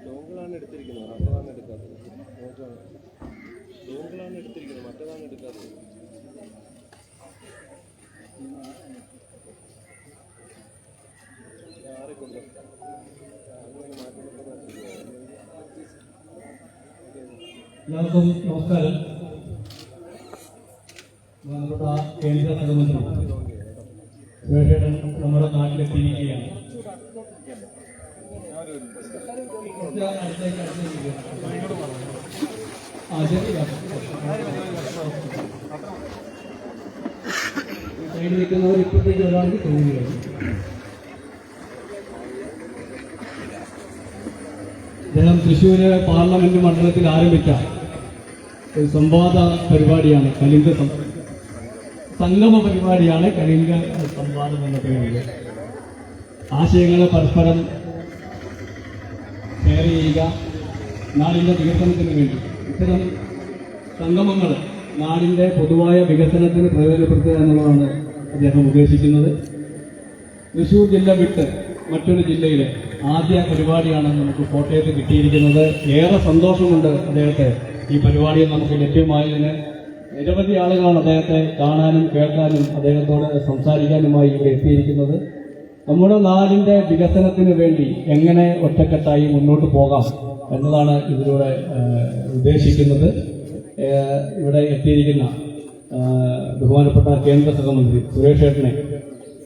ലോങ്ങളാണ് എടുത്തിരിക്കുന്നത്, മറ്റേതാണ് എടുക്കാത്തത്. ലോങ്ങളാണ് എടുത്തിരിക്കുന്നത്, മറ്റേതാണ് എടുക്കാത്തത്. ആരെക്കൊണ്ട് എല്ലാവർക്കും നമസ്കാരം. ബഹുമാനപ്പെട്ട കേന്ദ്ര സഹമന്ത്രി സുരേഷേട്ടൻ നമ്മുടെ നാട്ടിലെത്തിയിരിക്കുകയാണ്. സൈഡിൽ നിൽക്കുന്നവർ ഇപ്പോഴത്തേക്ക് ഒരാൾക്ക് തോന്നുകയാണ്. അദ്ദേഹം തൃശ്ശൂര് പാർലമെന്റ് മണ്ഡലത്തിൽ ആരംഭിച്ച ഒരു സംവാദ പരിപാടിയാണ്, കലിംഗ സംഗമ പരിപാടിയാണ് കലിംഗ സംവാദം എന്ന പേരിൽ. ആശയങ്ങളെ പരസ്പരം ഷെയർ ചെയ്യുക, നാടിന്റെ വികസനത്തിന് വേണ്ടി ഇത്തരം സംഗമങ്ങൾ നാടിന്റെ പൊതുവായ വികസനത്തിന് പ്രയോജനപ്പെടുത്തുക എന്നുള്ളതാണ് അദ്ദേഹം ഉദ്ദേശിക്കുന്നത്. തൃശ്ശൂർ ജില്ല വിട്ട് മറ്റൊരു ജില്ലയിലെ ആദ്യ പരിപാടിയാണ് നമുക്ക് കോട്ടയത്ത് കിട്ടിയിരിക്കുന്നത്. ഏറെ സന്തോഷമുണ്ട് അദ്ദേഹത്തെ ഈ പരിപാടിയിൽ നമുക്ക് ലഭ്യമായതിന്. നിരവധി ആളുകളാണ് അദ്ദേഹത്തെ കാണാനും കേൾക്കാനും അദ്ദേഹത്തോട് സംസാരിക്കാനുമായി ഇവിടെ എത്തിയിരിക്കുന്നത്. നമ്മുടെ നാടിന്റെ വികസനത്തിന് വേണ്ടി എങ്ങനെ ഒറ്റക്കെട്ടായി മുന്നോട്ട് പോകാം എന്നതാണ് ഇതിലൂടെ ഉദ്ദേശിക്കുന്നത്. ഇവിടെ എത്തിയിരിക്കുന്ന ബഹുമാനപ്പെട്ട കേന്ദ്ര സഹമന്ത്രി സുരേഷേട്ടനെ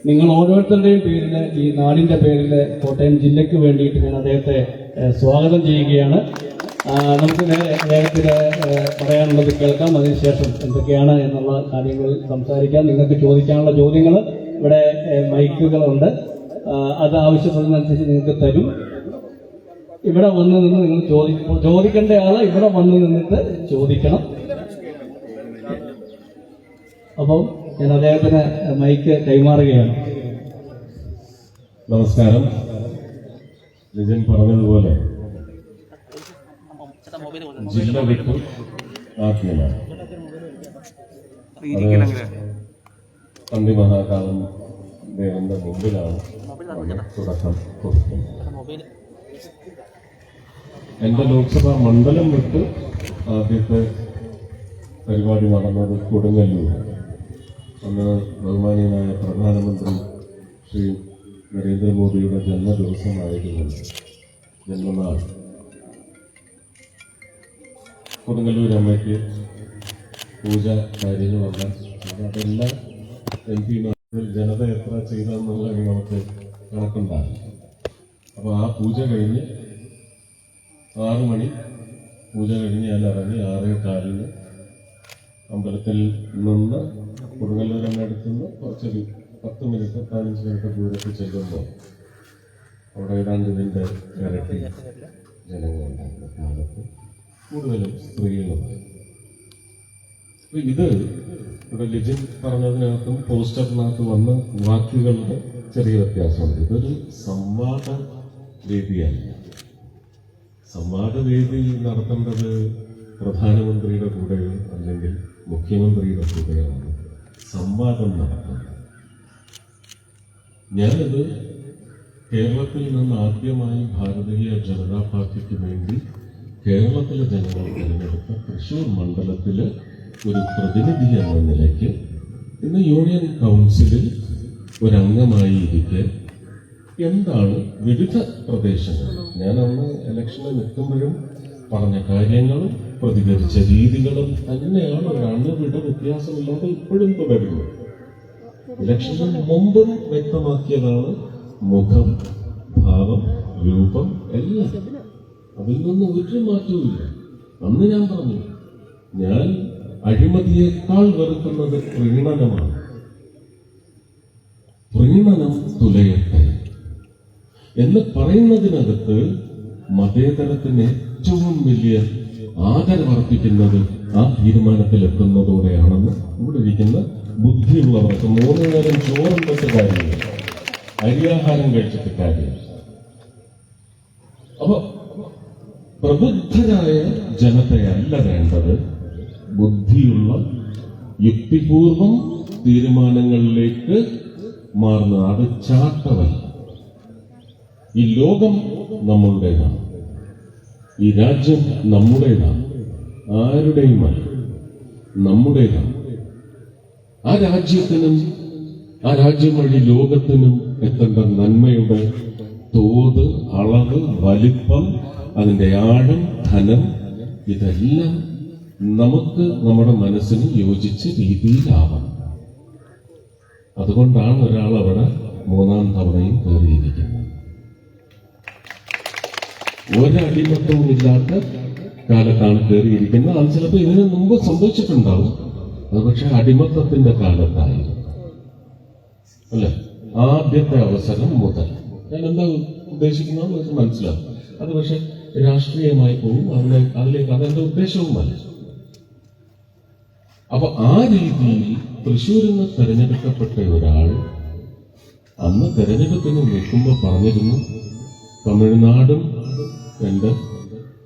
നിങ്ങൾ ഓരോരുത്തരുടെയും പേരിൽ, ഈ നാടിന്റെ പേരിൽ കോട്ടയം ജില്ലയ്ക്ക് വേണ്ടിയിട്ട് ഞാൻ അദ്ദേഹത്തെ സ്വാഗതം ചെയ്യുകയാണ്. നമുക്ക് നേരെ അദ്ദേഹത്തിന് പറയാനുള്ളത് കേൾക്കാം. അതിനുശേഷം എന്തൊക്കെയാണ് എന്നുള്ള കാര്യങ്ങൾ സംസാരിക്കാം. നിങ്ങൾക്ക് ചോദിക്കാനുള്ള ചോദ്യങ്ങൾ ഇവിടെ മൈക്കുകളുണ്ട്, അത് ആവശ്യപ്പെടുന്നതനുസരിച്ച് നിങ്ങൾക്ക് തരും. ഇവിടെ വന്ന് നിന്ന് നിങ്ങൾ ചോദിക്കേണ്ട ആള് ഇവിടെ വന്ന് നിന്നിട്ട് ചോദിക്കണം. അപ്പം ഞാൻ അദ്ദേഹത്തിന് മൈക്ക് കൈമാറുകയാണ്. നമസ്കാരം. ലിജൻ പറഞ്ഞതുപോലെ ജില്ല വിട്ടു നാട്ടിലാണ്. തന്തി മഹാകാലം ദേവന്റെ മുമ്പിലാണ് തുടക്കം കൊടുക്കുന്നത്. എന്റെ ലോക്സഭാ മണ്ഡലം വിട്ട് ആദ്യത്തെ പരിപാടി നടന്നത് കൊടുങ്ങല്ലൂർ. അന്ന് ബഹുമാനീയനായ പ്രധാനമന്ത്രി ശ്രീ നരേന്ദ്രമോദിയുടെ ജന്മദിവസമായിരുന്നു, ജന്മനാൾ. കൊടുങ്ങല്ലൂർ അമ്മയ്ക്ക് പൂജ കാര്യങ്ങളെല്ലാം അതെല്ലാം MP ജനത എത്ര ചെയ്തെന്നുള്ളത് നമുക്ക് കണക്കുണ്ടാകും. അപ്പോൾ ആ പൂജ കഴിഞ്ഞ് 6 മണി പൂജ കഴിഞ്ഞ് ഞാൻ ഇറങ്ങി 6:15 അമ്പലത്തിൽ നിന്ന് കൊടുങ്ങല്ലൂരടുത്തുനിന്ന് കുറച്ചൊരു 10 മിനിറ്റ് 15 മിനിറ്റ് ദൂരത്തിൽ ചെല്ലുമ്പോൾ അവിടെ ഏതാണ്ട് ഇതിൻ്റെ ഇരട്ടി ജനങ്ങളുണ്ടായിരുന്നു. കാലത്ത് കൂടുതലും സ്ത്രീകളുണ്ട്. അപ്പൊ ഇത് ഇവിടെ ലിജിൻ പറഞ്ഞതിനകത്തും പോസ്റ്ററിനകത്ത് വന്ന വാക്കുകളുടെ ചെറിയ വ്യത്യാസമുണ്ട്. ഇതൊരു സംവാദ വേദിയല്ല. സംവാദവേദി നടത്തേണ്ടത് പ്രധാനമന്ത്രിയുടെ കൂടെയോ അല്ലെങ്കിൽ മുഖ്യമന്ത്രിയുടെ കൂടെയോ ആണ് സംവാദം നടത്തുന്നത്. ഞാനത് കേരളത്തിൽ നിന്ന് ആദ്യമായി ഭാരതീയ ജനതാ പാർട്ടിക്ക് വേണ്ടി കേരളത്തിലെ ജനങ്ങൾ തിരഞ്ഞെടുത്ത തൃശ്ശൂർ മണ്ഡലത്തിലെ ഒരു പ്രതിനിധി എന്ന നിലയ്ക്ക് ഇന്ന് യൂണിയൻ കൗൺസിലിൽ ഒരംഗമായി ഇരിക്കെ എന്താണ് വിവിധ പ്രദേശങ്ങൾ, ഞാൻ അന്ന് ഇലക്ഷനിൽ നിൽക്കുമ്പോഴും പറഞ്ഞ കാര്യങ്ങളും പ്രതികരിച്ച രീതികളും തന്നെയാണ് ഒരു അണുവിട വ്യത്യാസമില്ലാതെ ഇപ്പോഴും തുടരുന്നത്. ഇലക്ഷന് മുമ്പും വ്യക്തമാക്കിയതാണ് മുഖം, ഭാവം, രൂപം എല്ലാം. അതിൽ നിന്ന് ഒരു മാറ്റവുമില്ല. അന്ന് ഞാൻ പറഞ്ഞു, ഞാൻ അഴിമതിയേക്കാൾ വെറുക്കുന്നത് പ്രീണനമാണ്. പ്രീണനം തുലയട്ടെ എന്ന് പറയുന്നതിനകത്ത് മതേതരത്തിന് ഏറ്റവും വലിയ ആദരവർപ്പിക്കുന്നത് ആ തീരുമാനത്തിലെത്തുന്നതോടെയാണെന്ന് ഇവിടെ ഇരിക്കുന്ന ബുദ്ധിയുള്ളവർക്ക് 3 നേരം ചോറുണ്ടിട്ട് കാര്യമില്ല, അരിയാഹാരം കഴിച്ചിട്ട് കാര്യമില്ല. അപ്പൊ പ്രബുദ്ധരായ ജനതയല്ല വേണ്ടത്, ബുദ്ധിയുള്ള യുക്തിപൂർവം തീരുമാനങ്ങളിലേക്ക് മാറുന്നത്. അത് ചാട്ടവല്ല. ഈ ലോകം നമ്മളുടേതാണ്, ഈ രാജ്യം നമ്മുടേതാണ്, ആരുടെയുമല്ല, നമ്മുടേതാണ്. ആ രാജ്യത്തിനും ആ രാജ്യം വഴി ലോകത്തിനും എത്തേണ്ട നന്മയുടെ തോത്, അളവ്, വലിപ്പം, അതിന്റെ ആഴം, ധനം, ഇതെല്ലാം നമുക്ക് നമ്മുടെ മനസ്സിന് യോജിച്ച രീതിയിലാവണം. അതുകൊണ്ടാണ് ഒരാൾ അവിടെ 3-ാം തവണയും കയറിയിരിക്കുന്നത്. ഒരടിമത്തവും ഇല്ലാത്ത കാലത്താണ് കയറിയിരിക്കുന്നത്. അത് ചിലപ്പോൾ ഇതിനു മുമ്പ് സംഭവിച്ചിട്ടുണ്ടാവും. അത് പക്ഷെ അടിമത്തത്തിന്റെ കാലത്തായിരുന്നു, അല്ലെ? ആദ്യത്തെ അവസരം മുതൽ. ഞാൻ എന്താ ഉദ്ദേശിക്കുന്നതെന്ന് നിങ്ങൾക്ക് മനസ്സിലാവും. അത് പക്ഷെ രാഷ്ട്രീയമായി പോകും, അതിലേക്ക് അതെന്റെ ഉദ്ദേശവുമല്ല. അപ്പൊ ആ രീതിയിൽ തൃശ്ശൂരിൽ നിന്ന് തെരഞ്ഞെടുക്കപ്പെട്ട ഒരാൾ അന്ന് തെരഞ്ഞെടുപ്പിന് നിൽക്കുമ്പോൾ പറഞ്ഞിരുന്നു, തമിഴ്നാടും എന്റെ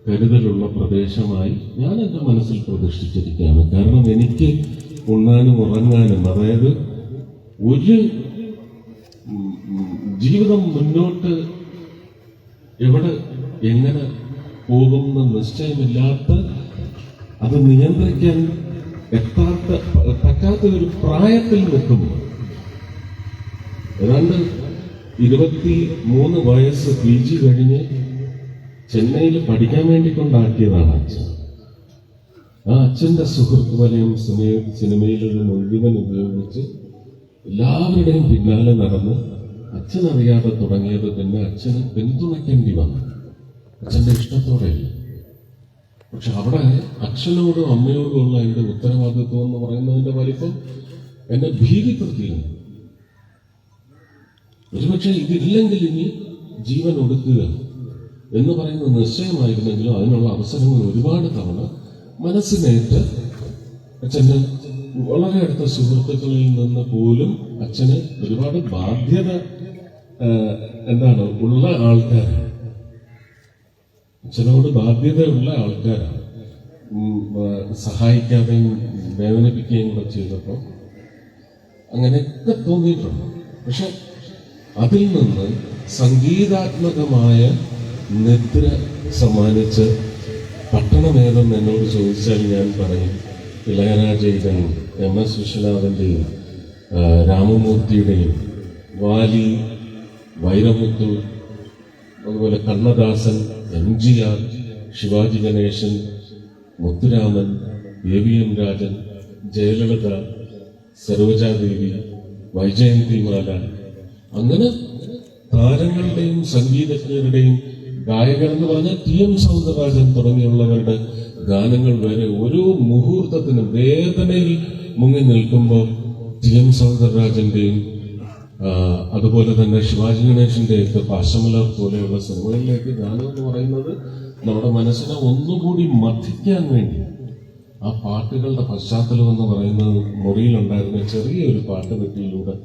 കരുതലുള്ള പ്രദേശമായി ഞാൻ എന്റെ മനസ്സിൽ പ്രതിഷ്ഠിച്ചിരിക്കുകയാണ്. കാരണം എനിക്ക് ഉണ്ണാനും ഉറങ്ങാനും, അതായത് ഒരു ജീവിതം മുന്നോട്ട് എവിടെ എങ്ങനെ പോകുന്ന നിശ്ചയമില്ലാത്ത, അത് നിയന്ത്രിക്കാൻ പറ്റാത്ത ഒരു പ്രായത്തിൽ നിൽക്കുമ്പോൾ, ഏതാണ്ട് 23 വയസ്സ് PG കഴിഞ്ഞ് ചെന്നൈയിൽ പഠിക്കാൻ വേണ്ടി കൊണ്ടാക്കിയതാണ് അച്ഛൻ. ആ അച്ഛന്റെ സുഹൃത്ത് വലയം സിനിമയിലുള്ള മുഴുവൻ ഉപയോഗിച്ച് എല്ലാവരുടെയും പിന്നാലെ നടന്ന് അച്ഛനറിയാതെ തുടങ്ങിയത് പിന്നെ അച്ഛന് പിന്തുണയ്ക്കേണ്ടി വന്നു, അച്ഛന്റെ ഇഷ്ടത്തോടെയല്ല. പക്ഷെ അവിടെ അച്ഛനോടും അമ്മയോടും ഉള്ള എന്റെ ഉത്തരവാദിത്വം എന്ന് പറയുന്നതിന്റെ വലിപ്പം എന്നെ ഭീതിപ്പെടുത്തിയിരുന്നു. ഒരുപക്ഷെ ഇതില്ലെങ്കിൽ ഇനി ജീവൻ ഒടുക്കുക എന്ന് പറയുന്ന നിശ്ചയമായിരുന്നെങ്കിലും അതിനുള്ള അവസരങ്ങൾ ഒരുപാട് തവണ മനസ്സിനേറ്റ് അച്ഛന്റെ വളരെ അടുത്ത സുഹൃത്തുക്കളിൽ നിന്ന് പോലും അച്ഛന് ഒരുപാട് ബാധ്യത ഉള്ള ആൾക്കാരാണ്, അച്ഛനോട് ബാധ്യതയുള്ള ആൾക്കാരാണ്. സഹായിക്കാതെയും വേദനിപ്പിക്കുകയും കൂടെ ചെയ്തപ്പോൾ അങ്ങനെയൊക്കെ തോന്നിയിട്ടുണ്ട്. പക്ഷെ അതിൽ നിന്ന് സംഗീതാത്മകമായ നിദ്ര സമ്മാനിച്ച് പട്ടണമേതെന്ന് എന്നോട് ചോദിച്ചാൽ ഞാൻ പറയും ഇളയരാജയുടെയും MS വിശ്വനാഥന്റെയും രാമമൂർത്തിയുടെയും വാലി, വൈരമുത്തു, അതുപോലെ കണ്ണദാസൻ, MGR, ശിവാജി ഗണേശൻ, മുത്തുരാമൻ, AVM രാജൻ, ജയലളിത, സരോജാദേവി, വൈജയന്തിമാല, അങ്ങനെ താരങ്ങളുടെയും സംഗീതജ്ഞരുടെയും ഗായകരെന്ന് പറഞ്ഞാൽ TM സൗന്ദരരാജൻ തുടങ്ങിയുള്ളവരുടെ ഗാനങ്ങൾ വരെ ഓരോ മുഹൂർത്തത്തിനും വേദനയിൽ മുങ്ങി നിൽക്കുമ്പോൾ TM സൗന്ദരരാജന്റെയും അതുപോലെ തന്നെ ശിവാജി ഗണേശന്റെയൊക്കെ പാശമലർ പോലെയുള്ള സിനിമകളിലേക്ക് ഗാനം എന്ന് പറയുന്നത് നമ്മുടെ മനസ്സിനെ ഒന്നുകൂടി മഥിക്കാൻ വേണ്ടി, ആ പാട്ടുകളുടെ പശ്ചാത്തലം എന്ന് പറയുന്നത് മുറിയിലുണ്ടായിരുന്ന ചെറിയൊരു പാട്ട് പെട്ടിയിലൂടെ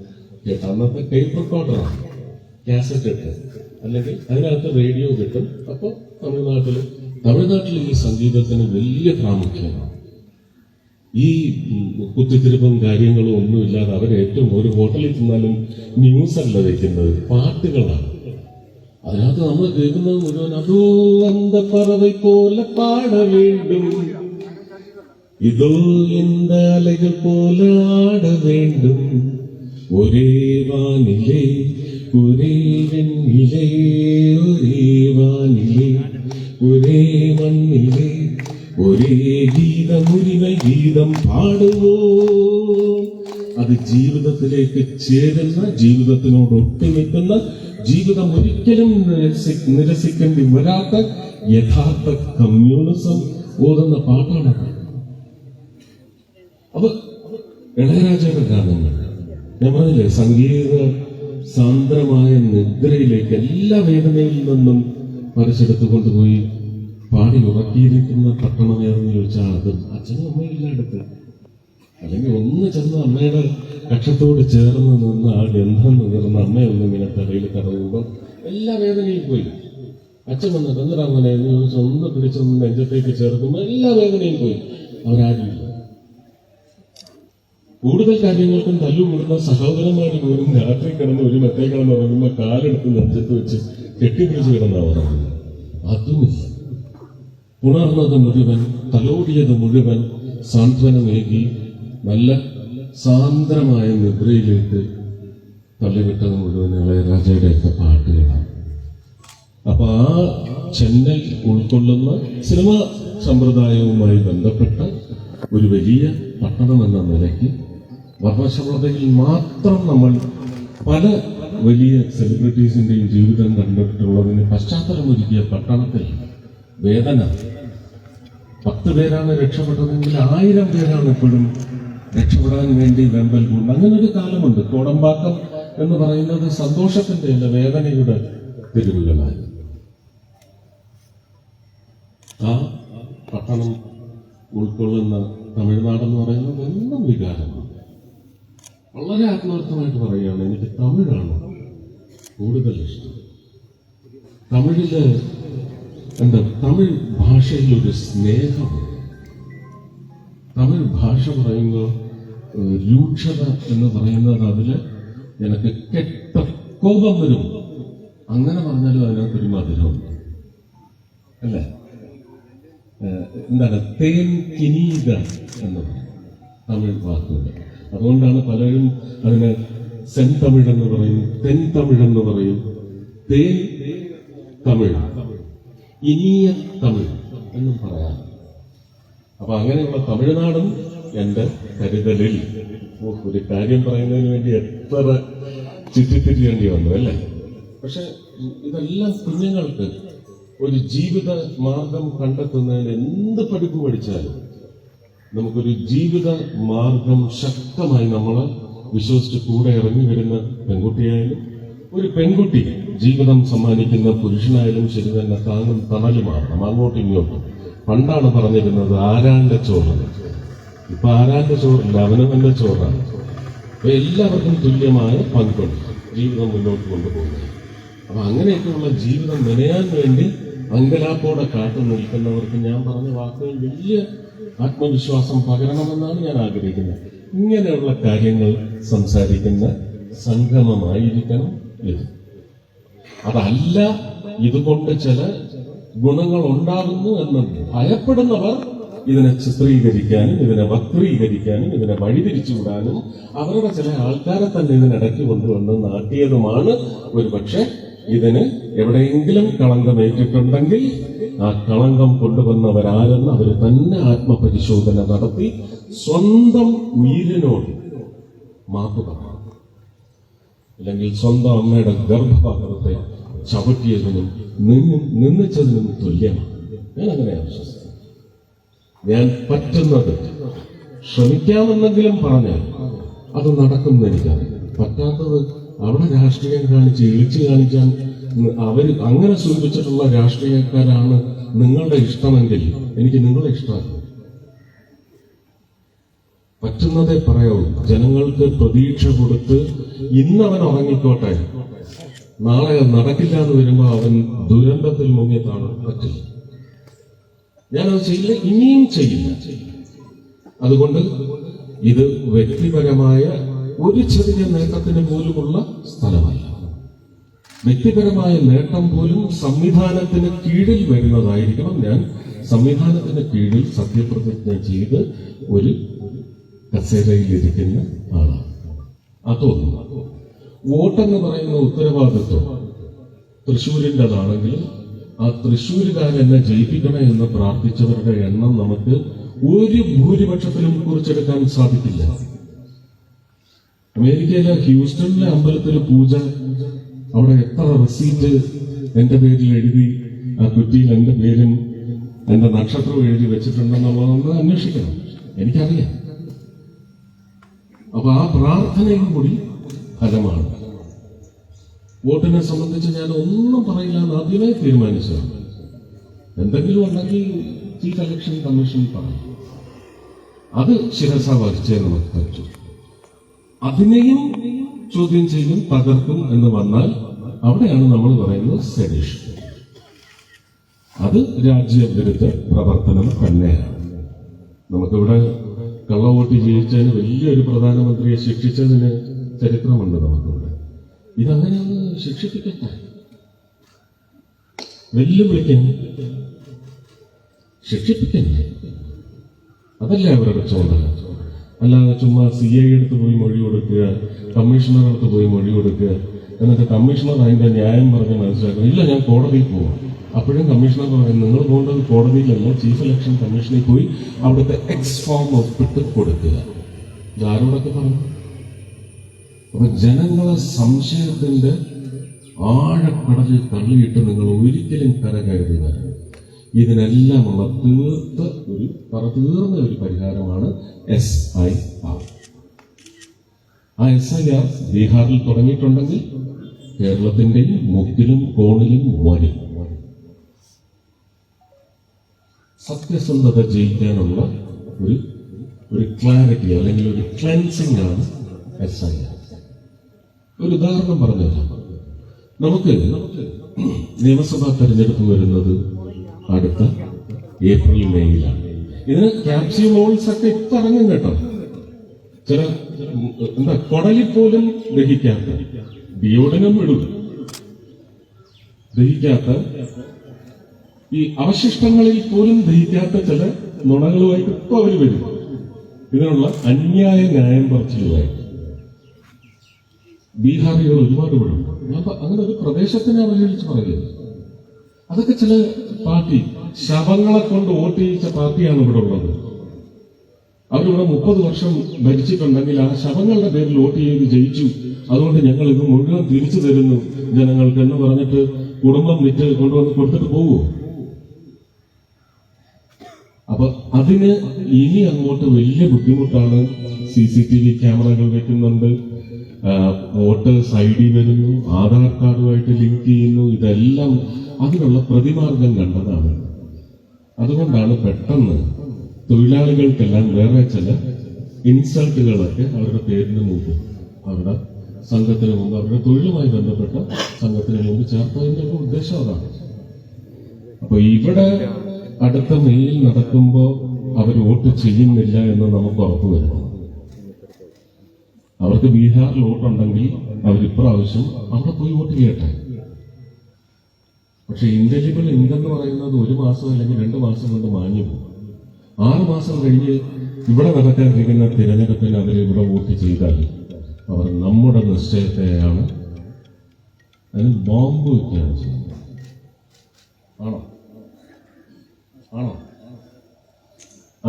കേട്ട, അന്നത്തെ ടേപ്പ് റെക്കോർഡറാണ്, കാസറ്റ് ഇട്ട്, അല്ലെങ്കിൽ അതിനകത്ത് റേഡിയോ കിട്ടും. അപ്പോൾ തമിഴ്നാട്ടിൽ ഈ സംഗീതത്തിന് വലിയ പ്രാമുഖ്യമാണ്. ഈ കുത്തിത്തിരിപ്പും കാര്യങ്ങളും ഒന്നുമില്ലാതെ അവരേറ്റവും ഒരു ഹോട്ടലിൽ ചെന്നാലും ന്യൂസ് അല്ല വെക്കുന്നത്, പാട്ടുകളാണ്. അതിനകത്ത് നമ്മൾ കേൾക്കുന്നത് മുഴുവൻ അതോ അന്ത പറവൈ പോലെ പാട വേണ്ടും, ഇതോ എന്ത അലകൾ പോലെ ആട വേണ്ടും, ഒരേ വാനിലേ ഒരേ വെണ്ണിലേ, ഒരേ വാനിലേ ഒരേ മണ്ണിലേ, ഒരേ ഗീതമുരിമൈ ഗീതം പാടുവോ. അത് ജീവിതത്തിലേക്ക് ചേരുന്ന, ജീവിതത്തിനോട് ഒട്ടിനിൽക്കുന്ന, ജീവിതം ഒരിക്കലും നിരസിക്കേണ്ടി വരാത്ത യഥാർത്ഥ കമ്മ്യൂണിസം ഓതുന്ന പാട്ടാണത്. അപ്പൊ ഇളയരാജയുടെ ഗാനങ്ങൾ ഞാൻ പറഞ്ഞില്ലേ, സംഗീത സാന്ദ്രമായ നിദ്രയിലേക്ക് എല്ലാ വേദനയിൽ നിന്നും പറിച്ചെടുത്തു കൊണ്ടുപോയി പാടി ഉറക്കിയിരിക്കുന്ന പട്ടണമേറെന്ന് ചോദിച്ചാൽ അത് അച്ഛനും അമ്മയില്ല അടുത്ത്, അല്ലെങ്കിൽ ഒന്ന് ചെന്ന് അമ്മയുടെ കക്ഷത്തോട് ചേർന്ന് നിന്ന് ആ ഗന്ധം നിന്നിരുന്ന അമ്മയൊന്നിങ്ങനെ തലയിൽ കറങ്ങുമ്പോൾ എല്ലാ വേദനയും പോയി. അച്ഛൻ വന്നിട്ട് എന്തിനാങ്ങനെ ചോദിച്ചാൽ ഒന്ന് പിടിച്ചൊന്ന് നെഞ്ചത്തേക്ക് ചേർക്കുമ്പോൾ എല്ലാ വേദനയും പോയി. അവരാരുമില്ല. കൂടുതൽ കാര്യങ്ങൾക്കും തല്ലുകൂടുന്ന സഹോദരന്മാര് പോലും രാത്രി കിടന്ന് ഒരു മെത്തേ കിടന്ന് ഉറങ്ങുമ്പോൾ കാലെടുത്ത് നെഞ്ചത്ത് വെച്ച് കെട്ടിപ്പിടിച്ച് കിടന്നാ ഉറങ്ങുന്നത്. അതുമില്ല. ഉണർന്നത് മുഴുവൻ, തലോടിയത് മുഴുവൻ സാന്ത്വനമേകി നല്ല സാന്ദ്രമായ നിദ്രയിലേക്ക് തള്ളിവിട്ടത് മുഴുവൻ ഇളയരാജയുടെയൊക്കെ പാട്ടുകളാണ്. അപ്പൊ ആ ചെന്നൈ ഉൾക്കൊള്ളുന്ന സിനിമാ സമ്പ്രദായവുമായി ബന്ധപ്പെട്ട ഒരു വലിയ പട്ടണം എന്ന നിലയ്ക്ക് വർണ്ണശബളതയിൽ മാത്രം നമ്മൾ പല വലിയ സെലിബ്രിറ്റീസിന്റെയും ജീവിതം കണ്ടിട്ടുള്ളതിന് പശ്ചാത്തലമൊരുക്കിയ പട്ടണത്തിൽ വേദന 10 പേരാണ് രക്ഷപ്പെട്ടതെങ്കിൽ 1000 പേരാണ് ഇപ്പോഴും രക്ഷപ്പെടാൻ വേണ്ടി വെമ്പൽ കൂടുന്നത്. അങ്ങനെ ഒരു കാലമുണ്ട്. കോടമ്പാക്കം എന്ന് പറയുന്നത് സന്തോഷത്തിന്റെ അല്ല, വേദനയുടെ തെരുവുകളായി. ആ പട്ടണം ഉൾക്കൊള്ളുന്ന തമിഴ്നാടെന്ന് പറയുന്നത് എന്നും വികാരമാണ്. വളരെ ആത്മാർത്ഥമായിട്ട് പറയുകയാണ്, എനിക്ക് തമിഴാണ് കൂടുതൽ ഇഷ്ടം. തമിഴില് എന്താ, തമിഴ് ഭാഷയിൽ ഒരു സ്നേഹമാണ്. തമിഴ് ഭാഷ പറയുമ്പോൾ രൂക്ഷത എന്ന് പറയുന്നത് അതില് എനിക്ക് കെട്ട കോപം വരും. അങ്ങനെ പറഞ്ഞാലും അതിനകത്തൊരു മധുരമുണ്ട് അല്ലേ? എന്താണ് തേൻ കിനീത എന്ന് പറയും തമിഴ് വാക്കുണ്ട്. അതുകൊണ്ടാണ് പലരും അതിന് സെൻ തമിഴ് എന്ന് പറയും, തെൻ തമിഴ് എന്ന് പറയും, തേൻ തമിഴ്, ഇനിയ തമിഴ് എന്നും പറയാം. അപ്പൊ അങ്ങനെയുള്ള തമിഴ്നാടും എന്റെ കരുതലിൽ. ഒരു കാര്യം പറയുന്നതിന് വേണ്ടി എത്ര ചുറ്റിത്തിരിയേണ്ടി വന്നു അല്ലേ? പക്ഷെ ഇതെല്ലാം കുഞ്ഞുങ്ങൾക്ക് ഒരു ജീവിത മാർഗം കണ്ടെത്തുന്നതിന് എന്ത് പഠിപ്പ് പഠിച്ചാലും നമുക്കൊരു ജീവിത മാർഗം ശക്തമായി നമ്മളെ വിശ്വസിച്ച് കൂടെ ഇറങ്ങി വരുന്ന പെൺകുട്ടിയായാലും ഒരു പെൺകുട്ടി ജീവിതം സമ്മാനിക്കുന്ന പുരുഷനായാലും ശരി തന്നെ താങ്ങും തണലുമാറണം. അങ്ങോട്ടും ഇങ്ങോട്ടും. പണ്ടാണ് പറഞ്ഞിരുന്നത് ആരാന്റെ ചോറ്, ഇപ്പൊ ആരാന്റെ ചോറില്ല, അവനവന്റെ ചോറാണ്. അപ്പൊ എല്ലാവർക്കും തുല്യമായ പങ്കുണ്ട് ജീവിതം മുന്നോട്ട് കൊണ്ടുപോകുന്നത്. അപ്പൊ അങ്ങനെയൊക്കെയുള്ള ജീവിതം മെനയാൻ വേണ്ടി അങ്കലാപ്പോടെ കാത്തു നിൽക്കുന്നവർക്ക് ഞാൻ പറഞ്ഞ വാക്കുകൾ വലിയ ആത്മവിശ്വാസം പകരണമെന്നാണ് ഞാൻ ആഗ്രഹിക്കുന്നത്. ഇങ്ങനെയുള്ള കാര്യങ്ങൾ സംസാരിക്കുന്ന സംഗമമായിരിക്കണം ഇത്. അതല്ല ഇതുകൊണ്ട് ചില ഗുണങ്ങൾ ഉണ്ടാകുന്നു എന്ന് ഭയപ്പെടുന്നവർ ഇതിനെ ചിത്രീകരിക്കാനും ഇതിനെ വക്രീകരിക്കാനും ഇതിനെ വഴിതിരിച്ചുവിടാനും അവരുടെ ചില ആൾക്കാരെ തന്നെ ഇതിനിടയ്ക്ക് കൊണ്ടുവന്ന് നാട്ടിയതുമാണ്. ഒരു പക്ഷെ ഇതിന് എവിടെയെങ്കിലും കളങ്കമേറ്റിട്ടുണ്ടെങ്കിൽ ആ കളങ്കം കൊണ്ടുവന്നവരാരെന്ന് അവർ തന്നെ ആത്മപരിശോധന നടത്തി സ്വന്തം ഉയിരിനോട് മാപ്പ് പറഞ്ഞു. അല്ലെങ്കിൽ സ്വന്തം അമ്മയുടെ ഗർഭപാത്രത്തെ ചവിട്ടിയതിനും നിന്ദിച്ചതിനും തുല്യമാണ്. ഞാൻ അങ്ങനെയാണ് വിശ്വസിക്കുന്നത്. ഞാൻ പറ്റുന്നത് ശ്രമിക്കാമെന്നെങ്കിലും പറഞ്ഞാൽ അത് നടക്കുമെന്ന് എനിക്കറിയാം. പറ്റാത്തത് അവിടെ രാഷ്ട്രീയം കാണിച്ച് ഇളിച്ചു കാണിക്കാൻ അവർ അങ്ങനെ സൂചിപ്പിച്ചിട്ടുള്ള രാഷ്ട്രീയക്കാരാണ് നിങ്ങളുടെ ഇഷ്ടമെങ്കിൽ എനിക്ക് നിങ്ങളെ ഇഷ്ടമല്ല. പറ്റുന്നതേ പറയാവൂ. ജനങ്ങൾക്ക് പ്രതീക്ഷ കൊടുത്ത് ഇന്നവൻ ഉറങ്ങിക്കോട്ടെ, നാളെ നടക്കില്ല എന്ന് വരുമ്പോൾ അവൻ ദുരന്തത്തിൽ മുങ്ങിയതാണ്. പറ്റില്ല, ഞാനത് ചെയ്യില്ല, ഇനിയും ചെയ്യില്ല. അതുകൊണ്ട് ഇത് വ്യക്തിപരമായ ഒരു ചെറിയ നേട്ടത്തിന് പോലുമുള്ള സ്ഥലമല്ല. വ്യക്തിപരമായ നേട്ടം പോലും സംവിധാനത്തിന് കീഴിൽ വരുന്നതായിരിക്കണം. ഞാൻ സംവിധാനത്തിന് കീഴിൽ സത്യപ്രതിജ്ഞ ചെയ്ത് ഒരു കസേരയിലിരിക്കുന്ന ആളാണ്. അതൊന്നും വോട്ടെന്ന് പറയുന്ന ഉത്തരവാദിത്വം തൃശ്ശൂരിൻ്റെതാണെങ്കിലും ആ തൃശ്ശൂരുകാരെന്നെ ജയിപ്പിക്കണേ എന്ന് പ്രാർത്ഥിച്ചവരുടെ എണ്ണം നമുക്ക് ഒരു ഭൂരിപക്ഷത്തിലും കുറിച്ചെടുക്കാൻ സാധിക്കില്ല. അമേരിക്കയിലെ ഹ്യൂസ്റ്റണിലെ അമ്പലത്തിൽ പൂജ, അവിടെ എത്ര റെസീറ്റ് എന്റെ പേരിൽ എഴുതി ആ കുറ്റിയിൽ എന്റെ പേരും എന്റെ നക്ഷത്രവും എഴുതി വെച്ചിട്ടുണ്ടെന്നുള്ളതൊന്ന് അന്വേഷിക്കണം. എനിക്കറിയാം. അപ്പൊ ആ പ്രാർത്ഥനയും കൂടി ഫലമാണ്. വോട്ടിനെ സംബന്ധിച്ച് ഞാൻ ഒന്നും പറയില്ല എന്ന് ആദ്യമേ തീരുമാനിച്ചതാണ്. എന്തെങ്കിലും ഉണ്ടെങ്കിൽ ചീഫ് ഇലക്ഷൻ കമ്മീഷൻ പറയും. അത് ശിരസ വഹിച്ചേ നമുക്ക് പറ്റും. അതിനെയും ചോദ്യം ചെയ്യും, തകർക്കും എന്ന് വന്നാൽ അവിടെയാണ് നമ്മൾ പറയുന്നത് സെഡിഷൻ. അത് രാജ്യവിരുദ്ധ പ്രവർത്തനം തന്നെയാണ്. നമുക്കിവിടെ കള്ളവോട്ട് ജയിച്ചതിന് വലിയൊരു പ്രധാനമന്ത്രിയെ ശിക്ഷിച്ചതിന് ചരിത്രമുണ്ട് നമുക്കിവിടെ. ഇതങ്ങനെ ഒന്ന് ശിക്ഷിപ്പിക്കട്ടെ, വെല്ലുവിളിക്കാൻ, ശിക്ഷിപ്പിക്കണ്ടേ? അതല്ലേ അവരുടെ ചുമതല. അല്ലാതെ ചുമ്മാ CI അടുത്ത് പോയി മൊഴി കൊടുക്കുക, കമ്മീഷണർ അടുത്ത് പോയി മൊഴി കൊടുക്കുക, എന്നിട്ട് കമ്മീഷണർ അതിന്റെ ന്യായം പറഞ്ഞ് മനസ്സിലാക്കണം. ഇല്ല, ഞാൻ കോടതിയിൽ പോവാം. അപ്പോഴും കമ്മീഷണർ പറയും, നിങ്ങൾ പോകേണ്ടത് കോടതിയിലല്ല, ചീഫ് ഇലക്ഷൻ കമ്മീഷനിൽ പോയി അവിടുത്തെ ഫോം ഒപ്പിട്ട് കൊടുക്കുക. ഇതാരോടൊക്കെ പറഞ്ഞു? അപ്പൊ ജനങ്ങളെ സംശയത്തിന്റെ ആഴക്കടലിൽ തള്ളിയിട്ട് നിങ്ങൾ ഒരിക്കലും കരകയറി വരണം. ഇതിനെല്ലാമുള്ള തീർന്ന ഒരു പരിഹാരമാണ് SIR. ആ SIR ബീഹാറിൽ തുടങ്ങിയിട്ടുണ്ടെങ്കിൽ കേരളത്തിന്റെയും മുക്കിലും കോണിലും വരും. സത്യസന്ധത ജയിക്കാനുള്ള ഒരു ക്ലാരിറ്റി അല്ലെങ്കിൽ ഒരു ക്ലെൻസിംഗ് ആണ് SIR. ഒരു ഉദാഹരണം പറഞ്ഞുതരാം. നമുക്ക് നിയമസഭാ തെരഞ്ഞെടുപ്പ് വരുന്നത് അടുത്ത ഏപ്രിൽ മെയ്യിലാണ്. ഇതിന് ക്യാപ്സ്യൂൾ ഓൾസ് ഒക്കെ ഇപ്പൊ ഇറങ്ങും കേട്ടോ. ചില കൊടലിൽ പോലും ദഹിക്കാത്ത, ഡിയോഡിനും വിടും, ദഹിക്കാത്ത ഈ അവശിഷ്ടങ്ങളിൽ പോലും ദഹിക്കാത്ത ചില നുണകളുമായിട്ട് ഇപ്പൊ അവർ വരും. ഇതിനുള്ള അന്യായ ന്യായം പറച്ചിലുമായിട്ട് ബീഹാറികൾ ഒരുപാട് വിടും. ഞാൻ അങ്ങനെ ഒരു പ്രദേശത്തിനെ അവഹേളിച്ച് പറയുന്നത്. അതൊക്കെ ചില പാർട്ടി ശവങ്ങളെ കൊണ്ട് വോട്ട് ചെയ്യിച്ച പാർട്ടിയാണ് ഇവിടെ ഉള്ളത്. അവരിവിടെ 30 വർഷം ഭരിച്ചിട്ടുണ്ടെങ്കിൽ ആ ശവങ്ങളുടെ പേരിൽ വോട്ട് ചെയ്ത് ജയിച്ചു, അതുകൊണ്ട് ഞങ്ങൾ ഇത് മുഴുവൻ തിരിച്ചു തരുന്നു ജനങ്ങൾക്ക് എന്ന് പറഞ്ഞിട്ട് കുടുംബം വിറ്റ് കൊണ്ടുവന്ന് കൊടുത്തിട്ട് പോവുമോ? അപ്പൊ അതിന് ഇനി അങ്ങോട്ട് വലിയ ബുദ്ധിമുട്ടാണ്. CCTV ക്യാമറകൾ വെക്കുന്നുണ്ട്, വോട്ടേഴ്സ് ID വരുന്നു, ആധാർ കാർഡുമായിട്ട് ലിങ്ക് ചെയ്യുന്നു. ഇതെല്ലാം അതിനുള്ള പ്രതിമാർഗം കണ്ടതാണ്. അതുകൊണ്ടാണ് പെട്ടെന്ന് തൊഴിലാളികൾക്കെല്ലാം വേറെ ചില ഇൻസൾട്ടുകളൊക്കെ അവരുടെ പേരിന് മുമ്പ്, അവരുടെ സംഘത്തിന് മുമ്പ്, അവരുടെ തൊഴിലുമായി ബന്ധപ്പെട്ട സംഘത്തിന് മുമ്പ് ചേർത്തതിന്റെ ഉദ്ദേശം അതാണ്. അപ്പൊ ഇവിടെ അടുത്ത മെയിൽ നടക്കുമ്പോൾ അവർ വോട്ട് ചെയ്യുന്നില്ല എന്ന് നമുക്ക് ഉറപ്പ് വരുന്നു. അവർക്ക് ബീഹാറിൽ വോട്ടുണ്ടെങ്കിൽ അവരിപ്രാവശ്യം അവിടെ പോയി വോട്ട് ചെയ്യട്ടെ. പക്ഷെ ഇന്റലിബിൾ ഇൻകെന്ന് പറയുന്നത് 1 മാസം അല്ലെങ്കിൽ 2 മാസം കൊണ്ട് മാഞ്ഞു പോകും. 6 മാസം കഴിഞ്ഞ് ഇവിടെ നടക്കാനിരിക്കുന്ന തിരഞ്ഞെടുപ്പിന് അവർ ഇവിടെ വോട്ട് ചെയ്താൽ അവർ നമ്മുടെ നിശ്ചയത്തെയാണ് അതിന് ബോംബ് വയ്ക്കുകയാണ് ചെയ്യുന്നത്. ആണോ ആണോ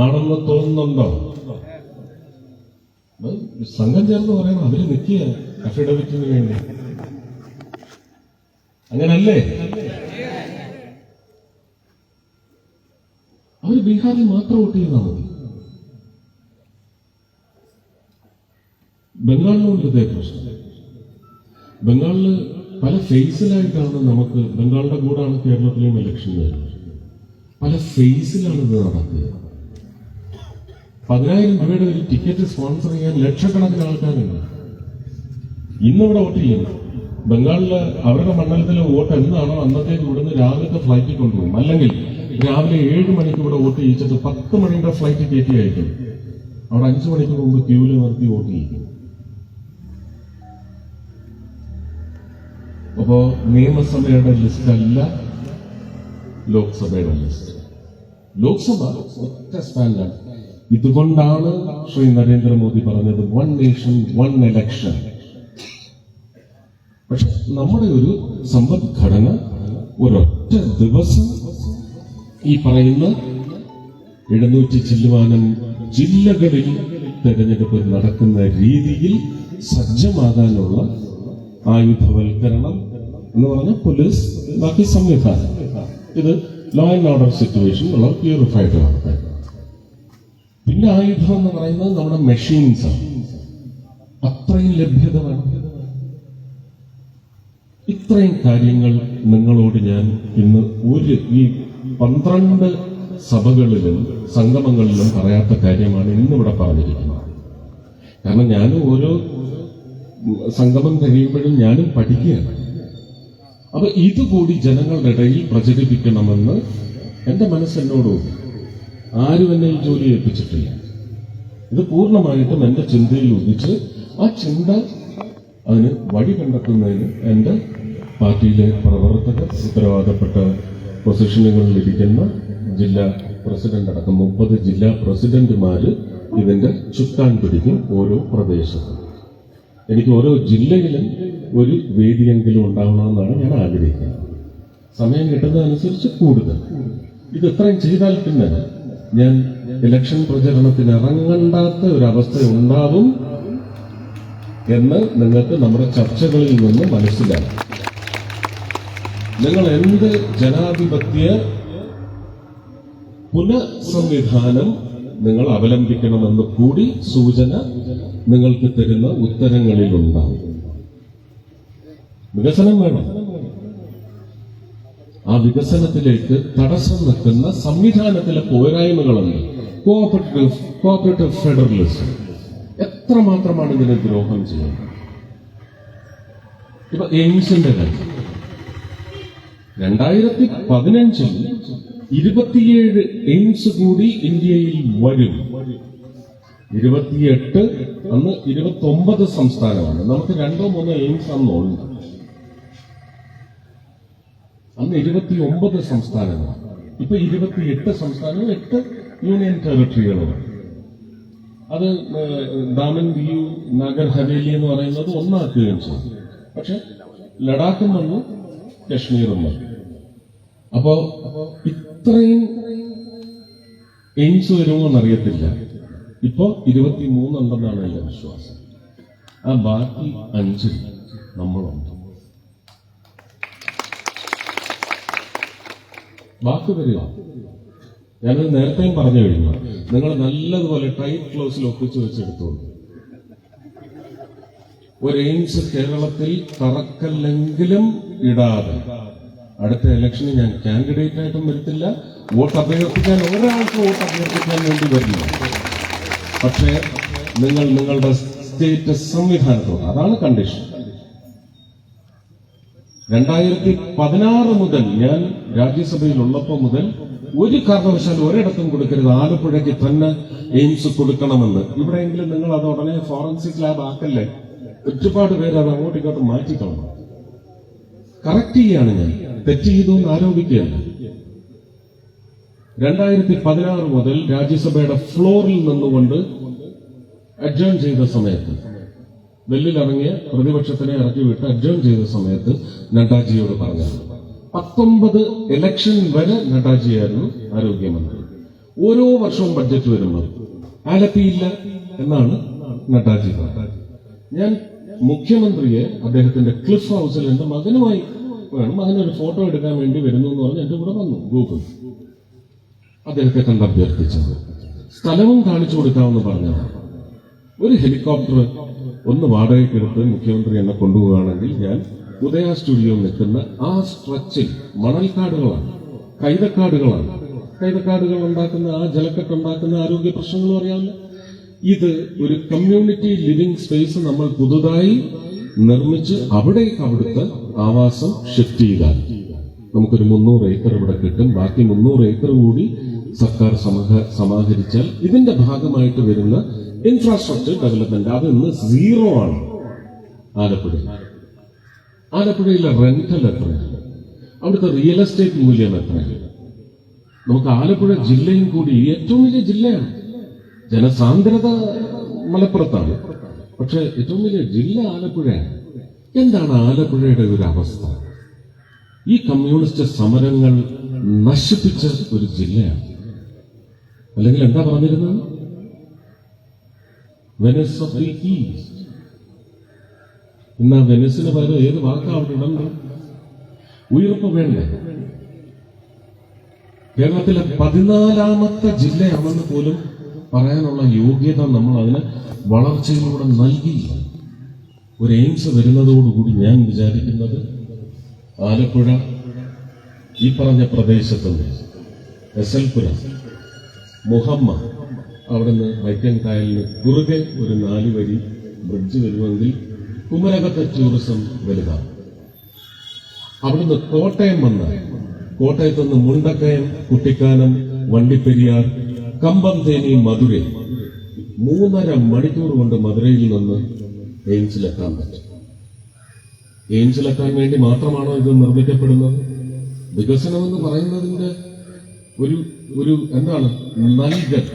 ആണെന്ന് തോന്നുന്നുണ്ടോ? സംഘം ചേർന്ന് പറയണം, അവര് നിൽക്കുക അഫിഡവിറ്റിന് വേണ്ടി. അങ്ങനല്ലേ? അവര് ബീഹാറിൽ മാത്രം വോട്ട് ചെയ്താൽ മതി. ബംഗാളിലുണ്ട് ഇതേ പ്രശ്നം. ബംഗാളില് പല ഫേസിലായിട്ടാണ് നമുക്ക്, ബംഗാളിന്റെ കൂടാണ് കേരളത്തിലെയും ഇലക്ഷൻ വരുന്നത്. പല ഫേസിലാണ് ഇത് നടക്കുക. 10,000 രൂപയുടെ ഒരു ടിക്കറ്റ് സ്പോൺസർ ചെയ്യാൻ ലക്ഷക്കണക്കിന് ആൾക്കാരുണ്ട്. ഇന്നിവിടെ വോട്ട് ചെയ്യും. ബംഗാളില് അവരുടെ മണ്ഡലത്തിലെ വോട്ട് എന്നാണോ അന്നത്തേക്ക് ഇവിടുന്ന് രാവിലത്തെ ഫ്ലൈറ്റിൽ കൊണ്ടുപോകും. അല്ലെങ്കിൽ രാവിലെ 7 മണിക്ക് ഇവിടെ വോട്ട് ചെയ്യിച്ചിട്ട് 10 മണിയുടെ ഫ്ലൈറ്റ് കയറ്റി അയക്കും. അവിടെ 5 മണിക്ക് മുമ്പ് ക്യൂവിൽ നിർത്തി വോട്ട് ചെയ്യും. അപ്പോ നിയമസഭയുടെ ലിസ്റ്റ് അല്ല ലോക്സഭയുടെ ലിസ്റ്റ്. ലോക്സഭ ഒറ്റ സ്റ്റാൻഡാണ്. ഇതുകൊണ്ടാണ് ശ്രീ നരേന്ദ്രമോദി പറഞ്ഞത് 1 നേഷൻ 1 ഇലക്ഷൻ. പക്ഷെ നമ്മുടെ ഒരു സമ്പദ്ഘടന ഒരൊറ്റ ദിവസം ഈ പറയുന്ന 700 ചില്ലുവാനം ജില്ലകളിൽ തെരഞ്ഞെടുപ്പ് നടക്കുന്ന രീതിയിൽ സജ്ജമാകാനുള്ള ആയുധവൽക്കരണം എന്ന് പറഞ്ഞ പോലീസ്, ബാക്കി സംവിധാനം, ഇത് ലോ ആൻഡ് ഓർഡർ സിറ്റുവേഷൻ ഉള്ള പ്യൂരിഫൈഡ് നടത്താൻ. പിന്നെ ആയുധം എന്ന് പറയുന്നത് നമ്മുടെ മെഷീൻസ് ആണ്. അത്രയും ലഭ്യത വേണം. ഇത്രയും കാര്യങ്ങൾ നിങ്ങളോട് ഞാൻ ഇന്ന് ഈ 12 സഭകളിലും സംഗമങ്ങളിലും പറയാത്ത കാര്യമാണ് ഇന്നിവിടെ പറഞ്ഞിരിക്കുന്നത്. കാരണം ഞാനും ഓരോ സംഗമം കഴിയുമ്പോഴും ഞാനും പഠിക്കുകയാണ്. അപ്പൊ ഇതുകൂടി ജനങ്ങളുടെ ഇടയിൽ പ്രചരിപ്പിക്കണമെന്ന് എന്റെ മനസ്സെന്നോട്, ആരും എന്നെ ഈ ജോലി ഏൽപ്പിച്ചിട്ടില്ല. ഇത് പൂർണ്ണമായിട്ടും എന്റെ ചിന്തയിൽ ഉദിച്ച് ആ ചിന്ത അതിന് വഴി കണ്ടെത്തുന്നതിന് എന്റെ പാർട്ടിയിലെ പ്രവർത്തകർ, ഉത്തരവാദപ്പെട്ട പൊസിഷനുകളിലിരിക്കുന്ന ജില്ലാ പ്രസിഡന്റ് അടക്കം 30 ജില്ലാ പ്രസിഡന്റുമാര് ഇതിന്റെ ചുക്കാൻ പിടിക്കും ഓരോ പ്രദേശത്തും. എനിക്ക് ഓരോ ജില്ലയിലും ഒരു വേദിയെങ്കിലും ഉണ്ടാവണമെന്നാണ് ഞാൻ ആഗ്രഹിക്കുന്നത്. സമയം കിട്ടുന്നതനുസരിച്ച് കൂടുതൽ. ഇത് ഇത്രയും ചെയ്താൽ പിന്നെ ഞാൻ ഇലക്ഷൻ പ്രചരണത്തിന് ഇറങ്ങണ്ടാത്ത ഒരവസ്ഥ ഉണ്ടാവും എന്ന് നിങ്ങൾക്ക് നമ്മുടെ ചർച്ചകളിൽ നിന്ന് മനസ്സിലാകും. നിങ്ങൾ എന്ത് ജനാധിപത്യ പുനഃസംവിധാനം നിങ്ങൾ അവലംബിക്കണമെന്ന് കൂടി സൂചന നിങ്ങൾക്ക് തരുന്ന ഉത്തരങ്ങളിലുണ്ടാവും. വികസനം വേണം. ആ വികസനത്തിലേക്ക് തടസ്സം നിൽക്കുന്ന സംവിധാനത്തിലെ പോരായ്മകളുണ്ട്. കോഓപ്പറേറ്റീവ് ഫെഡറലിസം എത്രമാത്രമാണ് ഇതിനെ ദ്രോഹം ചെയ്യുന്നത്. ഇപ്പൊ എയിംസിന്റെ കാര്യം 2015 27 എയിംസ് കൂടി ഇന്ത്യയിൽ വരും. 28 അന്ന് 29 സംസ്ഥാനമാണ്. നമുക്ക് 2-3 എയിംസ് അന്നുണ്ട്. അന്ന് 29 സംസ്ഥാനങ്ങളാണ്. ഇപ്പൊ 28 സംസ്ഥാനവും 8 യൂണിയൻ ടെറിട്ടറികളുമാണ്. അത് ദാമൻ ദിയു നാഗർ ഹവേലി എന്ന് പറയുന്നത് ഒന്നാക്കുകയും ചെയ്തു. പക്ഷെ ലഡാക്കും വന്നു, കശ്മീറും വന്നു. അപ്പോ ഇത്രയും എയിംസ് വരുമോ എന്നറിയത്തില്ല. ഇപ്പോ 23 ഉണ്ടെന്നാണ് എന്റെ വിശ്വാസം. ആ ബാക്കി 5 നമ്മളുണ്ട്. ബാക്കി വരിക. ഞാനത് നേരത്തെയും പറഞ്ഞു കഴിഞ്ഞു. നിങ്ങൾ നല്ലതുപോലെ ടൈറ്റ് ക്ലോസിൽ ഒപ്പിച്ചു വെച്ചെടുത്തോളൂ. ഒരു എയിംസ് കേരളത്തിൽ തറക്കല്ലെങ്കിലും ഇടാതെ അടുത്ത ഇലക്ഷന് ഞാൻ കാൻഡിഡേറ്റ് ആയിട്ടും വരത്തില്ല. വോട്ട് അഭ്യർത്ഥിക്കാൻ ഒരാൾക്ക് വോട്ട് അഭ്യർത്ഥിക്കാൻ വേണ്ടി വരില്ല. പക്ഷേ നിങ്ങൾ നിങ്ങളുടെ സ്റ്റേറ്റ് സംവിധാനത്തോട്, അതാണ് കണ്ടീഷൻ. 2016 മുതൽ ഞാൻ രാജ്യസഭയിൽ ഉള്ളപ്പോൾ മുതൽ ഒരു കാരണവശാലും ഒരിടത്തും കൊടുക്കരുത്. ആലപ്പുഴയ്ക്ക് തന്നെ എയിംസ് കൊടുക്കണമെന്ന്. ഇവിടെയെങ്കിലും നിങ്ങൾ അത് ഉടനെ ഫോറൻസിക് ലാബ് ആക്കല്ലേ. ഒരുപാട് പേര് അത് അങ്ങോട്ടും ഇങ്ങോട്ടും മാറ്റിക്കളണം. കറക്റ്റ് ചെയ്യാണ് ഞാൻ, തെറ്റ് ചെയ്തു എന്ന് ആരോപിക്കുകയല്ല. 2016 മുതൽ രാജ്യസഭയുടെ ഫ്ലോറിൽ നിന്നുകൊണ്ട് അഡ്ജേൺ ചെയ്ത സമയത്ത്, വെല്ലിലിറങ്ങിയ പ്രതിപക്ഷത്തിനെ ഇറക്കി വിട്ട് അഡ്ജേൺ ചെയ്ത സമയത്ത് നഡ്ഡാജിയോട് പറഞ്ഞത് 19 ഇലക്ഷൻ വരെ നഡ്ഡാജിയായിരുന്നു ആരോഗ്യമന്ത്രി. ഓരോ വർഷവും ബഡ്ജറ്റ് വരുമ്പോൾ ആലപ്പിയില്ല എന്നാണ് നഡ്ഡാജി പറഞ്ഞത്. ഞാൻ മുഖ്യമന്ത്രിയെ അദ്ദേഹത്തിന്റെ ക്ലിഫ് ഹൗസിൽ എന്റെ മകനുമായി വേണം, മകനൊരു ഫോട്ടോ എടുക്കാൻ വേണ്ടി വരുന്നു എന്ന് പറഞ്ഞ് എന്റെ കൂടെ വന്നു. ഗൂഗിൾ അദ്ദേഹത്തെ കണ്ട് അഭ്യർത്ഥിച്ചത്, സ്ഥലവും കാണിച്ചു കൊടുക്കാമെന്ന് പറഞ്ഞതാണ്. ഒരു ഹെലികോപ്റ്റർ ഒന്ന് വാടകയ്ക്കെടുത്ത് മുഖ്യമന്ത്രി എന്നെ കൊണ്ടുപോവുകയാണെങ്കിൽ ഞാൻ ഉദയ സ്റ്റുഡിയോ നിൽക്കുന്ന ആ സ്ട്രെച്ചിൽ മണൽക്കാടുകളാണ്, കൈതക്കാടുകളാണ്. കൈതക്കാടുകൾ ഉണ്ടാക്കുന്ന ആ ജലക്കെട്ടുണ്ടാക്കുന്ന ആരോഗ്യ പ്രശ്നങ്ങളും അറിയാമല്ലോ. ഇത് ഒരു കമ്മ്യൂണിറ്റി ലിവിംഗ് സ്പേസ് നമ്മൾ പുതുതായി നിർമ്മിച്ച് അവിടുത്തെ ആവാസം ഷിഫ്റ്റ് ചെയ്താൽ നമുക്കൊരു 300 ഏക്കർ ഇവിടെ കിട്ടും. ബാക്കി 300 ഏക്കർ കൂടി സർക്കാർ സമാഹരിച്ചാൽ ഇതിന്റെ ഭാഗമായിട്ട് വരുന്ന ഇൻഫ്രാസ്ട്രക്ചർ ഡെവലപ്മെന്റ് അത് ഇന്ന് 0 ആണ്. ആലപ്പുഴയിലെ റെന്റൽ എത്രയാണ്, അവിടുത്തെ റിയൽ എസ്റ്റേറ്റ് മൂല്യം എത്രയാണ്. നമുക്ക് ആലപ്പുഴ ജില്ലയും കൂടി ഏറ്റവും വലിയ ജില്ലയാണ്. ജനസാന്ദ്രത മലപ്പുറത്താണ്, പക്ഷെ ഏറ്റവും വലിയ ജില്ല ആലപ്പുഴയാണ്. എന്താണ് ആലപ്പുഴയുടെ ഒരു അവസ്ഥ? ഈ കമ്മ്യൂണിസ്റ്റ് സമരങ്ങൾ നശിപ്പിച്ച ഒരു ജില്ലയാണ്. അല്ലെങ്കിൽ എന്താ പറഞ്ഞിരുന്നത്? Venice of the East. ഇന്ന് ആ വെനസിന് പകരം ഏത് വാക്കാ അവിടെ ഇടണ്ടേ? ഉയർപ്പ് വേണ്ടേ? കേരളത്തിലെ 14ാമത്തെ ജില്ലയാണെന്ന് പോലും പറയാനുള്ള യോഗ്യത നമ്മൾ അതിന് വളർച്ചയിലൂടെ നൽകിയില്ല. ഒരു എയിംസ് വരുന്നതോടുകൂടി ഞാൻ വിചാരിക്കുന്നത് ആലപ്പുഴ ഈ പറഞ്ഞ പ്രദേശത്തുനിന്ന് എസൽപുരം, മുഹമ്മ, അവിടുന്ന് വൈക്കം കായലിന് കുറുകെ ഒരു 4 വരി ബ്രിഡ്ജ് വരുമെങ്കിൽ കുമരകത്തെ ടൂറിസം വലുതാണ്. അവിടുന്ന് കോട്ടയം വന്നാൽ കോട്ടയത്തുനിന്ന് മുണ്ടക്കയം, കുട്ടിക്കാനം, വണ്ടിപ്പെരിയാർ, കമ്പം, തേനി, മധുരൈ 3.5 മണിക്കൂർ കൊണ്ട് മധുരയിൽ നിന്ന് എയിംസിലെത്താൻ പറ്റും. എയിംസിലെത്താൻ വേണ്ടി മാത്രമാണോ ഇത് നിർമ്മിക്കപ്പെടുന്നത്? വികസനം എന്ന് പറയുന്നതിന്റെ ഒരു എന്താണ് നൽകൽ,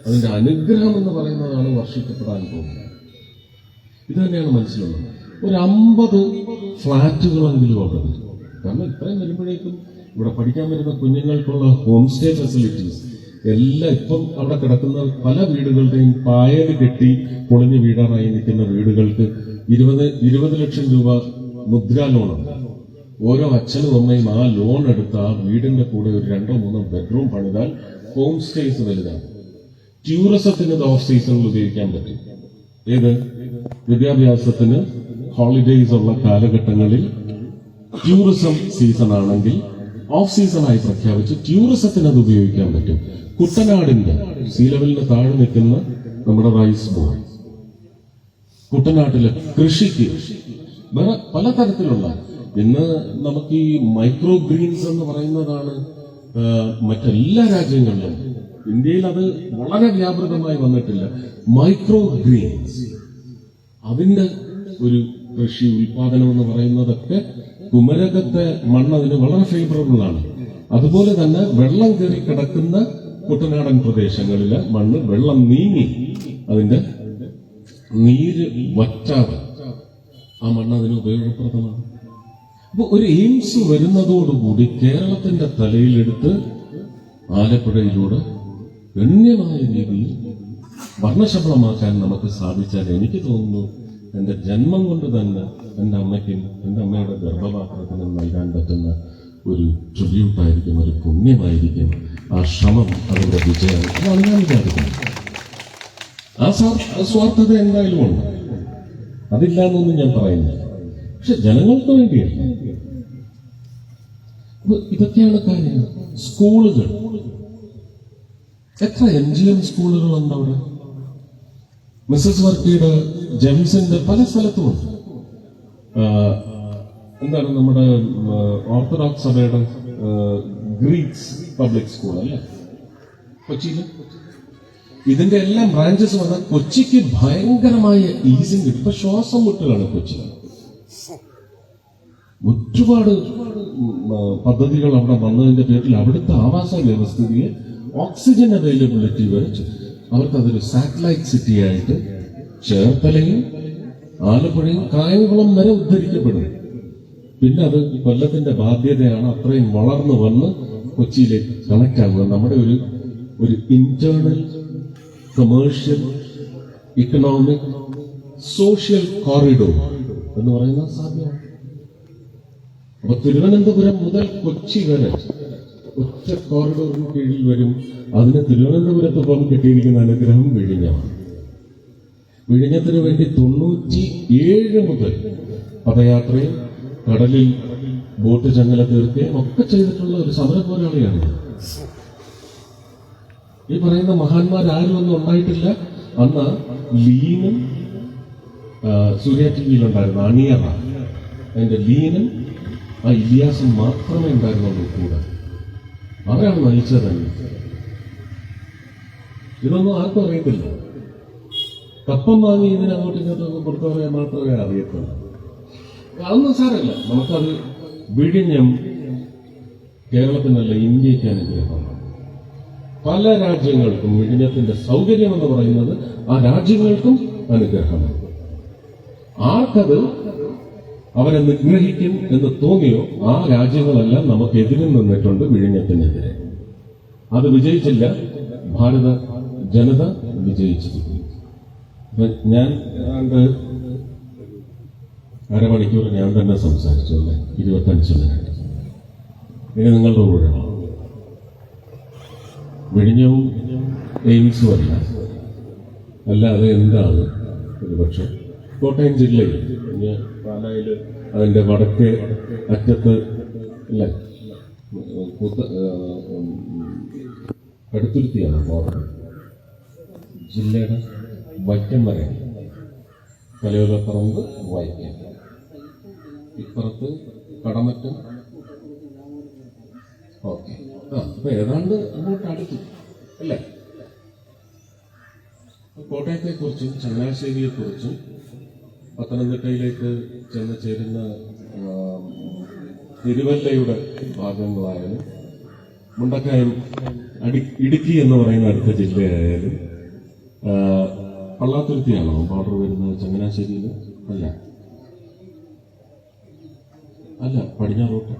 അതിന്റെ അനുഗ്രഹം എന്ന് പറയുന്നതാണ് വർഷിക്കപ്പെടാൻ പോകുന്നത്. ഇത് തന്നെയാണ് മനസ്സിലുള്ളത്. ഒരു 50 ഫ്ലാറ്റുകളെങ്കിലും അവിടെ വരും. കാരണം ഇത്രയും വരുമ്പോഴേക്കും ഇവിടെ പഠിക്കാൻ വരുന്ന കുഞ്ഞുങ്ങൾക്കുള്ള ഹോം സ്റ്റേ ഫെസിലിറ്റീസ് എല്ലാം ഇപ്പം അവിടെ കിടക്കുന്ന പല വീടുകളുടെയും പായൽ കെട്ടി പൊളിഞ്ഞു വീടാറായി നിൽക്കുന്ന വീടുകൾക്ക് 20 ലക്ഷം രൂപ മുദ്രാ ലോണുണ്ട്. ഓരോ അച്ഛനും അമ്മയും ആ ലോൺ എടുത്ത് ആ വീടിന്റെ കൂടെ ഒരു 2-3 ബെഡ്റൂം പണിതാൽ ഹോം സ്റ്റേസ് വലുതാണ്. ടൂറിസത്തിന് ഇത് ഓഫ് സീസണിൽ ഉപയോഗിക്കാൻ പറ്റും. ഏത് വിദ്യാഭ്യാസത്തിന് ഹോളിഡേയ്സ് ഉള്ള കാലഘട്ടങ്ങളിൽ ടൂറിസം സീസൺ ആണെങ്കിൽ ഓഫ് സീസണായി പ്രഖ്യാപിച്ച് ടൂറിസത്തിന് അത് ഉപയോഗിക്കാൻ പറ്റും. കുട്ടനാടിന്റെ സീ ലെവലിന് താഴെ നിൽക്കുന്ന നമ്മുടെ റൈസ് ബോൾ, കുട്ടനാട്ടിലെ കൃഷിക്ക് വേറെ പലതരത്തിലുള്ള, ഇന്ന് നമുക്ക് ഈ മൈക്രോ ഗ്രീൻസ് എന്ന് പറയുന്നതാണ് മറ്റെല്ലാ രാജ്യങ്ങളിലും. ഇന്ത്യയിൽ അത് വളരെ വ്യാപൃതമായി വന്നിട്ടില്ല. മൈക്രോ ഗ്രീൻസ്, അതിന്റെ ഒരു കൃഷി ഉൽപാദനം എന്ന് പറയുന്നതൊക്കെ കുമരകത്തെ മണ്ണ് അതിന് വളരെ ഫേവറബിൾ ആണ്. അതുപോലെ തന്നെ വെള്ളം കയറി കിടക്കുന്ന കുട്ടനാടൻ പ്രദേശങ്ങളിലെ മണ്ണ് വെള്ളം നീങ്ങി അതിന്റെ നീര് വറ്റാതെ ആ മണ്ണ് അതിന് ഉപയോഗപ്രദമാണ്. അപ്പൊ ഒരു എയിംസ് വരുന്നതോടുകൂടി കേരളത്തിന്റെ തലയിലെടുത്ത് ആലപ്പുഴയിലൂടെ ഗണ്യമായ രീതിയിൽ വർണ്ണശബളമാക്കാൻ നമുക്ക് സാധിച്ചാൽ എനിക്ക് തോന്നുന്നു എന്റെ ജന്മം കൊണ്ട് തന്നെ എന്റെ അമ്മയ്ക്കും എന്റെ അമ്മയുടെ ഗർഭപാത്രത്തിനും നൽകാൻ പറ്റുന്ന ഒരു ട്രിബ്യൂട്ടായിരിക്കും, ഒരു പുണ്യമായിരിക്കും ആ ശ്രമം, അതിന്റെ വിജയം. അതാണ് ഞാൻ വിചാരിക്കുന്നത്. ആ സ്വാർത്ഥത എന്തായാലും ഉണ്ട്, അതില്ല എന്നൊന്നും ഞാൻ പറയുന്നില്ല. പക്ഷെ ജനങ്ങൾക്ക് വേണ്ടിയല്ല. ഇതൊക്കെയാണ് കാര്യങ്ങൾ. സ്കൂളുകൾ, എത്ര MGM സ്കൂളുകളുണ്ട് അവിടെ? മിസസ് വർക്കിയുടെ ജെംസിന്റെ പല സ്ഥലത്തുമുണ്ട്. എന്താണ് നമ്മുടെ ഓർത്തഡോക്സ് സഭയുടെ ഗ്രീക്സ് പബ്ലിക് സ്കൂൾ അല്ലേ കൊച്ചിയിൽ? ഇതിന്റെ എല്ലാം ബ്രാഞ്ചസ് വന്നാൽ കൊച്ചിക്ക് ഭയങ്കരമായ ഈസിങ്. ഇപ്പൊ ശ്വാസം മുട്ടലാണ് കൊച്ചി. ഒരുപാട് പദ്ധതികൾ അവിടെ വന്നതിന്റെ പേരിൽ അവിടുത്തെ ആവാസ വ്യവസ്ഥിതിയെ ഓക്സിജൻ അവൈലബിലിറ്റി വെച്ച് അവർക്കതൊരു സാറ്റലൈറ്റ് സിറ്റി ആയിട്ട് ചേർത്തലയും ആലപ്പുഴയും കായംകുളം വരെ ഉദ്ധരിക്കപ്പെടും. പിന്നെ അത് കൊല്ലത്തിന്റെ ബാധ്യതയാണ് അത്രയും വളർന്നു വന്ന് കൊച്ചിയിലേക്ക് കണക്ട് ആകുക. നമ്മുടെ ഒരു internal commercial economic social corridor എന്ന് പറയുന്നത് സാധ്യമാണ്. അപ്പൊ തിരുവനന്തപുരം മുതൽ കൊച്ചി വരെ ഒറ്റ കോറിഡോറിന് കീഴിൽ വരും. അതിന് തിരുവനന്തപുരത്ത് ഇപ്പം കിട്ടിയിരിക്കുന്ന അനുഗ്രഹം വിഴിഞ്ഞമാണ്. വിഴിഞ്ഞത്തിന് വേണ്ടി 97 മുതൽ പദയാത്രയും കടലിൽ ബോട്ട് ചങ്ങല തീർക്കുകയും ഒക്കെ ചെയ്തിട്ടുള്ള ഒരു സമര പോരാളിയാണ്. ഈ പറയുന്ന മഹാന്മാരാരും ഒന്നും ഉണ്ടായിട്ടില്ല. അന്ന് ലീനും സൂര്യ ടിവിയിലുണ്ടായിരുന്നു അണിയറ. അതിന്റെ ലീനും ആ ഇലിയാസും മാത്രമേ ഉണ്ടായിരുന്നുള്ളൂ കൂടെ. അവരാണ് നയിച്ചത്. ഇതൊന്നും ആർക്കും അറിയത്തില്ല. കപ്പം വാങ്ങി ഇതിനങ്ങോട്ടും ഇങ്ങോട്ടും കൊടുത്തവരെ മാത്രമേ അറിയത്തുള്ളൂ. അതൊന്നും സാരമില്ല. നമുക്കത് വിഴിഞ്ഞം കേരളത്തിനല്ല ഇന്ത്യക്ക് അനുഗ്രഹമാണ്. പല രാജ്യങ്ങൾക്കും വിഴിഞ്ഞത്തിന്റെ സൗകര്യം എന്ന് പറയുന്നത് ആ രാജ്യങ്ങൾക്കും അനുഗ്രഹമാണ്. ആർക്കത് അവരെ നിഗ്രഹിക്കും എന്ന് തോന്നിയോ ആ രാജ്യങ്ങളെല്ലാം നമുക്ക് എതിരിൽ നിന്നിട്ടുണ്ട് വിഴിഞ്ഞത്തിനെതിരെ. അത് വിജയിച്ചില്ല, ഭാരത ജനത വിജയിച്ചിരിക്കുന്നു. ഞാൻ അരമണിക്കൂർ ഞാൻ തന്നെ സംസാരിച്ചു അല്ലേ, 25 മിനിറ്റ്. ഇനി നിങ്ങളുടെ ഊഴമാണ്. വിഴിഞ്ഞവും എയിംസും അല്ലാതെ എന്താണ് ഒരുപക്ഷെ കോട്ടയം ജില്ലയിൽ പാലായിൽ അതിന്റെ വടക്കേ അറ്റത്ത് അല്ലേ കടുത്തുരുത്തിയാണ് ബോർഡർ. ജില്ലയുടെ വൈക്കം വരെ കലയോലപ്പറമ്പ് വൈക്കം, ഇപ്പുറത്ത് കടമറ്റം. ഓക്കെ, അപ്പൊ ഏതാണ്ട് അങ്ങോട്ട് അടുത്തു അല്ലേ? കോട്ടയത്തെക്കുറിച്ചും ചങ്ങനാശ്ശേരിയെക്കുറിച്ചും പത്തനംതിട്ടയിലേക്ക് ചെന്ന് ചേരുന്ന തിരുവല്ലയുടെ ഭാഗങ്ങളായാലും മുണ്ടക്കയം ഇടുക്കി എന്ന് പറയുന്ന അടുത്ത ജില്ലയായാലും പള്ളാത്തുരുത്തിയാണോ ബോർഡർ വരുന്നത് ചങ്ങനാശ്ശേരിയിൽ? അല്ല പടിഞ്ഞാറോട്ട്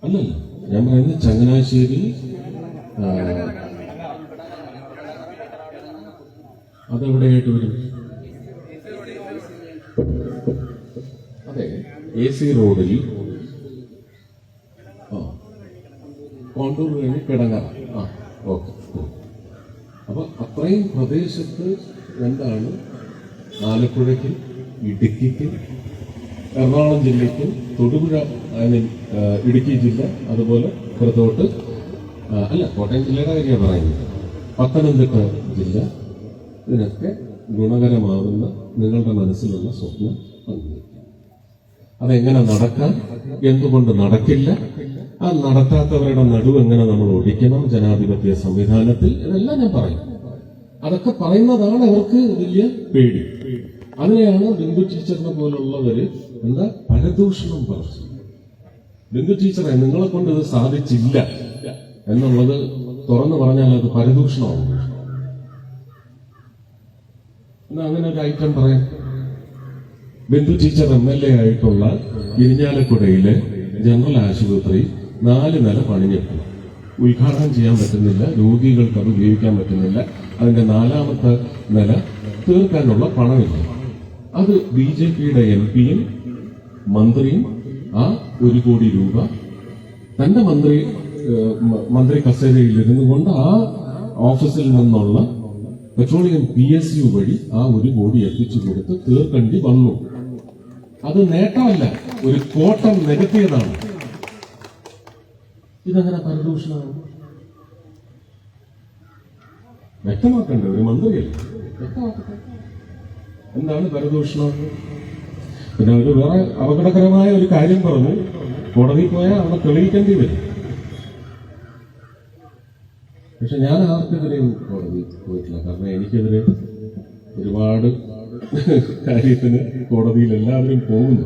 അല്ലല്ല, ഞാൻ പറയുന്നത് ചങ്ങനാശ്ശേരി അതെവിടെയായിട്ട് വരും? അതെ, AC റോഡിൽ കോണ്ടൂർ കഴിഞ്ഞ് കിടങ്ങറ. ഓക്കെ. അപ്പൊ അത്രയും പ്രദേശത്ത് എന്താണ് ആലപ്പുഴയ്ക്കും ഇടുക്കിക്കും എറണാകുളം ജില്ലയ്ക്കും തൊടുപുഴ ഇടുക്കി ജില്ല അതുപോലെ പുറത്തോട്ട് അല്ല കോട്ടയം ജില്ലയുടെ കാര്യമാണ് പറയുന്നത്, പത്തനംതിട്ട ജില്ല, ഇതിനൊക്കെ ഗുണകരമാവുന്ന നിങ്ങളുടെ മനസ്സിലുള്ള സ്വപ്നം പങ്കുവയ്ക്കുക. അതെങ്ങനെ നടക്കാൻ, എന്തുകൊണ്ട് നടക്കില്ല, ആ നടത്താത്തവരുടെ നടുവ് എങ്ങനെ നമ്മൾ ഒടിക്കണം ജനാധിപത്യ സംവിധാനത്തിൽ, ഇതെല്ലാം ഞാൻ പറയും. അതൊക്കെ പറയുന്നതാണ് അവർക്ക് വലിയ പേടി. അതിനെയാണ് ബിന്ദു ടീച്ചറിനെ പോലുള്ളവര് എന്താ പരദൂഷണം പറഞ്ഞു. ബിന്ദു ടീച്ചറെ നിങ്ങളെ കൊണ്ട് ഇത് സാധിച്ചില്ല എന്നുള്ളത് തുറന്നു പറഞ്ഞാൽ അത് പരദൂഷണമാണ്. എന്നാ അങ്ങനെ ഒരു ഐറ്റം പറയാം. ബിന്ദു ടീച്ചർ MLA ആയിട്ടുള്ള ഇരിഞ്ഞാലക്കുടയിലെ ജനറൽ ആശുപത്രി 4 നില പണിഞ്ഞിട്ടു, ഉദ്ഘാടനം ചെയ്യാൻ പറ്റുന്നില്ല, രോഗികൾക്ക് അത് ഉപയോഗിക്കാൻ പറ്റുന്നില്ല. അതിന്റെ 4ാമത്തെ നില തീർക്കാനുള്ള പണമില്ല. അത് BJPയുടെ MP-യും മന്ത്രിയും ആ 1 കോടി രൂപ തന്റെ മന്ത്രി കസേരയിൽ ഇരുന്നു കൊണ്ട് ആ ഓഫീസിൽ നിന്നുള്ള പെട്രോളിയം PSU വഴി ആ 1 കോടി എത്തിച്ചു കൊടുത്ത് തീർക്കേണ്ടി വന്നു. അത് നേട്ടമല്ല, ഒരു കോട്ടം നികത്തിയതാണ്. ഇതങ്ങനെ പരദൂഷണമാണ്. വ്യക്തമാക്കണ്ടേ ഒരു മന്ത്രിയല്ലേ? വ്യക്തമാക്കട്ടെ എന്താണ് പരദൂഷണം. പിന്നെ ഒരു വേറെ അപകടകരമായ ഒരു കാര്യം പറഞ്ഞു, കോടതിയിൽ പോയാൽ അവിടെ തെളിയിക്കേണ്ടി വരും. പക്ഷെ ഞാൻ ആർക്കെതിരെയും കോടതി പോയിട്ടില്ല. കാരണം എനിക്കെതിരെ ഒരുപാട് കാര്യത്തിന് കോടതിയിൽ എല്ലാവരും പോകുന്നു.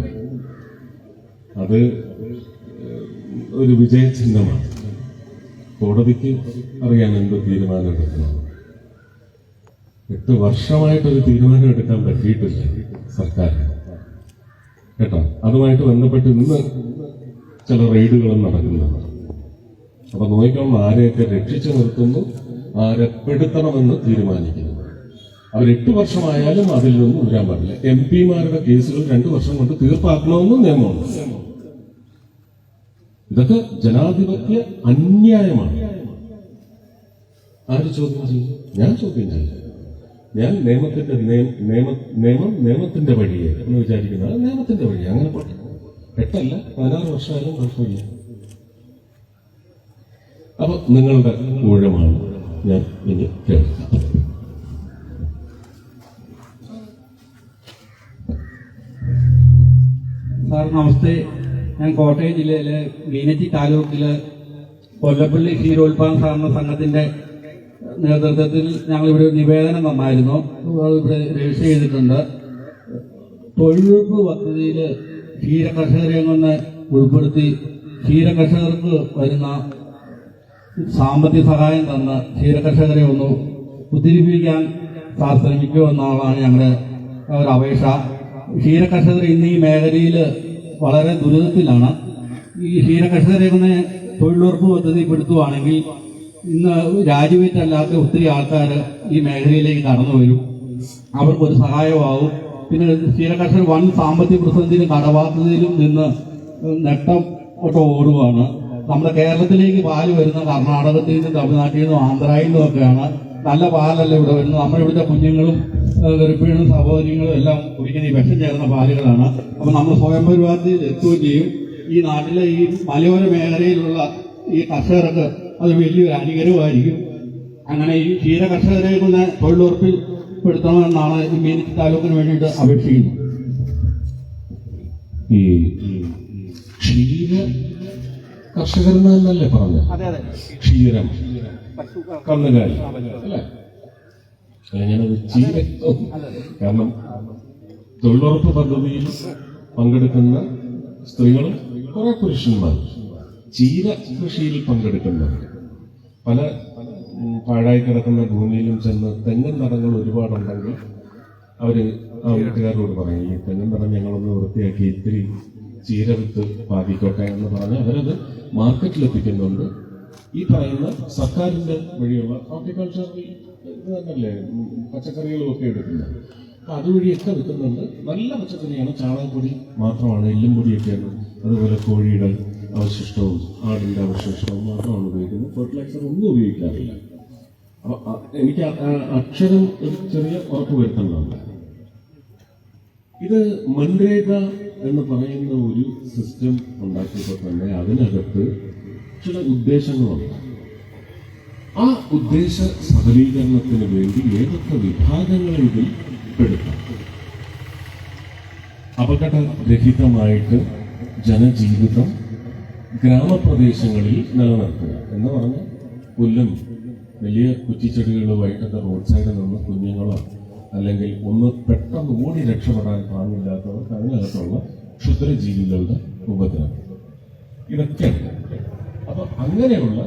അത് ഒരു വിജയചിഹ്നമാണ്. കോടതിക്ക് അറിയാൻ എന്ത് തീരുമാനം എടുക്കണം. 8 വർഷമായിട്ടൊരു തീരുമാനം എടുക്കാൻ പറ്റിയിട്ടില്ല സർക്കാർ കേട്ടോ. അതുമായിട്ട് ബന്ധപ്പെട്ട് ഇന്ന് ചില റെയ്ഡുകളും നടക്കുന്നുണ്ട്. അപ്പൊ നോക്കണം ആരെയൊക്കെ രക്ഷിച്ചു നിർത്തുന്നു, ആരെ പെടുത്തണമെന്ന് തീരുമാനിക്കുന്നു. അവർ 8 വർഷമായാലും അതിൽ നിന്നും ഊരാൻ പാടില്ല. MP-മാരുടെ കേസുകൾ 2 വർഷം കൊണ്ട് തീർപ്പാക്കണമെന്നും നിയമമുണ്ട്. ഇതൊക്കെ ജനാധിപത്യ അന്യായമാണ്. ആര് ചോദ്യം ചെയ്യും? ഞാൻ ചോദ്യം ചെയ്യും. ഞാൻ നിയമത്തിന്റെ വഴിയെ എന്ന് വിചാരിക്കുന്നത്. അത് നിയമത്തിന്റെ വഴി അങ്ങനെ പോട്ടെ. 8 അല്ല 16 വർഷമായാലും കുഴപ്പമില്ല. അപ്പൊ നിങ്ങളുടെ ഊഴമാണ് ഞാൻ ഇനി കേൾക്കാം. സാർ നമസ്തേ. ഞാൻ കോട്ടയം ജില്ലയിലെ മീനച്ചി താലൂക്കില് കൊല്ലപ്പള്ളി ക്ഷീരോത്പാദന സഹകരണ സംഘത്തിന്റെ നേതൃത്വത്തിൽ ഞങ്ങളിവിടെ ഒരു നിവേദനം വന്നായിരുന്നു. അത് ഇവിടെ രജിസ്റ്റർ ചെയ്തിട്ടുണ്ട്. തൊഴിലുറപ്പ് പദ്ധതിയിൽ ക്ഷീര കർഷകരെ കൊണ്ട് ഉൾപ്പെടുത്തി ക്ഷീരകർഷകർക്ക് വരുന്ന സാമ്പത്തിക സഹായം തന്ന് ക്ഷീരകർഷകരെ ഒന്ന് ഉദ്ധരിപ്പിക്കാൻ സാർ ശ്രമിക്കുമെന്നുള്ളതാണ് ഞങ്ങളുടെ ഒരു അപേക്ഷ. ക്ഷീരകർഷകർ ഇന്ന് ഈ മേഖലയിൽ വളരെ ദുരിതത്തിലാണ്. ഈ ക്ഷീരകർഷകരെ കൊണ്ട് തൊഴിലുറപ്പ് പദ്ധതി പെടുത്തുവാണെങ്കിൽ ഇന്ന് രാജിവെച്ചല്ലാത്ത ഒത്തിരി ആൾക്കാർ ഈ മേഖലയിലേക്ക് കടന്നു വരും. അവർക്കൊരു സഹായമാവും. പിന്നെ ക്ഷീരകർഷകർ വൻ സാമ്പത്തിക പ്രതിസന്ധിയിലും കടബാധ്യതയിലും നിന്ന് നെട്ടം ഒട്ട് ഓടുകയാണ്. നമ്മുടെ കേരളത്തിലേക്ക് പാല് വരുന്ന കർണാടകത്തിൽ നിന്നും തമിഴ്നാട്ടിൽ നിന്നും ആന്ധ്രയിൽ നിന്നും ഒക്കെയാണ്. നല്ല പാലല്ല ഇവിടെ വരുന്നത്. നമ്മുടെ ഇവിടുത്തെ കുഞ്ഞുങ്ങളും ഗർഭിണികളും സഹോദരികളും എല്ലാം കുടിക്കുന്ന ഈ വിഷം ചേർന്ന പാലുകളാണ്. അപ്പൊ നമ്മൾ സ്വയം പരിപാടിയിൽ എത്തുകയും ചെയ്യും. ഈ നാട്ടിലെ ഈ മലയോര മേഖലയിലുള്ള ഈ കർഷകർക്ക് അത് വലിയൊരു അനുഗ്രഹമായിരിക്കും. അങ്ങനെ ഈ ക്ഷീര കർഷകരെ കൊണ്ട് തൊഴിലുറപ്പിൽ പെടുത്തണമെന്നാണ് ഈ മീനച്ചി താലൂക്കിന് വേണ്ടിയിട്ട് അപേക്ഷിക്കുന്നത്. ഈ ക്ഷീര കർഷകരെന്നല്ലേ പറഞ്ഞ ക്ഷീരം കന്നുകാലി അല്ലേ? ഞാനത് ചീര, കാരണം തൊഴിലുറപ്പ് പദ്ധതിയിൽ പങ്കെടുക്കുന്ന സ്ത്രീകളും കുറെ പുരുഷന്മാർ ചീര കൃഷിയിൽ പങ്കെടുക്കുന്നുണ്ട്. പല പാഴായി കിടക്കുന്ന ഭൂമിയിലും ചെന്ന് തെങ്ങിൻ തടങ്ങൾ ഒരുപാടുണ്ടെങ്കിൽ അവര് ആ വീട്ടുകാരോട് പറയും, ഈ തെങ്ങിൻ തടം ഞങ്ങളൊന്ന് വൃത്തിയാക്കി ഇത്തിരി ചീര വിത്ത് പാകിക്കോട്ടെ എന്ന് പറഞ്ഞ് അവരത് മാർക്കറ്റിലെത്തിക്കുന്നുണ്ട്. ഈ പറയുന്ന സർക്കാരിന്റെ വഴിയുള്ള ഹോർട്ടിക്കൾച്ചർ ഇത് തന്നെയല്ലേ പച്ചക്കറികളും ഒക്കെ എടുക്കുന്നത്. അപ്പൊ അതുവഴിയൊക്കെ വിൽക്കുന്നുണ്ട്. നല്ല പച്ചക്കറിയാണ്, ചാണകപ്പൊടി മാത്രമാണ്, എല്ലും പൊടിയൊക്കെയാണ്. അതുപോലെ കോഴിയുടെ അവശിഷ്ടവും ആടിന്റെ അവശിഷ്ടവും മാത്രമാണ് ഉപയോഗിക്കുന്നത്. ഫെർട്ടിലൈസർ ഒന്നും ഉപയോഗിക്കാറില്ല. അപ്പൊ എനിക്ക് അക്ഷരം ഒരു ചെറിയ ഉറപ്പ് വരുത്തുന്നുണ്ട്. ഇത് മൻരേഗ എന്ന് പറയുന്ന ഒരു സിസ്റ്റം ഉണ്ടാക്കിയപ്പോൾ തന്നെ അതിനകത്ത് ചില ഉദ്ദേശങ്ങളുണ്ട്. ആ ഉദ്ദേശ സബലീകരണത്തിന് വേണ്ടി ഏതൊക്കെ വിഭാഗങ്ങളെ ഇതിൽ പെടുത്താം? അപകടരഹിതമായിട്ട് ജനജീവിതം ഗ്രാമപ്രദേശങ്ങളിൽ നിലനിർത്തുക എന്ന് പറഞ്ഞാൽ പുല്ലും വലിയ കുറ്റിച്ചെടികളുമായിട്ടൊക്കെ റോഡ് സൈഡിൽ നിന്ന് കുഞ്ഞുങ്ങളോ അല്ലെങ്കിൽ ഒന്ന് പെട്ടെന്ന് ഓടി രക്ഷപ്പെടാൻ പാടില്ലാത്തവർക്ക് അതിനകത്തുള്ള ക്ഷുദ്രജീവികളുടെ ഉപദ്രവം ഇതൊക്കെയുണ്ട്. അപ്പൊ അങ്ങനെയുള്ള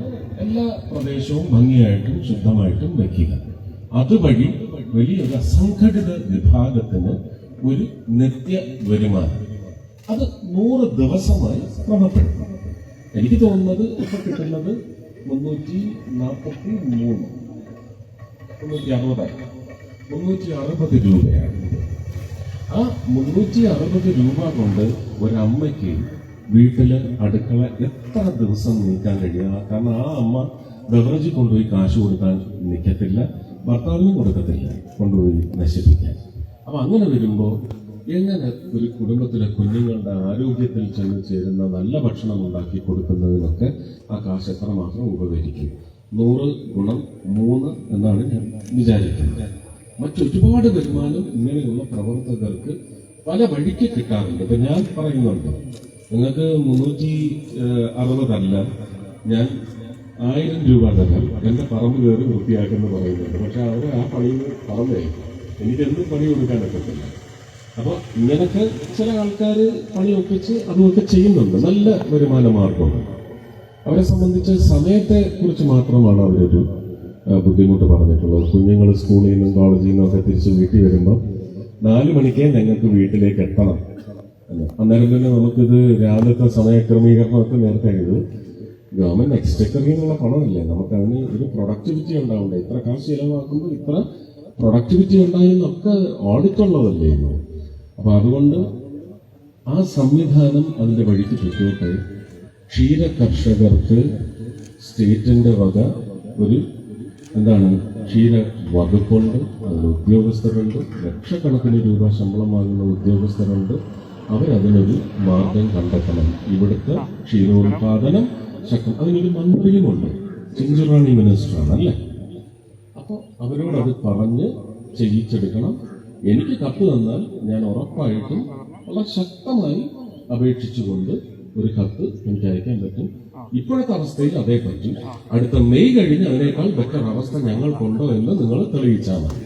എല്ലാ പ്രദേശവും ഭംഗിയായിട്ടും ശുദ്ധമായിട്ടും വെക്കുക. അതുവഴി വലിയൊരു അസംഘടിത വിഭാഗത്തിന് ഒരു നിത്യ വരുമാനം, അത് 100 ദിവസമായി ക്രമപ്പെടും. എനിക്ക് തോന്നുന്നത് ഇപ്പൊ കിട്ടുന്നത് 360 രൂപയാണ്. ആ 360 രൂപ കൊണ്ട് ഒരമ്മയ്ക്ക് വീട്ടില് അടുക്കള എത്ര ദിവസം നീക്കാൻ കഴിയുക? കാരണം ആ അമ്മ ബെവറേജിൽ കൊണ്ടുപോയി കാശ് കൊടുക്കാൻ നിൽക്കത്തില്ല, ഭർത്താവിനും കൊടുക്കത്തില്ല കൊണ്ടുപോയി നശിപ്പിക്കാൻ. അപ്പൊ അങ്ങനെ വരുമ്പോ എങ്ങനെ ഒരു കുടുംബത്തിലെ കുഞ്ഞുങ്ങളുടെ ആരോഗ്യത്തിൽ ചെന്ന് ചേരുന്ന നല്ല ഭക്ഷണം ഉണ്ടാക്കി കൊടുക്കുന്നതിനൊക്കെ ആ കാശ് എത്രമാത്രം ഉപകരിക്കും? 100 ഗുണം 3 എന്നാണ് ഞാൻ വിചാരിക്കുന്നത്. മറ്റൊരുപാട് വരുമാനം ഇങ്ങനെയുള്ള പ്രവർത്തകർക്ക് പല വഴിക്ക് കിട്ടാറുണ്ട്. ഇപ്പൊ ഞാൻ പറയുന്നുണ്ട്, നിങ്ങൾക്ക് 360 അല്ല, ഞാൻ 1000 രൂപ തരാം, എന്റെ പറമ്പ് കയറി വൃത്തിയാക്കെന്ന് പറയുന്നുണ്ട്. പക്ഷെ അവര് ആ പണി പറമ്പേ എനിക്ക് എന്ത് പണി കൊടുക്കാൻ പറ്റത്തില്ല. അപ്പൊ ഇങ്ങനൊക്കെ ചില ആൾക്കാർ പണി ഒപ്പിച്ച് അതുമൊക്കെ ചെയ്യുന്നുണ്ട്, നല്ല വരുമാന മാർഗമാണ്. അവരെ സംബന്ധിച്ച് സമയത്തെ കുറിച്ച് മാത്രമാണ് അവരൊരു ബുദ്ധിമുട്ട് പറഞ്ഞിട്ടുള്ളത്. കുഞ്ഞുങ്ങൾ സ്കൂളിൽ നിന്നും കോളേജിൽ നിന്നും ഒക്കെ തിരിച്ച് വീട്ടിൽ വരുമ്പോൾ 4 മണിക്കേ ഞങ്ങൾക്ക് വീട്ടിലേക്ക് എത്തണം. അന്നേരം തന്നെ നമുക്കിത് രാവിലത്തെ സമയക്രമീകരണമൊക്കെ നേരത്തെ ഇത് ഗവൺമെന്റ് എക്സ്ട്രക്കറിൽ നിന്നുള്ള പണമല്ലേ, നമുക്കതിന് ഒരു പ്രൊഡക്ടിവിറ്റി ഉണ്ടാവണ്ടേ? ഇത്ര കാശ് ചിലവാക്കുമ്പോൾ ഇത്ര പ്രൊഡക്ടിവിറ്റി ഉണ്ടായെന്നൊക്കെ ഓഡിറ്റുള്ളതല്ലേ. അപ്പൊ അതുകൊണ്ട് ആ സംവിധാനം അതിന്റെ വഴിക്ക് ചുറ്റോട്ടെ. ക്ഷീര കർഷകർക്ക് സ്റ്റേറ്റിന്റെ വക ഒരു ക്ഷീര വകുപ്പുണ്ട്, അതിന് ഉദ്യോഗസ്ഥരുണ്ട്, ലക്ഷക്കണക്കിന് രൂപ ശമ്പളം വാങ്ങുന്ന ഉദ്യോഗസ്ഥരുണ്ട്. അവരതിനൊരു മാർഗം കണ്ടെത്തണം. ഇവിടുത്തെ ക്ഷീരോത്പാദനം അതിനൊരു മന്ത്രിയുമുണ്ട്, ചിഞ്ചുറാണി മിനിസ്റ്ററാണ് അല്ലേ. അപ്പൊ അവരോട് അത് പറഞ്ഞ് ചെയ്യിച്ചെടുക്കണം. എനിക്ക് കത്ത് തന്നാൽ ഞാൻ ഉറപ്പായിട്ടും വളരെ ശക്തമായി അപേക്ഷിച്ചുകൊണ്ട് ഒരു കത്ത് എനിക്ക് അയക്കാൻ പറ്റും. ഇപ്പോഴത്തെ അവസ്ഥയിൽ അതേ പറ്റും. അടുത്ത മെയ് കഴിഞ്ഞ് അതിനേക്കാൾ ബെറ്റർ അവസ്ഥ ഞങ്ങൾക്കുണ്ടോ എന്ന് നിങ്ങൾ തെളിയിച്ചാൽ മതി.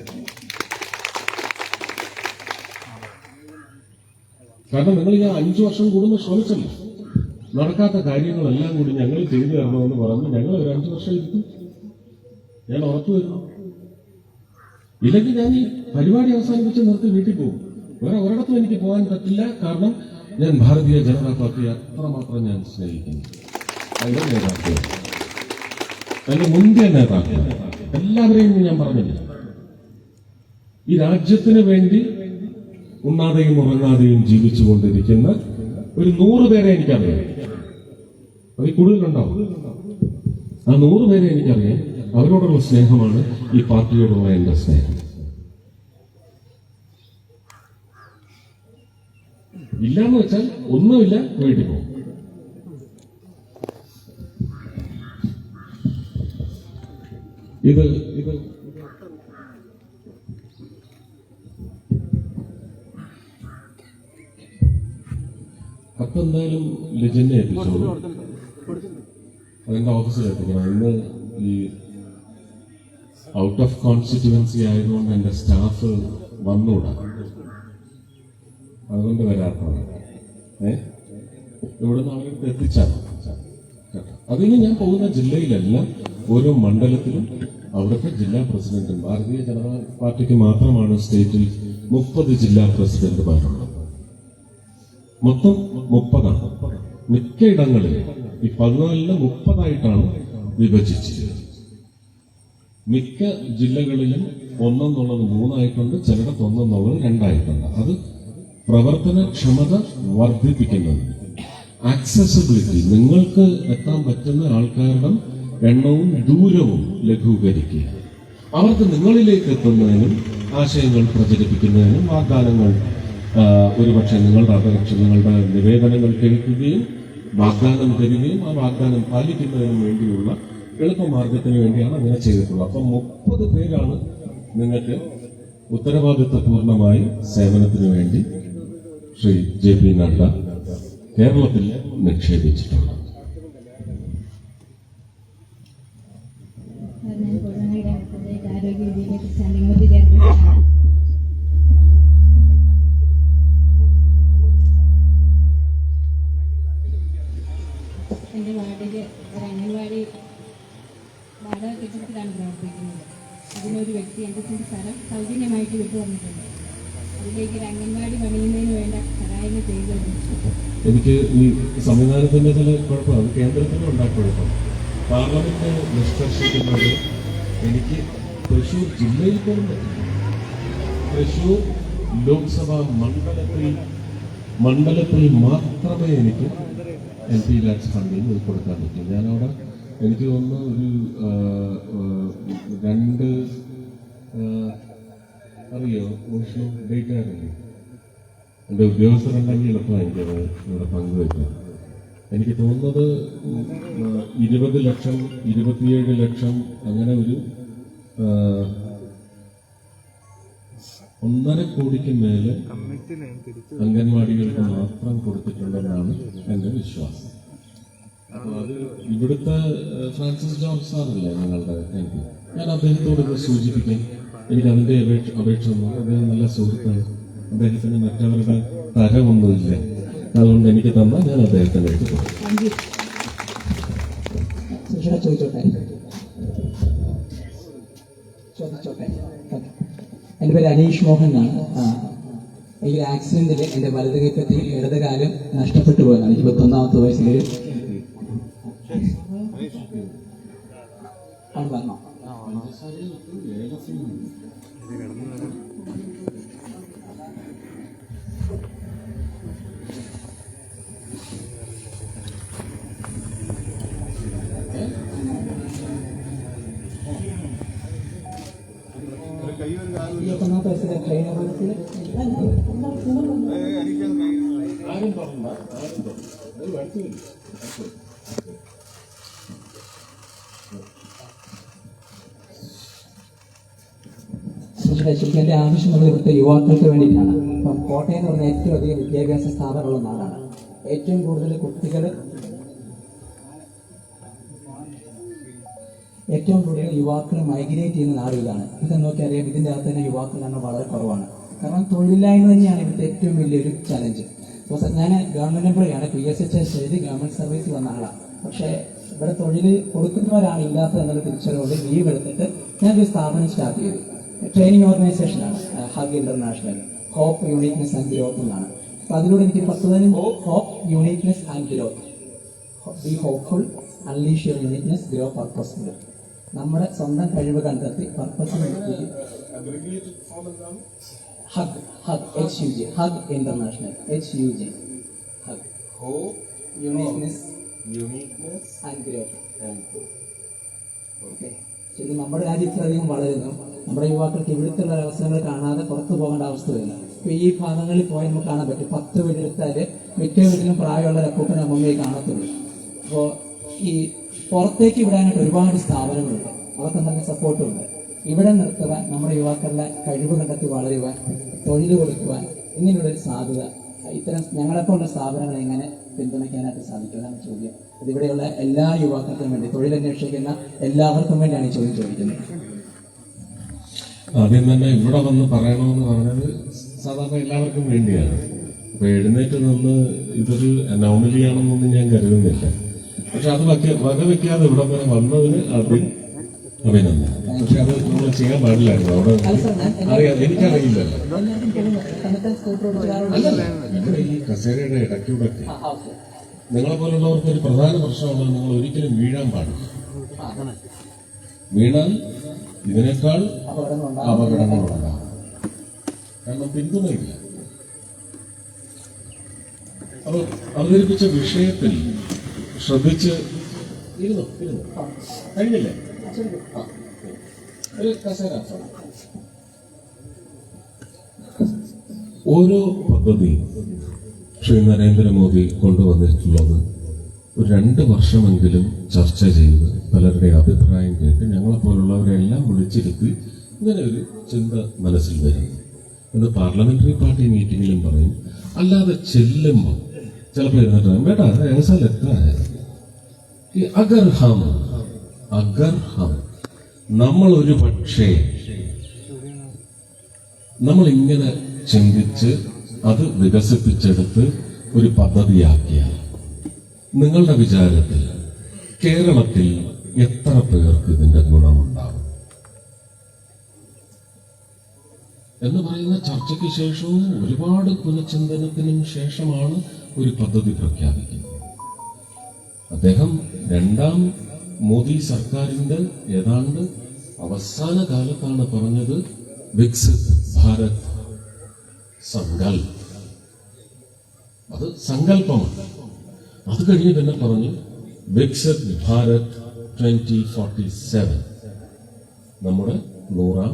കാരണം നിങ്ങൾ ഞാൻ 5 വർഷം കൂടുമ്പോൾ ശ്രമിച്ചല്ലോ, നടക്കാത്ത കാര്യങ്ങളെല്ലാം കൂടി ഞങ്ങൾ ചെയ്തു തരണമെന്ന് പറഞ്ഞ് ഞങ്ങൾ ഒരു 5 വർഷം ഇരിക്കും. ഞാൻ ഉറപ്പു വരുന്നു. ഇല്ലെങ്കിൽ ഞാൻ ഈ പരിപാടി അവസാനിപ്പിച്ച് നിർത്തി വീട്ടിൽ പോകും. വേറെ ഒരിടത്തും എനിക്ക് പോകാൻ പറ്റില്ല. കാരണം ഞാൻ ഭാരതീയ ജനതാ പാർട്ടി അത്രമാത്രം ഞാൻ സ്നേഹിക്കുന്നു. അതിന്റെ നേതാക്കൾ, അതിന്റെ മുന്തിയ നേതാക്കൾ എല്ലാവരെയും ഞാൻ പറഞ്ഞില്ല. ഈ രാജ്യത്തിന് വേണ്ടി ഉണ്ണാതെയും ഉറങ്ങാതെയും ജീവിച്ചുകൊണ്ടിരിക്കുന്ന ഒരു 100 പേരെ എനിക്കറിയാം. അതിൽ കൂടുതലുണ്ടാവും. ആ 100 പേരെ എനിക്കറിയാം. അവരോടുള്ള സ്നേഹമാണ് ഈ പാർട്ടിയോടുള്ള എന്റെ സ്നേഹം. ഇല്ലാന്ന് വെച്ചാൽ ഒന്നുമില്ല, വീട്ടിൽ പോകും. ഇത് കത്തെന്തായാലും ലിജനെ എത്തിച്ചോളൂ, അതിന്റെ ഓഫീസിൽ എത്തിക്കണം. ഇന്ന് ഈ ഔട്ട് ഓഫ് കോൺസ്റ്റിറ്റ്യുവൻസി ആയതുകൊണ്ട് എൻ്റെ സ്റ്റാഫ് വന്നുകൂടാ, അതുകൊണ്ട് വരാത്തതാണ്. ഇവിടെ നിന്ന് ആളുകൾക്ക് എത്തിച്ചാൽ അതിന് ഞാൻ പോകുന്ന ജില്ലയിലെല്ലാം ഓരോ മണ്ഡലത്തിലും അവിടുത്തെ ജില്ലാ പ്രസിഡന്റും, ഭാരതീയ ജനതാ പാർട്ടിക്ക് മാത്രമാണ് സ്റ്റേറ്റിൽ 30 ജില്ലാ പ്രസിഡന്റുമാരുള്ളത്. മൊത്തം 30ആണ്. മിക്കയിടങ്ങളിൽ ഈ 14 30ആയിട്ടാണ് വിഭജിച്ചിരിക്കുന്നത്. മിക്ക ജില്ലകളിലും 1 എന്നുള്ളത് 3 ആയിട്ടുണ്ട്, ചിലയിടത്ത് 1 എന്നുള്ളത് 2 ആയിട്ടുണ്ട്. അത് പ്രവർത്തനക്ഷമത വർദ്ധിപ്പിക്കുന്നത്, ആക്സസിബിലിറ്റി, നിങ്ങൾക്ക് എത്താൻ പറ്റുന്ന ആൾക്കാരുടെ എണ്ണവും ദൂരവും ലഘൂകരിക്കുക, അവർക്ക് നിങ്ങളിലേക്ക് എത്തുന്നതിനും ആശയങ്ങൾ പ്രചരിപ്പിക്കുന്നതിനും വാഗ്ദാനങ്ങൾ, ഒരുപക്ഷെ നിങ്ങളുടെ അപേക്ഷ, നിങ്ങളുടെ നിവേദനങ്ങൾ കേൾക്കുകയും വാഗ്ദാനം തരികയും ആ വാഗ്ദാനം പാലിക്കുന്നതിനും വേണ്ടിയുള്ള എളുപ്പമാർഗത്തിന് വേണ്ടിയാണ് അങ്ങനെ ചെയ്തിട്ടുള്ളത്. അപ്പം 30 പേരാണ് നിങ്ങൾക്ക് ഉത്തരവാദിത്വപൂർണമായി സേവനത്തിന് വേണ്ടി ശ്രീ JP നഡ്ഡ കേരളത്തിൽ നിക്ഷേപിച്ചിട്ടുള്ളത്. എൻ്റെ വാർഡിൽ ഒരു അംഗൻവാടി വാടക കെട്ടിടത്തിലാണ് പ്രവർത്തിക്കുന്നത്. അതിനൊരു വ്യക്തി എൻ്റെ സ്ഥലം സൗജന്യമായിട്ട് വിട്ടു വന്നിട്ടുണ്ട്. അതിലേക്ക് ഒരു അംഗൻവാടി പണിയുന്നതിന് വേണ്ട സഹായങ്ങൾ ചെയ്തു. എനിക്ക് ഈ സംവിധാനത്തിന്റെ ചില കുഴപ്പമാണ്, കേന്ദ്രത്തിലും ഉണ്ടായ കുഴപ്പം. പാർലമെന്റ് നിഷ്കർഷിക്കുന്നത് എനിക്ക് തൃശ്ശൂർ ജില്ലയിൽ പോലും പറ്റില്ല. തൃശ്ശൂർ ലോക്സഭാ മണ്ഡലത്തിൽ മാത്രമേ എനിക്ക് MP ലാക്സ് ഫണ്ടിങ് കൊടുക്കാൻ പറ്റും. ഞാനവിടെ എനിക്ക് തോന്നുന്നു ഒരു 2 അറിയോ ഡേറ്റ് അറിയില്ലേ, എൻ്റെ ഉദ്യോഗസ്ഥരുണ്ടെങ്കിൽ എളുപ്പമാണ് എനിക്കത് ഇവിടെ പങ്കുവയ്ക്കാം. എനിക്ക് തോന്നുന്നത് 20 ലക്ഷം 27 ലക്ഷം അങ്ങനെ ഒരു 1.5 കോടിക്ക് മേലെ അംഗൻവാടികൾക്ക് മാത്രം കൊടുത്തിട്ടുണ്ടെന്നാണ് എൻ്റെ വിശ്വാസം. അപ്പോൾ അത് ഇവിടുത്തെ ഫ്രാൻസിസ് ജോർജ് സാറല്ലേ നിങ്ങളുടെ MP, ഞാൻ അദ്ദേഹത്തോട് ഇത് സൂചിപ്പിക്കാൻ എനിക്ക് അതിൻ്റെ അപേക്ഷ ഒന്നും, അദ്ദേഹം നല്ല സുഹൃത്താണ്, അദ്ദേഹത്തിന് മറ്റവരുടെ തരമൊന്നുമില്ല, അതുകൊണ്ട് എനിക്ക് തന്നാൽ ഞാൻ അദ്ദേഹത്തിൻ്റെ അടുത്ത് പോകും. എൻ്റെ പേര് അനീഷ് മോഹൻ എന്നാണ്. എനിക്ക് ആക്സിഡന്റിൽ എൻ്റെ വലത് കൈപ്പത്തി ഇടത് കാലം നഷ്ടപ്പെട്ടു പോയതാണ്. 21ാമത്തെ വയസ്സിൽ വന്നോ. ശരിക്കും എൻ്റെ ആവശ്യമുള്ളത് ഇവിടുത്തെ യുവാക്കൾക്ക് വേണ്ടിയിട്ടാണ്. ഇപ്പം കോട്ടയം എന്ന് പറഞ്ഞാൽ ഏറ്റവും അധികം വിദ്യാഭ്യാസ സ്ഥാപനമുള്ള നാടാണ്. ഏറ്റവും കൂടുതൽ യുവാക്കൾ മൈഗ്രേറ്റ് ചെയ്യുന്ന നാട് ഇതാണ്. ഇത് നോക്കിയറിയാം, ഇതിൻ്റെ അകത്ത് തന്നെ യുവാക്കളുടെ എണ്ണം വളരെ കുറവാണ്. കാരണം തൊഴിലില്ലായ്മ തന്നെയാണ് ഇവിടുത്തെ ഏറ്റവും വലിയൊരു ചലഞ്ച്. ഞാൻ ഗവൺമെൻറ് എംപ്ലോയിയാണ്, PSHS ചെയ്ത് ഗവൺമെൻറ് സർവീസിൽ വന്ന ആളാണ്. പക്ഷേ ഇവിടെ തൊഴിൽ കൊടുക്കുന്നവരാണ് ഇല്ലാത്തത് എന്നുള്ള തിരിച്ചറിവുകൊണ്ട് ലീവ് എടുത്തിട്ട് ഞാനൊരു സ്ഥാപനം സ്റ്റാർട്ട് ചെയ്തു. ട്രെയിനിങ് ഓർഗനൈസേഷനാണ് hug international, hope uniqueness and growth എന്നാണ്. അപ്പോൾ അതിലൂടെ എനിക്ക് 10 hope uniqueness and growth, be hopeful, unleash your uniqueness, grow purposeful. നമ്മുടെ സ്വന്തം കഴിവ് കണ്ടെത്തി പർപ്പസിന് hug HUG hug international HUG hug hope uniqueness and growth. Okay, ശരി. നമ്മുടെ രാജ്യത്തിലധികം വളരുന്നു. നമ്മുടെ യുവാക്കൾക്ക് ഇവിടുത്തെ അവസരങ്ങൾ കാണാതെ പുറത്തു പോകേണ്ട അവസ്ഥ വരില്ല. ഇപ്പോൾ ഈ ഭാഗങ്ങളിൽ പോയി നമുക്ക് കാണാൻ പറ്റും. 10 വീടെടുത്താൽ മിക്ക വീട്ടിലും പ്രായമുള്ള അപ്പൂപ്പനും അമ്മമ്മയെ കാണത്തുള്ളൂ. അപ്പോൾ ഈ പുറത്തേക്ക് വിടാനായിട്ട് ഒരുപാട് സ്ഥാപനങ്ങളുണ്ട്, അവർക്ക് നല്ല സപ്പോർട്ടുമുണ്ട്. ഇവിടെ നിർത്തുവാൻ, നമ്മുടെ യുവാക്കളുടെ കഴിവ് കണ്ടെത്തി വളരുവാൻ, തൊഴിൽ കൊടുക്കുവാൻ, ഇങ്ങനെയുള്ളൊരു സാധ്യത ഇത്തരം ഞങ്ങളെപ്പോലുള്ള സ്ഥാപനങ്ങൾ എങ്ങനെ പിന്തുണയ്ക്കാനായിട്ട് സാധിക്കുന്നതാണ് ചോദ്യം. ഇതിവിടെയുള്ള എല്ലാ യുവാക്കൾക്കും വേണ്ടി, തൊഴിലന്വേഷിക്കുന്ന എല്ലാവർക്കും വേണ്ടിയാണ് ഈ ചോദ്യം ചോദിക്കുന്നത്. ആദ്യം തന്നെ ഇവിടെ വന്ന് പറയണമെന്ന് പറഞ്ഞത് സാധാരണ എല്ലാവർക്കും വേണ്ടിയാണ്. അപ്പൊ എഴുന്നേറ്റ് നിന്ന് ഇതൊരു അനോമലിയാണെന്നൊന്നും ഞാൻ കരുതുന്നില്ല. പക്ഷെ അത് വകവെക്കാതെ ഇവിടെ വരെ വന്നതിന് ആദ്യം അഭിനന്ദനം. പക്ഷെ അത് നമ്മൾ ചെയ്യാൻ പാടില്ലായിരുന്നു. അവിടെ അറിയാം, എനിക്കറിയില്ലല്ലോ. അല്ലല്ല, ഇവിടെ ഈ കസേരയുടെ ഇടയ്ക്കൂടൊക്കെ നിങ്ങളെ പോലുള്ളവർക്ക് ഒരു പ്രധാന പ്രശ്നമുള്ളത്, നിങ്ങൾ ഒരിക്കലും വീഴാൻ പാടില്ല. വീണാൽ ഇതിനേക്കാൾ അപകടങ്ങളുണ്ടാകും. കാരണം പിന്തുണയില്ല. അപ്പോൾ അവതരിപ്പിച്ച വിഷയത്തിൽ ശ്രദ്ധിച്ച് ഇരുന്നു കഴിഞ്ഞില്ലേ? ഒരു കസേര. ഓരോ പദ്ധതിയും ശ്രീ നരേന്ദ്രമോദി കൊണ്ടുവന്നിട്ടുള്ളത് ഒരു 2 വർഷമെങ്കിലും ചർച്ച ചെയ്ത് പലരുടെ അഭിപ്രായം കേട്ട് ഞങ്ങളെപ്പോലുള്ളവരെല്ലാം വിളിച്ചിരുത്തി ഇങ്ങനെ ഒരു ചിന്ത മനസ്സിൽ വരുന്നു എന്ന് പാർലമെന്ററി പാർട്ടി മീറ്റിംഗിലും പറയും. അല്ലാതെ ചെല്ലുമ്പോൾ ചിലപ്പോൾ ഇരുന്നിട്ട് വേണ്ട ഏസാൽ എത്ര ഈ അഗർഹം നമ്മൾ ഒരു പക്ഷേ നമ്മളിങ്ങനെ ചിന്തിച്ച് അത് വികസിപ്പിച്ചെടുത്ത് ഒരു പദ്ധതിയാക്കിയാൽ നിങ്ങളുടെ വിചാരത്തിൽ കേരളത്തിൽ എത്ര പേർക്ക് ഇതിന്റെ ഗുണമുണ്ടാകും എന്ന് പറയുന്ന ചർച്ചയ്ക്ക് ശേഷവും ഒരുപാട് പുനഃചിന്തനത്തിനും ശേഷമാണ് ഒരു പദ്ധതി പ്രഖ്യാപിക്കുന്നത്. അദ്ദേഹം 2ാം മോദി സർക്കാരിന്റെ ഏതാണ്ട് അവസാന കാലത്താണ് പറഞ്ഞത് വികസിത് ഭാരത് സങ്കൽപ്. അത് സങ്കല്പമാണ്. അത് കഴിഞ്ഞ് പിന്നെ പറഞ്ഞു വികസിത് ഭാരത് 2047, നമ്മുടെ 100ാം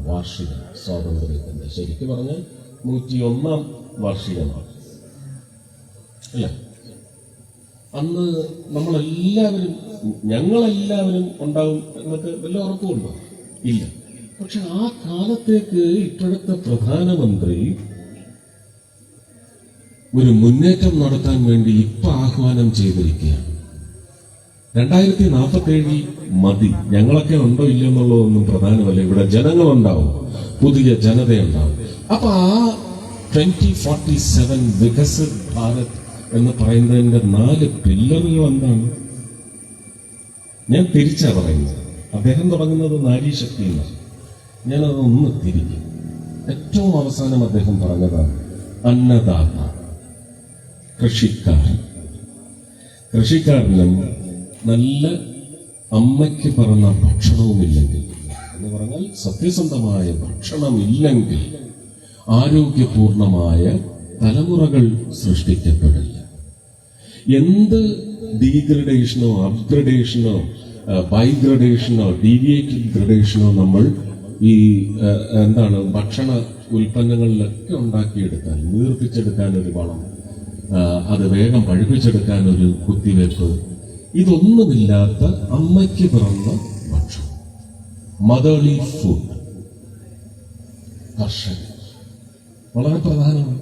വാർഷികം സ്വാതന്ത്ര്യത്തിന്റെ. ശരിക്കും പറഞ്ഞാൽ 101ാം വാർഷികമാണ് അല്ലേ? അന്ന് ഞങ്ങളെല്ലാവരും ഉണ്ടാവും എന്നൊക്കെ വല്ല ഉറപ്പുണ്ടോ? ഇല്ല. പക്ഷെ ആ കാലത്തേക്ക് ഇപ്പോഴത്തെ പ്രധാനമന്ത്രി ഒരു മുന്നേറ്റം നടത്താൻ വേണ്ടി ഇപ്പൊ ആഹ്വാനം ചെയ്തിരിക്കുകയാണ്. 2047 മതി. ഞങ്ങളൊക്കെ ഉണ്ടോ ഇല്ലെന്നുള്ളതൊന്നും പ്രധാനമല്ല. ഇവിടെ ജനങ്ങളുണ്ടാവും, പുതിയ ജനതയുണ്ടാവും. അപ്പൊ ആ 2047 വികസിത് ഭാരത് എന്ന് പറയുന്നതിന്റെ 4 പില്ലറുകൾ എന്താണ്? ഞാൻ തിരിച്ചാ പറയുന്നത്. അദ്ദേഹം തുടങ്ങുന്നത് നാരീശക്തി എന്നാണ്. ഞാനത് ഒന്ന് തിരിക്കും. ഏറ്റവും അവസാനം അദ്ദേഹം പറഞ്ഞതാണ് അന്നദാത, കൃഷിക്കാരനും നല്ല അമ്മയ്ക്ക് പറഞ്ഞ ഭക്ഷണവുമില്ലെങ്കിൽ എന്ന് പറഞ്ഞാൽ സത്യസന്ധമായ ഭക്ഷണമില്ലെങ്കിൽ ആരോഗ്യപൂർണമായ തലമുറകൾ സൃഷ്ടിക്കപ്പെടില്ല. എന്ത് ഡീഗ്രഡേഷനോ അപ്ഗ്രഡേഷനോ ബൈഗ്രഡേഷനോ ഡീവിയേറ്റഡ് ഗ്രഡേഷനോ നമ്മൾ ഈ ഭക്ഷണ ഉൽപ്പന്നങ്ങളിലൊക്കെ ഉണ്ടാക്കിയെടുക്കാൻ, വീർപ്പിച്ചെടുക്കാൻ ഒരു വളം, അത് വേഗം പഴുപ്പിച്ചെടുക്കാൻ ഒരു കുത്തിവെപ്പ്, ഇതൊന്നുമില്ലാത്ത അമ്മയ്ക്ക് പിറന്ന ഭക്ഷണം, മദർലി ഫുഡ്, കർഷകൻ വളരെ പ്രധാനമാണ്.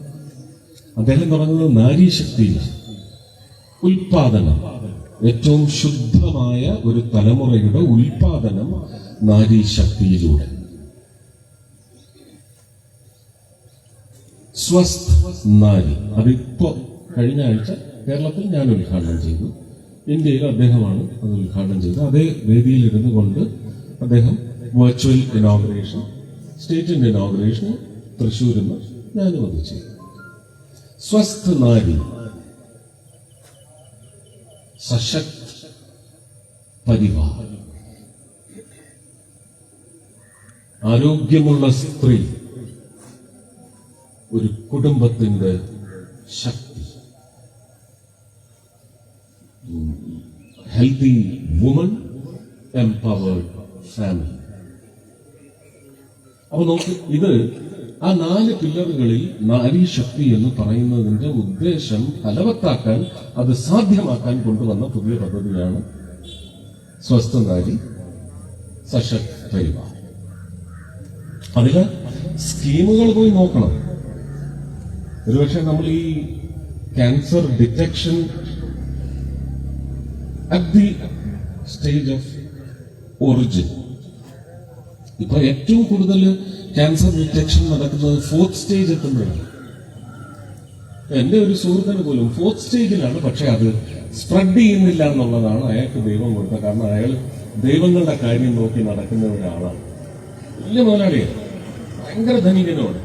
അദ്ദേഹം പറയുന്നത് നാരീശക്തിയിലാണ്. ഉൽപാദനം, ഏറ്റവും ശുദ്ധമായ ഒരു തലമുറയുടെ ഉൽപാദനം നാരീശക്തിയിലൂടെ. സ്വസ്ഥ നാരി, അതിപ്പോ കഴിഞ്ഞ ആഴ്ച കേരളത്തിൽ ഞാൻ ഉദ്ഘാടനം ചെയ്തു. ഇന്ത്യയിൽ അദ്ദേഹമാണ് അത് ഉദ്ഘാടനം ചെയ്തത്. അതേ വേദിയിൽ ഇരുന്നു കൊണ്ട് അദ്ദേഹം വെർച്വൽ ഇനോഗ്രേഷൻ, സ്റ്റേറ്റിന്റെ ഇനോഗ്രേഷൻ തൃശ്ശൂരിൽ നിന്ന് ഞാനും അത് ചെയ്തു. സ്വസ്ഥ നാരി, സശക്ത പരിവാർ, ആരോഗ്യമുള്ള സ്ത്രീ ഒരു കുടുംബത്തിന്റെ ശക്തി. Healthy woman, empowered family. അപ്പൊ നമുക്ക് ഇത് ആ 4 പില്ലറുകളിൽ നാരീശക്തി എന്ന് പറയുന്നതിന്റെ ഉദ്ദേശം ഫലവത്താക്കാൻ, അത് സാധ്യമാക്കാൻ കൊണ്ടുവന്ന പുതിയ പദ്ധതിയാണ് സ്വസ്ഥ നാരി സശക്ത പരിവാർ. അതില് സ്കീമുകൾ പോയി നോക്കണം. ഒരുപക്ഷെ നമ്മൾ ഈ cancer detection at the stage of origin, ഇപ്പൊ ഏറ്റവും കൂടുതൽ ക്യാൻസർ ഡിറ്റക്ഷൻ നടക്കുന്നത് 4th സ്റ്റേജ് എത്തുമ്പോഴാണ്. എന്റെ ഒരു സുഹൃത്തിന് പോലും 4th സ്റ്റേജിലാണ്, പക്ഷെ അത് സ്പ്രെഡ് ചെയ്യുന്നില്ല എന്നുള്ളതാണ് അയാൾക്ക് ദൈവം കൊടുത്തത്. കാരണം അയാൾ ദൈവങ്ങളുടെ കാര്യം നോക്കി നടക്കുന്ന ഒരാളാണ്. വലിയ മുതലാളിയാണ്, ഭയങ്കര ധനികനുമാണ്.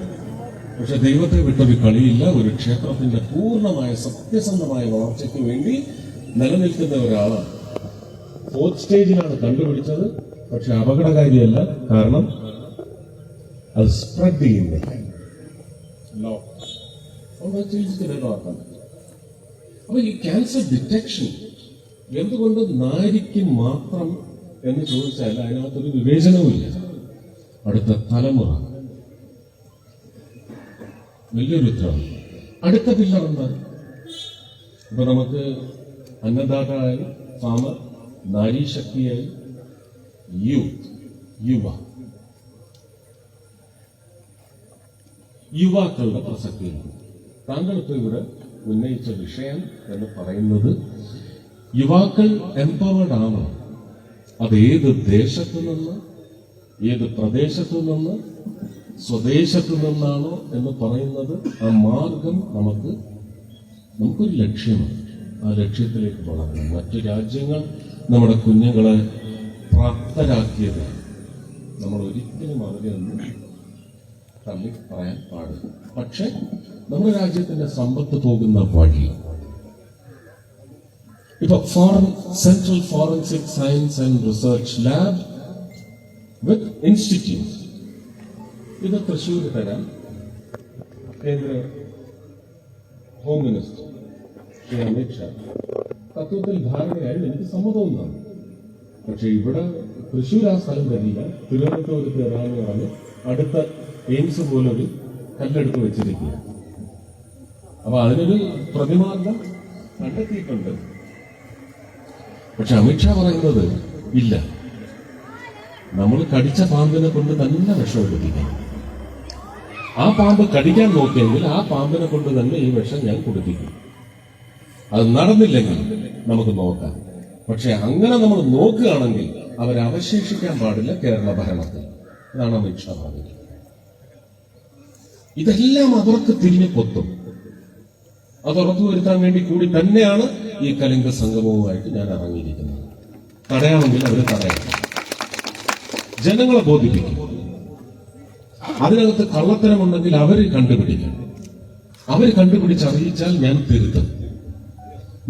പക്ഷെ ദൈവത്തെ വിട്ടൊരു കളിയില്ല. ഒരു ക്ഷേത്രത്തിന്റെ പൂർണ്ണമായ സത്യസന്ധമായ വളർച്ചയ്ക്ക് വേണ്ടി നിലനിൽക്കുന്ന ഒരാളാണ്. 4th സ്റ്റേജിലാണ് കണ്ടുപിടിച്ചത്, പക്ഷെ അപകടകാരിയല്ല. കാരണം അത് സ്പ്രെഡ് ചെയ്യുന്നില്ല. അപ്പൊ ഈ ക്യാൻസർ ഡിറ്റക്ഷൻ എന്തുകൊണ്ട് നാരിക്ക് മാത്രം എന്ന് ചോദിച്ചാൽ അതിനകത്തൊരു വിവേചനവുമില്ല. അടുത്ത തലമുറ വലിയൊരു ഉത്തരവാദിത്വം. അടുത്ത പില്ലർ എന്താ? ഇപ്പൊ നമുക്ക് അന്നദാതായി, ഫാമർ, നാരീശക്തിയായി, യുവാക്കളുടെ പ്രസക്തിയാണ്. താങ്കളിപ്പോ ഇവിടെ ഉന്നയിച്ച വിഷയം എന്ന് പറയുന്നത് യുവാക്കൾ എംപവേർഡ് ആവണം. അത് ഏത് ദേശത്തു നിന്ന്, ഏത് പ്രദേശത്തു നിന്ന്, സ്വദേശത്തു നിന്നാണോ എന്ന് പറയുന്നത്, ആ മാർഗം നമുക്കൊരു ലക്ഷ്യമാണ്. ആ ലക്ഷ്യത്തിലേക്ക് വളരണം. മറ്റു രാജ്യങ്ങൾ നമ്മുടെ കുഞ്ഞുങ്ങളെ പ്രാപ്തരാക്കിയത് നമ്മൾ ഒരിക്കലും അവരെ ഒന്നും തള്ളി പറയാൻ പാടില്ല. പക്ഷെ നമ്മുടെ രാജ്യത്തിന്റെ സമ്പത്ത് പോകുന്ന വഴി ഇപ്പൊ central forensic science and research lab with institute, ഇത് തൃശ്ശൂർ തരാൻ കേന്ദ്ര ഹോം മിനിസ്റ്റർ ശ്രീ അമിത്ഷാ തത്വത്തിൽ ധാരണയായി എനിക്ക് സമ്മതവും തന്നു. പക്ഷെ ഇവിടെ തൃശ്ശൂർ ആ സ്ഥലം തരില്ല, തിരുവനന്തപുരത്ത് തരാമെന്ന് പറഞ്ഞ് അടുത്ത എയിംസ് പോലൊരു കല്ലെടുത്ത് വെച്ചിരിക്കുക. അപ്പൊ അതിനൊരു പ്രതിമാർഗം കണ്ടെത്തിയിട്ടുണ്ട്. പക്ഷെ അമിത്ഷാ പറയുന്നത് ഇല്ല, നമ്മൾ കടിച്ച പാമ്പിനെ കൊണ്ട് തന്നെ വിഷം എടുപ്പിക്കണം. ആ പാമ്പ് കടിക്കാൻ നോക്കിയെങ്കിൽ ആ പാമ്പിനെ കൊണ്ട് തന്നെ ഈ വിഷം ഞാൻ കുടിപ്പിക്കും. അത് നടന്നില്ലെങ്കിൽ നമുക്ക് നോക്കാം. പക്ഷെ അങ്ങനെ നമ്മൾ നോക്കുകയാണെങ്കിൽ അവരവശേഷിക്കാൻ പാടില്ല കേരള ഭരണത്തിൽ. ഇതാണ് അമിത്ഷാ പറഞ്ഞത്. ഇതെല്ലാം അവർക്ക് തിരിഞ്ഞു കൊത്തും. അത് ഉറപ്പുവരുത്താൻ വേണ്ടി കൂടി തന്നെയാണ് ഈ കലിംഗ സംഗമവുമായിട്ട് ഞാൻ ഇറങ്ങിയിരിക്കുന്നത്. തടയാമെങ്കിൽ അവർ തടയണം, ജനങ്ങളെ ബോധിപ്പിക്കും. അതിനകത്ത് കള്ളത്തരമുണ്ടെങ്കിൽ അവർ കണ്ടുപിടിക്കും. അവർ കണ്ടുപിടിച്ചറിയിച്ചാൽ ഞാൻ തിരുത്തും.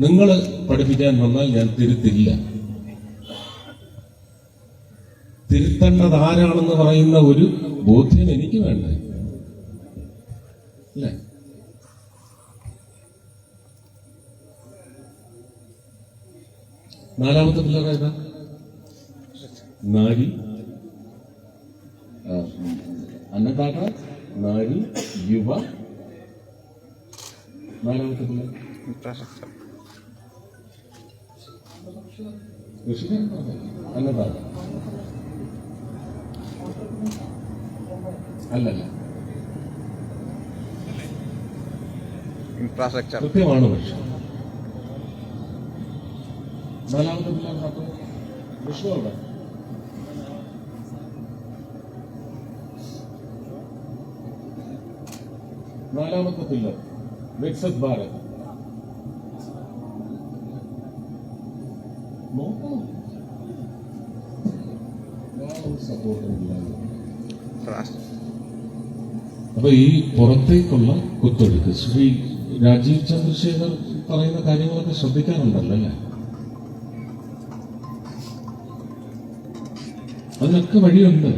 നിങ്ങൾ പഠിപ്പിക്കാൻ വന്നാൽ ഞാൻ തിരുത്തില്ല. തിരുത്തേണ്ടത് ആരാണെന്ന് പറയുന്ന ഒരു ബോധ്യം എനിക്ക് വേണ്ടേ? അല്ലേ? നാലാമത്തെ പിള്ളേർ ഏതാ? നാരി, അന്നദാത, നാരി, യുവ. നാലാമത്തെ പിള്ളേർ കൃഷിക്കാരൻ അന്നദാത അല്ലല്ല, ഇൻഫ്രാസ്ട്രക്ചർ കൃത്യമാണ്. പക്ഷെ നാലാമത്തെ പിള്ളേർ വിഷ്ണു അവിടെ നാലാമത്തെ പില്ലർ വികസിത് ഭാരത്. നോക്കണം, സപ്പോർട്ടില്ല. അപ്പൊ ഈ പുറത്തേക്കുള്ള കുത്തൊഴുക്ക്, ശ്രീ രാജീവ് ചന്ദ്രശേഖർ പറയുന്ന കാര്യങ്ങളൊക്കെ ശ്രദ്ധിക്കാറുണ്ടല്ലോ അല്ലേ? അതിനൊക്കെ വഴിയുണ്ട്.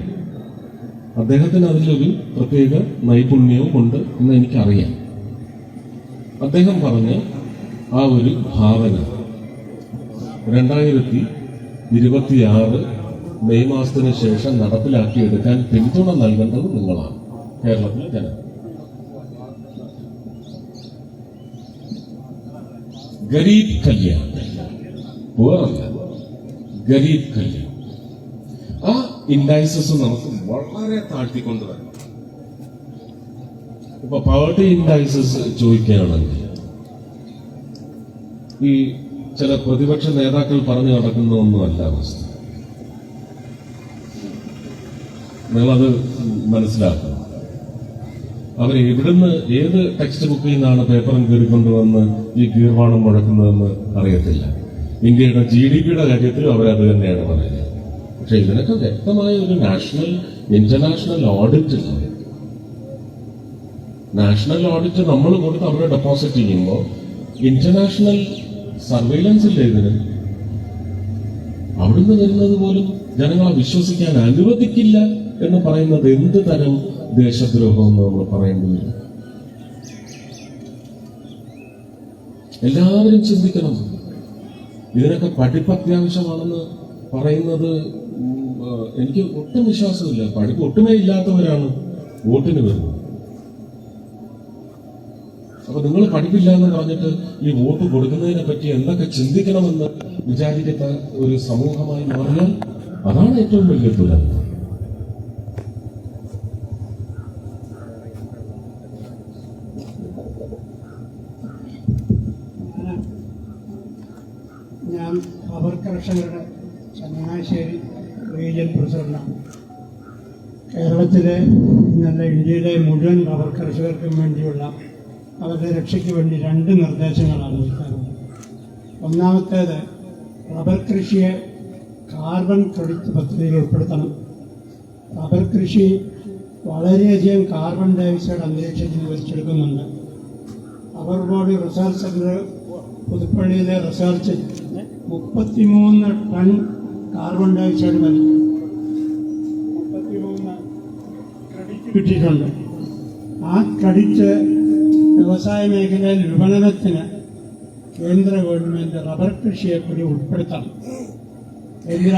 അദ്ദേഹത്തിന് അതിലൊരു പ്രത്യേക നൈപുണ്യവും ഉണ്ട് എന്ന് എനിക്കറിയാം. അദ്ദേഹം പറഞ്ഞ ആ ഒരു ഭാവന 2026 മെയ് മാസത്തിന് ശേഷം നടപ്പിലാക്കിയെടുക്കാൻ പിന്തുണ നൽകേണ്ടത് നിങ്ങളാണ്, കേരളത്തിലെ ജനം. ഗരീബ് കല്യാൺ, വേറല്ല, ഗരീബ് കല്യാൺ. ആ ഇൻഡൈസസ് നമുക്ക് വളരെ താഴ്ത്തിക്കൊണ്ടുവരണം. ഇപ്പൊ പവർട്ടി ഇൻഡൈസസ് ചോദിക്കുകയാണെങ്കിൽ ഈ ചില പ്രതിപക്ഷ നേതാക്കൾ പറഞ്ഞു നടക്കുന്ന ഒന്നുമല്ല അവസ്ഥ. നിങ്ങളത് മനസ്സിലാക്കണം. അവർ എവിടുന്ന് ഏത് ടെക്സ്റ്റ് ബുക്കിൽ നിന്നാണ് പേപ്പറും കീറിക്കൊണ്ടുവന്ന് ഈ കീർവാണം മുഴക്കുന്നതെന്ന് അറിയത്തില്ല. ഇന്ത്യയുടെ GDP-യുടെ കാര്യത്തിലും അവരത് തന്നെയാണ് പറയുന്നത്. പക്ഷെ ഇതിനൊക്കെ വ്യക്തമായ ഒരു നാഷണൽ ഇന്റർനാഷണൽ ഓഡിറ്റ് ഇല്ല. നാഷണൽ ഓഡിറ്റ് നമ്മൾ കൊടുത്ത് അവിടെ ഡെപ്പോസിറ്റ് ചെയ്യുമ്പോൾ ഇന്റർനാഷണൽ സർവൈലൻസ് ഇല്ല ഇതിന്. അവിടുന്ന് വരുന്നത് പോലും ജനങ്ങളെ വിശ്വസിക്കാൻ അനുവദിക്കില്ല എന്ന് പറയുന്നത് എന്ത് തരം ദേശദ്രോഹം എന്ന് നമ്മൾ പറയേണ്ടതില്ല. എല്ലാവരും ചിന്തിക്കണം. ഇതിനൊക്കെ പഠിപ്പ് അത്യാവശ്യമാണെന്ന് പറയുന്നത് എനിക്ക് ഒട്ടും വിശ്വാസമില്ല. പഠിപ്പ് ഒട്ടുമേ ഇല്ലാത്തവരാണ് വോട്ടിന് വരുന്നത്. അപ്പൊ നിങ്ങൾ പഠിപ്പില്ല എന്ന് പറഞ്ഞിട്ട് ഈ വോട്ട് കൊടുക്കുന്നതിനെ പറ്റി എന്തൊക്കെ ചിന്തിക്കണമെന്ന് വിചാരിക്കുന്ന ഒരു സമൂഹമായി മാറിയാൽ അതാണ് ഏറ്റവും വലിയ ദുരന്തം. ഞാൻ റബ്ബർ കർഷകരുടെ ചങ്ങനാശ്ശേരി റീജിയൻ പ്രസിഡന്റാണ്. കേരളത്തിലെ നല്ല ഇന്ത്യയിലെ മുഴുവൻ റബ്ബർ കർഷകർക്കും വേണ്ടിയുള്ള അവരുടെ രക്ഷയ്ക്ക് വേണ്ടി 2 നിർദ്ദേശങ്ങളാണ് വയ്ക്കാറുള്ളത്. ഒന്നാമത്തേത്, റബ്ബർ കൃഷിയെ കാർബൺ ക്രെഡിറ്റ് പദ്ധതിയിൽ ഉൾപ്പെടുത്തണം. റബ്ബർ കൃഷി വളരെയധികം കാർബൺ ഡയോക്സൈഡ് അന്തരീക്ഷത്തിൽ വലിച്ചെടുക്കുന്നുണ്ട്. റബ്ബർ ബോർഡ് റിസർച്ച് സെന്റർ പുതുപ്പള്ളിയിലെ റിസർച്ച് 33 ടൺ കാർബൺ ഡയോക്സൈഡ് വലിക്കും. 33 ക്രെഡിറ്റ് കിട്ടിയിട്ടുണ്ട്. ആ ക്രെഡിറ്റ് വ്യവസായ മേഖലയിൽ വിപണനത്തിന് കേന്ദ്ര ഗവൺമെന്റ് റബ്ബർ കൃഷിയെ കൂടി ഉൾപ്പെടുത്തണം. കേന്ദ്ര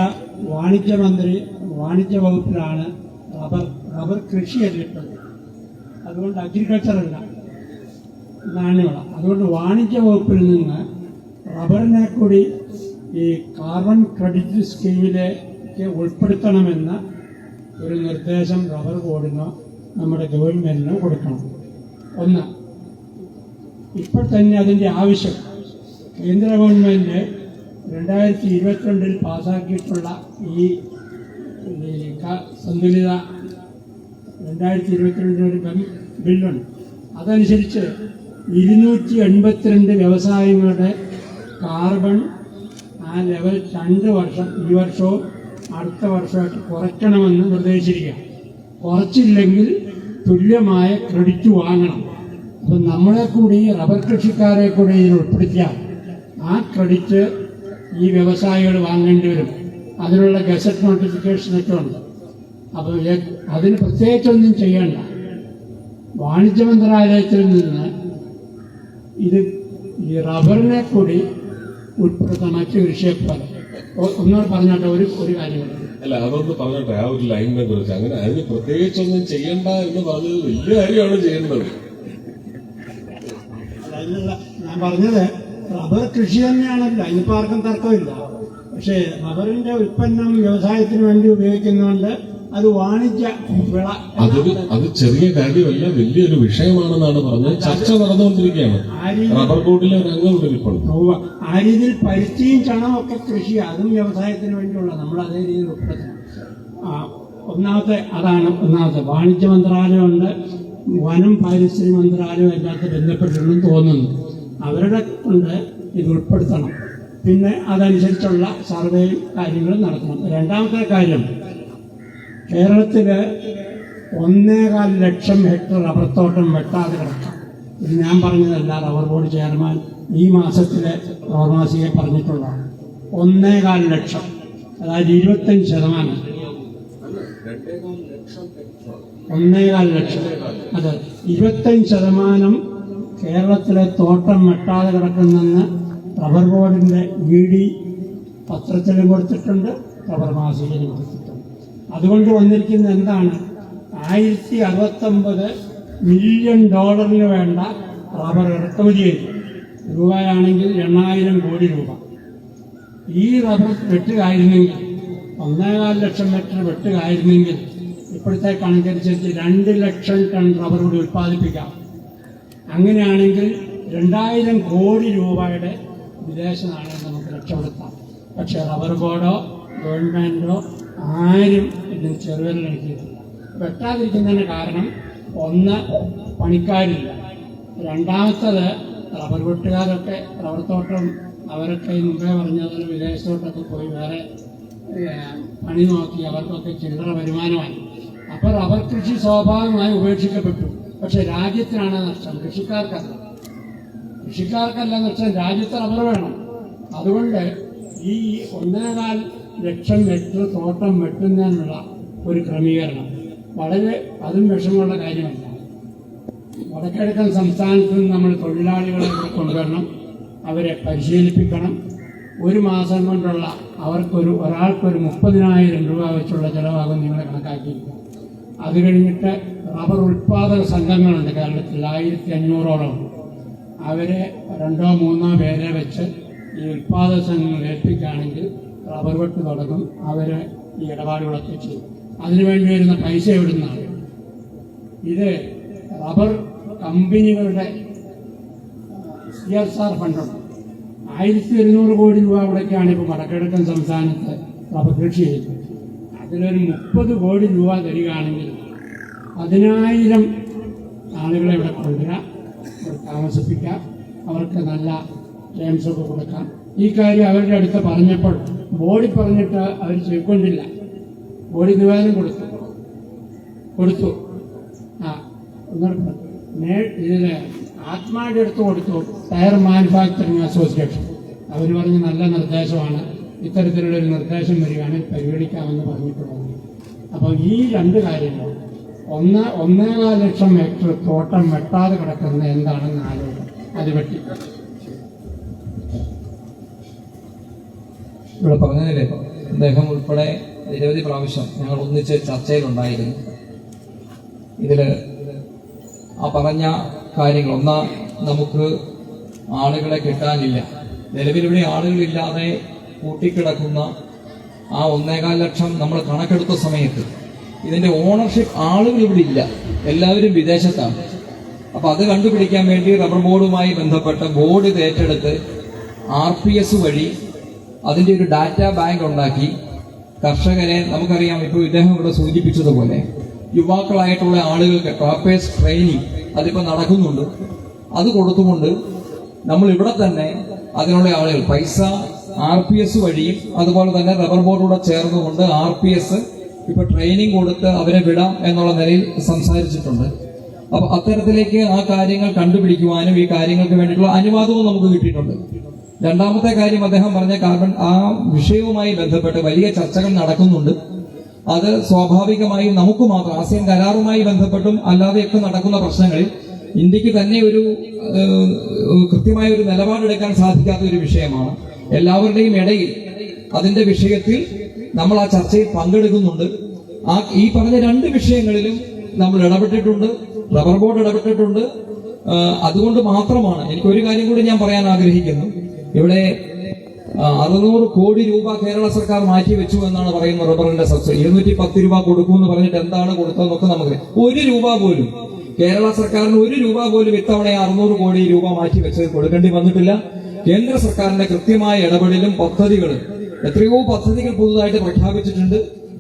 വാണിജ്യ വകുപ്പിലാണ് റബ്ബർ കൃഷിയല്ലിട്ടുള്ളത്. അതുകൊണ്ട് അഗ്രികൾച്ചറല്ല, നാണ്യവിള. അതുകൊണ്ട് വാണിജ്യ വകുപ്പിൽ നിന്ന് റബ്ബറിനെ കൂടി ഈ കാർബൺ ക്രെഡിറ്റ് സ്കീമിലേക്ക് ഉൾപ്പെടുത്തണമെന്ന ഒരു നിർദ്ദേശം റബ്ബർ ബോർഡിനോ നമ്മുടെ ഗവൺമെന്റിനോ കൊടുക്കണം. ഒന്ന്, ഇപ്പോൾ തന്നെ അതിൻ്റെ ആവശ്യം കേന്ദ്ര ഗവൺമെന്റ് 2022 പാസാക്കിയിട്ടുള്ള ഈ സന്തുലിത 2022 ബില്ലുണ്ട്. അതനുസരിച്ച് 282 വ്യവസായങ്ങളുടെ കാർബൺ ആ ലെവൽ 2 വർഷം, ഈ വർഷവും അടുത്ത വർഷമായിട്ട് കുറയ്ക്കണമെന്ന് നിർദ്ദേശിച്ചിരിക്കുക. കുറച്ചില്ലെങ്കിൽ തുല്യമായ ക്രെഡിറ്റ് വാങ്ങണം. അപ്പം നമ്മളെ കൂടി റബ്ബർ കൃഷിക്കാരെ കൂടി ഇതിൽ ഉൾപ്പെടുത്തിയാൽ ആ ക്രെഡിറ്റ് ഈ വ്യവസായികൾ വാങ്ങേണ്ടി വരും. അതിനുള്ള ഗസറ്റ് നോട്ടിഫിക്കേഷനൊക്കെ ഉണ്ട്. അപ്പോൾ അതിന് പ്രത്യേകിച്ചൊന്നും ചെയ്യേണ്ട. വാണിജ്യ മന്ത്രാലയത്തിൽ നിന്ന് ഇത് ഈ റബ്ബറിനെ കൂടി ഉൾപ്പെടുത്താൻ മറ്റു കൃഷിയെ പോലെ. ഒന്നുകൂടെ പറഞ്ഞോട്ടെ, ഒരു കാര്യം അല്ല, അതൊന്ന് പറഞ്ഞോട്ടെ. ആ ഒരു ലൈനിനെ കുറിച്ച് അങ്ങനെ അതിന് പ്രത്യേകിച്ചൊന്നും ചെയ്യണ്ട എന്ന് പറഞ്ഞത് വലിയ കാര്യമാണ് ചെയ്യേണ്ടത്. ഞാൻ പറഞ്ഞത് റബ്ബർ കൃഷി തന്നെയാണല്ലോ, അതിനിപ്പോൾ ആർക്കും തർക്കമില്ല. പക്ഷേ റബ്ബറിന്റെ ഉൽപ്പന്നം വ്യവസായത്തിന് വേണ്ടി ഉപയോഗിക്കുന്നതുകൊണ്ട് അത് വാണിജ്യ വിള. അത് ചെറിയ കാര്യമല്ല, വലിയൊരു വിഷയമാണെന്നാണ് പറഞ്ഞത്. ചർച്ച നടന്നുകൊണ്ടിരിക്കുകയാണ്. റബ്ബർ ബോർഡിലെ രംഗമുണ്ട് ഇപ്പോൾ. ആ രീതിയിൽ പരുത്തിയും ചണവും ഒക്കെ കൃഷി, അതും വ്യവസായത്തിന് വേണ്ടിയുള്ള നമ്മൾ അതേ രീതിയിൽ ഉൾപ്പെടുത്തണം. ഒന്നാമത്തെ വാണിജ്യ മന്ത്രാലയമുണ്ട്, വനം പരിസ്ഥിതി മന്ത്രാലയം എല്ലാത്ത ബന്ധപ്പെട്ടിട്ടുണ്ടെന്ന് തോന്നുന്നു. അവരുടെ കൊണ്ട് ഇത് ഉൾപ്പെടുത്തണം. പിന്നെ അതനുസരിച്ചുള്ള സർവേ കാര്യങ്ങൾ നടത്തണം. രണ്ടാമത്തെ കാര്യം, കേരളത്തില് 1.25 ലക്ഷം ഹെക്ടർ റബ്ബർ തോട്ടം വെട്ടാതെ കിടക്കാം. ഇത് ഞാൻ പറഞ്ഞതല്ല, റബ്ബർ ബോർഡ് ചെയർമാൻ ഈ മാസത്തിലെ റബ്ബർ മാസികയെ പറഞ്ഞിട്ടുള്ളതാണ്. 1.25 ലക്ഷം, അതായത് 25%. 1.25 ലക്ഷം, അതെ, 25% കേരളത്തിലെ തോട്ടം വെട്ടാതെ കിടക്കുന്നെന്ന് റബ്ബർ ബോർഡിന്റെ ED പത്രത്തിലും കൊടുത്തിട്ടുണ്ട്, റബ്ബർ മാസികയിലും കൊടുത്തിട്ടുണ്ട്. അതുകൊണ്ട് വന്നിരിക്കുന്നത് എന്താണ്? $1069 മില്യൺ വേണ്ട റബ്ബർ ഇറക്കുമതി ചെയ്തു. രൂപയാണെങ്കിൽ 8000 കോടി രൂപ. ഈ റബ്ബർ വെട്ടുകായിരുന്നെങ്കിൽ, 1.25 ലക്ഷം ഹെക്ടർ വെട്ടുകായിരുന്നെങ്കിൽ ഇപ്പോഴത്തെ കണക്കനുസരിച്ച് 2 ലക്ഷം ടൺ റബ്ബർ കൂടി ഉൽപ്പാദിപ്പിക്കാം. അങ്ങനെയാണെങ്കിൽ 2000 കോടി രൂപയുടെ വിദേശ നാണയം നമുക്ക് രക്ഷപ്പെടുത്താം. പക്ഷെ റബ്ബർ ബോർഡോ ഗവൺമെന്റോ ആരും ഇതിന് ചെറുവിരൽ നൽകിയിട്ടില്ല. വെട്ടാതിരിക്കുന്നതിന് കാരണം ഒന്ന്, പണിക്കാരില്ല. രണ്ടാമത്തത്, റബ്ബർ വെട്ടുകാരൊക്കെ റബ്ബർ തോട്ടം അവരൊക്കെ മുമ്പേ പറഞ്ഞതുപോലെ വിദേശത്തോട്ടൊക്കെ പോയി വേറെ പണി നോക്കി അവർക്കൊക്കെ ചില്ലറ വരുമാനമായി. അപ്പോൾ റബ്ബർ കൃഷി സ്വാഭാവികമായി ഉപേക്ഷിക്കപ്പെട്ടു. പക്ഷെ രാജ്യത്തിനാണ് നഷ്ടം, കൃഷിക്കാർക്കല്ല നഷ്ടം, രാജ്യത്ത് റബ്ബർ വേണം. അതുകൊണ്ട് ഈ 1.25 ലക്ഷം ഹെക്ടർ തോട്ടം വെട്ടുന്നതിനുള്ള ഒരു ക്രമീകരണം വളരെ അതും വിഷമമുള്ള കാര്യമല്ല. വടക്കിഴക്കൻ സംസ്ഥാനത്ത് നിന്ന് നമ്മൾ തൊഴിലാളികളെ കൊണ്ടുവരണം, അവരെ പരിശീലിപ്പിക്കണം. ഒരു മാസം കൊണ്ടുള്ള ഒരാൾക്കൊരു 30,000 രൂപ വെച്ചുള്ള ചിലവാകും നിങ്ങൾ കണക്കാക്കിയിരിക്കുക. അത് കഴിഞ്ഞിട്ട് റബ്ബർ ഉൽപ്പാദക സംഘങ്ങളുണ്ട് കേരളത്തിൽ, 1500ഓളം. അവരെ 2-3 പേരെ വെച്ച് ഈ ഉൽപ്പാദക സംഘങ്ങൾ ഏൽപ്പിക്കുകയാണെങ്കിൽ റബ്ബർ വെട്ട് തുടങ്ങും, അവർ ഈ ഇടപാടുകളൊക്കെ ചെയ്യും. അതിനുവേണ്ടി വരുന്ന പൈസ എവിടുന്നാണ്? ഇത് റബ്ബർ കമ്പനികളുടെ CSR ഫണ്ടുണ്ട്. 1200 കോടി രൂപ അവിടേക്കാണ് ഇപ്പോൾ വടക്കിഴക്കൻ സംസ്ഥാനത്ത് റബ്ബർ കൃഷി ചെയ്യുന്നത്. അതിലൊരു 30 കോടി രൂപ തരികയാണെങ്കിൽ 10,000 ആളുകളെ ഇവിടെ കൊണ്ടുവരാം, ഇവിടെ താമസിപ്പിക്കാം, അവർക്ക് നല്ല ടേംസൊക്കെ കൊടുക്കാം. ഈ കാര്യം അവരുടെ അടുത്ത് പറഞ്ഞപ്പോൾ ബോഡി പറഞ്ഞിട്ട് അവർ ചെയ്തുകൊണ്ടില്ല. ബോഡി നിവേദനം കൊടുത്തു. ഇതിൽ ആത്മാവിൻ്റെ അടുത്ത് കൊടുത്തു, ടയർ മാനുഫാക്ചറിങ് അസോസിയേഷൻ. അവർ പറഞ്ഞ് നല്ല നിർദ്ദേശമാണ്, ഇത്തരത്തിലുള്ളൊരു നിർദ്ദേശം വരികയാണെങ്കിൽ പരിഗണിക്കാമെന്ന് പറഞ്ഞിട്ടുള്ളത്. അപ്പോൾ ഈ 2 കാര്യങ്ങൾ, 1.25 ലക്ഷം ഹെക്ടർ തോട്ടം വെട്ടാതെ കിടക്കുന്നത് എന്താണെന്ന് ആലോചിക്കും, അത് വെട്ടി. ഇവിടെ പറഞ്ഞതില്ലേ, അദ്ദേഹം ഉൾപ്പെടെ നിരവധി പ്രാവശ്യം ഞങ്ങൾ ഒന്നിച്ച് ചർച്ചയിലുണ്ടായിരുന്നു. ഇതിൽ ആ പറഞ്ഞ കാര്യങ്ങൾ, ഒന്നാ നമുക്ക് ആളുകളെ കിട്ടാനില്ല. നിലവിലിവിടെ ആളുകളില്ലാതെ കൂട്ടിക്കിടക്കുന്ന ആ 1.25 ലക്ഷം നമ്മൾ കണക്കെടുത്ത സമയത്ത് ഇതിന്റെ ഓണർഷിപ്പ് ആളുകൾ ഇവിടെ ഇല്ല, എല്ലാവരും വിദേശത്താണ്. അപ്പൊ അത് കണ്ടുപിടിക്കാൻ വേണ്ടി റബ്ബർ ബോർഡുമായി ബന്ധപ്പെട്ട ബോർഡ് ഇത് ഏറ്റെടുത്ത് RPS വഴി അതിന്റെ ഒരു ഡാറ്റാ ബാങ്ക് ഉണ്ടാക്കി കർഷകരെ, നമുക്കറിയാം ഇപ്പോൾ ഇദ്ദേഹം ഇവിടെ സൂചിപ്പിച്ചതുപോലെ യുവാക്കളായിട്ടുള്ള ആളുകൾക്ക് ട്രാപ്പേഴ്സ് ട്രെയിനിങ് അതിപ്പോ നടക്കുന്നുണ്ട്. അത് കൊടുത്തുകൊണ്ട് നമ്മൾ ഇവിടെ തന്നെ അതിനുള്ള ആളുകൾ പൈസ RPS വഴിയും അതുപോലെ തന്നെ റബ്ബർ ബോർഡൂടെ ചേർന്നുകൊണ്ട് RPS ഇപ്പൊ ട്രെയിനിങ് കൊടുത്ത് അവരെ വിടാം എന്നുള്ള നിലയിൽ സംസാരിച്ചിട്ടുണ്ട്. അപ്പൊ അത്തരത്തിലേക്ക് ആ കാര്യങ്ങൾ കണ്ടുപിടിക്കുവാനും ഈ കാര്യങ്ങൾക്ക് വേണ്ടിയിട്ടുള്ള അനുവാദവും നമുക്ക് കിട്ടിയിട്ടുണ്ട്. രണ്ടാമത്തെ കാര്യം അദ്ദേഹം പറഞ്ഞ കാർബൺ ആ വിഷയവുമായി ബന്ധപ്പെട്ട് വലിയ ചർച്ചകൾ നടക്കുന്നുണ്ട്. അത് സ്വാഭാവികമായും നമുക്ക് മാത്രം ASEAN കരാറുമായി ബന്ധപ്പെട്ടും അല്ലാതെയൊക്കെ നടക്കുന്ന പ്രശ്നങ്ങളിൽ ഇന്ത്യക്ക് തന്നെ ഒരു കൃത്യമായ ഒരു നിലപാടെടുക്കാൻ സാധിക്കാത്ത ഒരു വിഷയമാണ്. എല്ലാവരുടെയും ഇടയിൽ അതിന്റെ വിഷയത്തിൽ നമ്മൾ ആ ചർച്ചയിൽ പങ്കെടുക്കുന്നുണ്ട്. ഈ പറഞ്ഞ 2 വിഷയങ്ങളിലും നമ്മൾ ഇടപെട്ടിട്ടുണ്ട്, റബ്ബർ ബോർഡ് ഇടപെട്ടിട്ടുണ്ട്. അതുകൊണ്ട് മാത്രമാണ് എനിക്കൊരു കാര്യം കൂടി ഞാൻ പറയാൻ ആഗ്രഹിക്കുന്നു. ഇവിടെ 600 കോടി രൂപ കേരള സർക്കാർ മാറ്റി വെച്ചു എന്നാണ് പറയുന്നത്. റബ്ബറിന്റെ സബ്സിഡി 210 രൂപ കൊടുക്കുമെന്ന് പറഞ്ഞിട്ട് എന്താണ് കൊടുത്തതെന്നൊക്കെ നമുക്ക് 1 രൂപ പോലും കേരള സർക്കാരിന് 1 രൂപ പോലും ഇത്തവണ 600 കോടി രൂപ മാറ്റി വെച്ചത് കൊടുക്കേണ്ടി വന്നിട്ടില്ല. കേന്ദ്ര സർക്കാരിന്റെ കൃത്യമായ ഇടപെടലും പദ്ധതികളും എത്രയോ പദ്ധതികൾ പുതുതായിട്ട് പ്രഖ്യാപിച്ചിട്ടുണ്ട്.